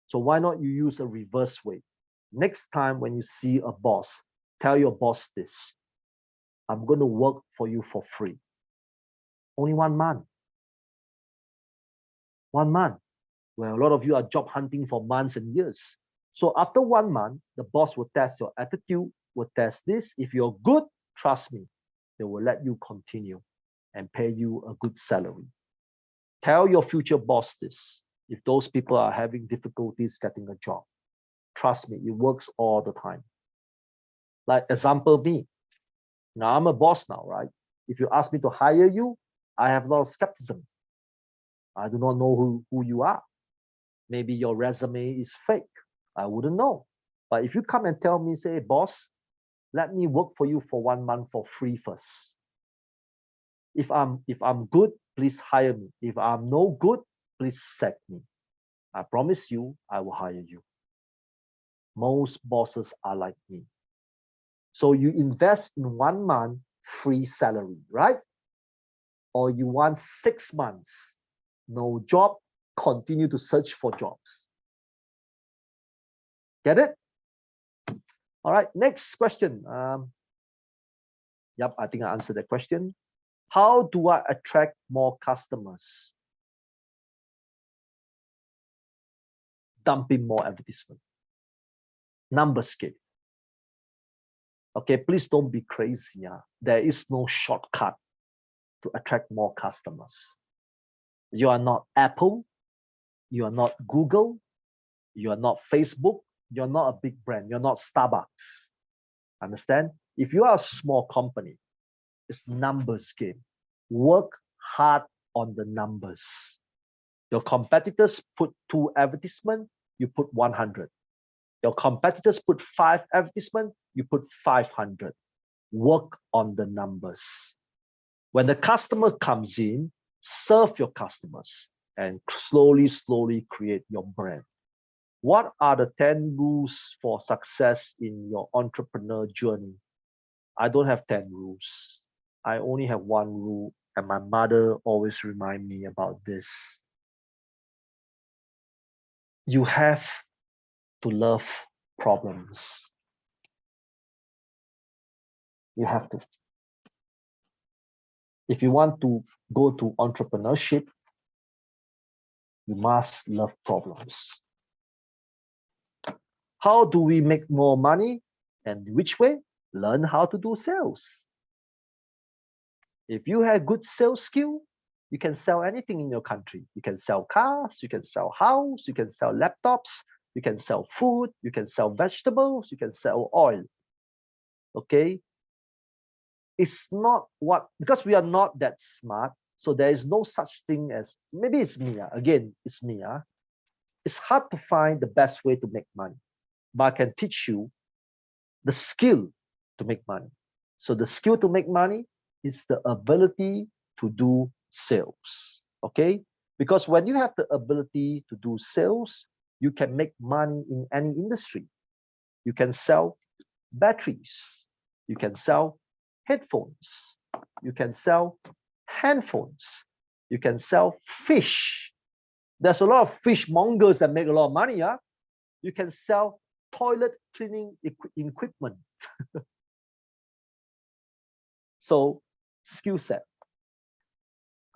[SPEAKER 1] So why not you use a reverse way? Next time when you see a boss, tell your boss this: I'm going to work for you for free. Only 1 month. 1 month. Well, a lot of you are job hunting for months and years. So after 1 month, the boss will test your attitude, will test this. If you're good, trust me, they will let you continue and pay you a good salary. Tell your future boss this. If those people are having difficulties getting a job, trust me, it works all the time. Like example, me. Now I'm a boss now, right? If you ask me to hire you, I have a lot of skepticism. I do not know who you are. Maybe your resume is fake. I wouldn't know. But if you come and tell me, say, boss, let me work for you for 1 month for free first. If I'm good, please hire me. If I'm no good, please sack me. I promise you, I will hire you. Most bosses are like me. So you invest in 1 month free salary, right? or you want 6 months, no job, continue to search for jobs. Get it? All right, next question. Yep, I think I answered that question. How do I attract more customers? Dumping more advertisement. Numbers game. Okay, please don't be crazy. There is no shortcut to attract more customers. You are not Apple. You are not Google. You are not Facebook. You're not a big brand. You're not Starbucks. Understand? If you are a small company, it's numbers game. Work hard on the numbers. Your competitors put 2 advertisements, you put 100. Your competitors put 5 advertisements, you put 500. Work on the numbers. When the customer comes in, serve your customers and slowly create your brand. What are the 10 rules for success in your entrepreneur journey? I don't have 10 rules. I only have 1 rule, and my mother always reminds me about this. You have to love problems. You have to. If you want to go to entrepreneurship, you must love problems. How do we make more money and which way? Learn how to do sales. If you have good sales skill, you can sell anything in your country. You can sell cars, you can sell house, you can sell laptops, you can sell food, you can sell vegetables, you can sell oil. Okay? It's not what, because we are not that smart, so there is no such thing as, maybe it's me, again, it's me. It's hard to find the best way to make money, but I can teach you the skill to make money. So the skill to make money is the ability to do sales, okay? Because when you have the ability to do sales, you can make money in any industry. You can sell batteries, you can sell headphones, you can sell handphones, you can sell fish. There's a lot of fishmongers that make a lot of money. You can sell toilet cleaning equipment. So skill set.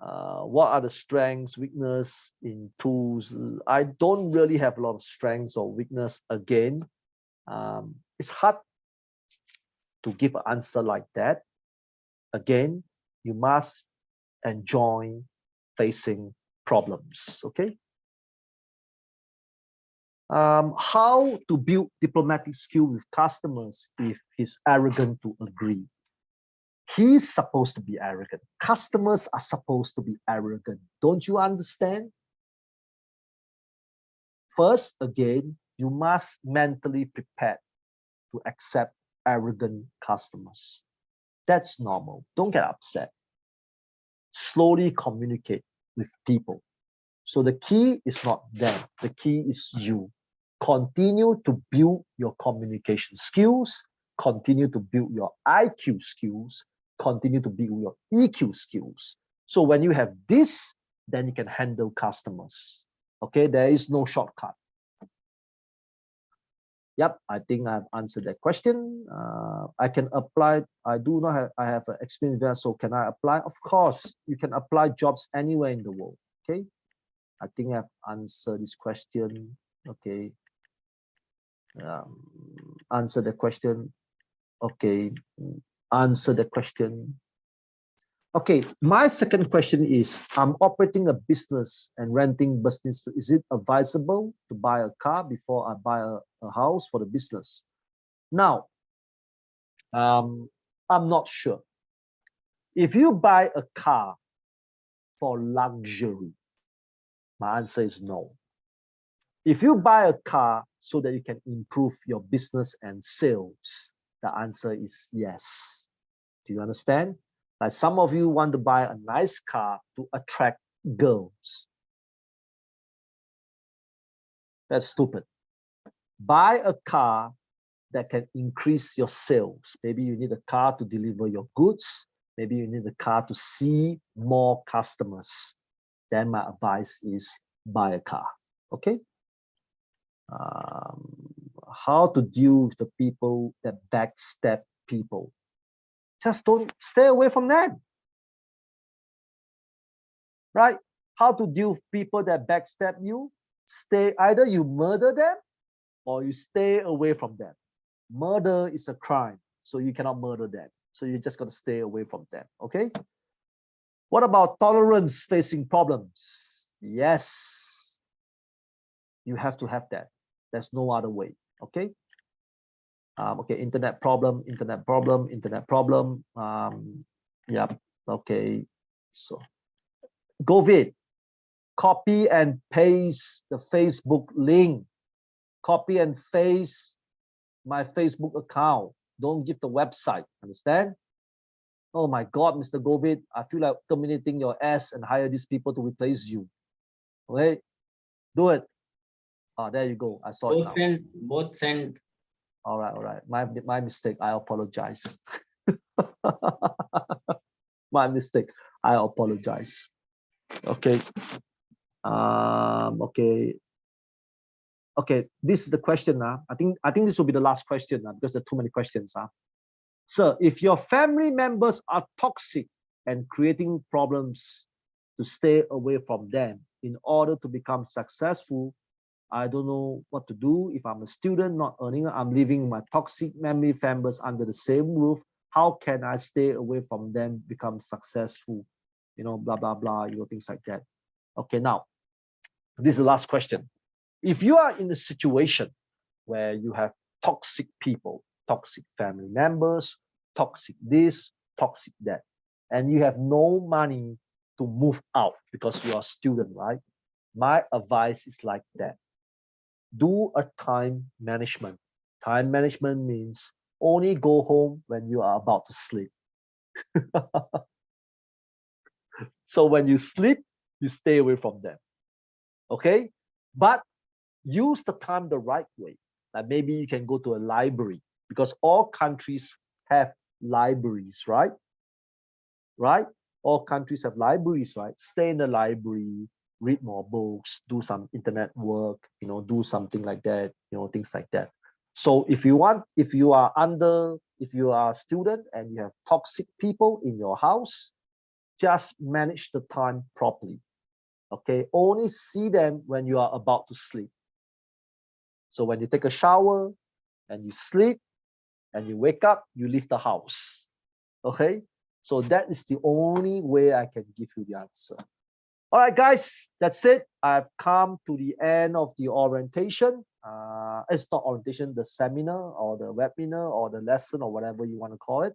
[SPEAKER 1] What are the strengths, weakness in tools? I don't really have a lot of strengths or weakness. Again, it's hard to give an answer like that. Again, you must enjoy facing problems, okay? How to build diplomatic skill with customers if he's arrogant to agree? He's supposed to be arrogant. Customers are supposed to be arrogant. Don't you understand? First, again, you must mentally prepare to accept arrogant customers. That's normal. Don't get upset. Slowly communicate with people. So the key is not them. The key is you. Continue to build your communication skills. Continue to build your IQ skills. Continue to build your EQ skills. So when you have this, then you can handle customers. Okay, there is no shortcut. Yep, I think I've answered that question. I can apply. I have an experience there, so can I apply? Of course, you can apply jobs anywhere in the world. Okay, I think I've answered this question. Okay, answer the question. Okay, answer the question. Okay, my second question is, I'm operating a business and renting business. Is it advisable to buy a car before I buy a house for the business? Now, I'm not sure. If you buy a car for luxury, my answer is no. If you buy a car so that you can improve your business and sales, the answer is yes. Do you understand? Like some of you want to buy a nice car to attract girls. That's stupid. Buy a car that can increase your sales. Maybe you need a car to deliver your goods. maybe you need a car to see more customers, then my advice is buy a car. Okay. How to deal with the people that backstab people? Just don't stay away from them. Right? How to deal with people that backstab you? Either you murder them or you stay away from them. Murder is a crime, so you cannot murder them. So you just got to stay away from them. Okay. What about tolerance facing problems? Yes, you have to have that. There's no other way. Okay. Okay. Internet problem. Yep. Okay. So COVID. Copy and paste the Facebook link. Copy and paste my Facebook account. Don't give the website. Understand? Oh my God, Mr. Govid, I feel like terminating your ass and hire these people to replace you. Okay, do it. There you go. I saw it now.
[SPEAKER 3] Both send.
[SPEAKER 1] All right. My mistake. I apologize. My mistake. I apologize. Okay. Okay. This is the question now. I think this will be the last question now because there are too many questions. So if your family members are toxic and creating problems, to stay away from them in order to become successful. I don't know what to do. If I'm a student not earning, I'm living my toxic family members under the same roof. How can I stay away from them, become successful? Blah, blah, blah, things like that. Okay, now, this is the last question. If you are in a situation where you have toxic people, toxic family members, toxic this, toxic that, and you have no money to move out because you are a student, right? My advice is like that. Do a time management. Time management means only go home when you are about to sleep. So when you sleep, you stay away from them. Okay? But use the time the right way. Like maybe you can go to a library because all countries have libraries, right? Right? All countries have libraries, right? Stay in the library, read more books, do some internet work, do something like that, things like that. So if you are a student and you have toxic people in your house, just manage the time properly. Okay, only see them when you are about to sleep. So when you take a shower and you sleep and you wake up, you leave the house. Okay, so that is the only way I can give you the answer. All right, guys, that's it. I've come to the end of the orientation. It's not orientation, the seminar or the webinar or the lesson or whatever you want to call it.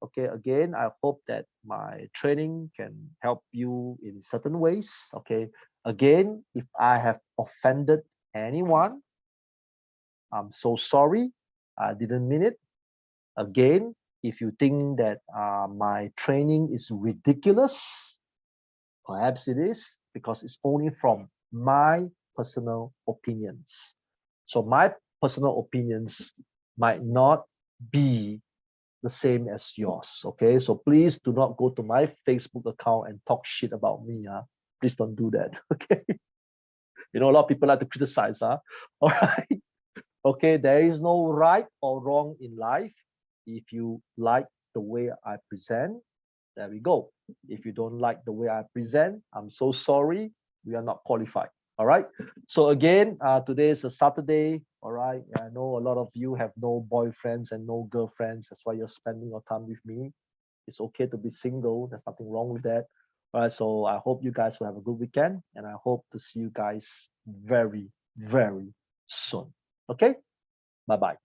[SPEAKER 1] Okay, again, I hope that my training can help you in certain ways. Okay, again, if I have offended anyone, I'm so sorry. I didn't mean it. Again, if you think that my training is ridiculous, perhaps it is because it's only from my personal opinions. So my personal opinions might not be the same as yours. Okay, so please do not go to my Facebook account and talk shit about me. Please don't do that. Okay, a lot of people like to criticize. All right. Okay, there is no right or wrong in life. If you like the way I present, there we go. If you don't like the way I present, I'm so sorry. We are not qualified. All right. So again, today is a Saturday. All right. I know a lot of you have no boyfriends and no girlfriends. That's why you're spending your time with me. It's okay to be single. There's nothing wrong with that. All right. So I hope you guys will have a good weekend, and I hope to see you guys very, very soon. Okay. Bye-bye.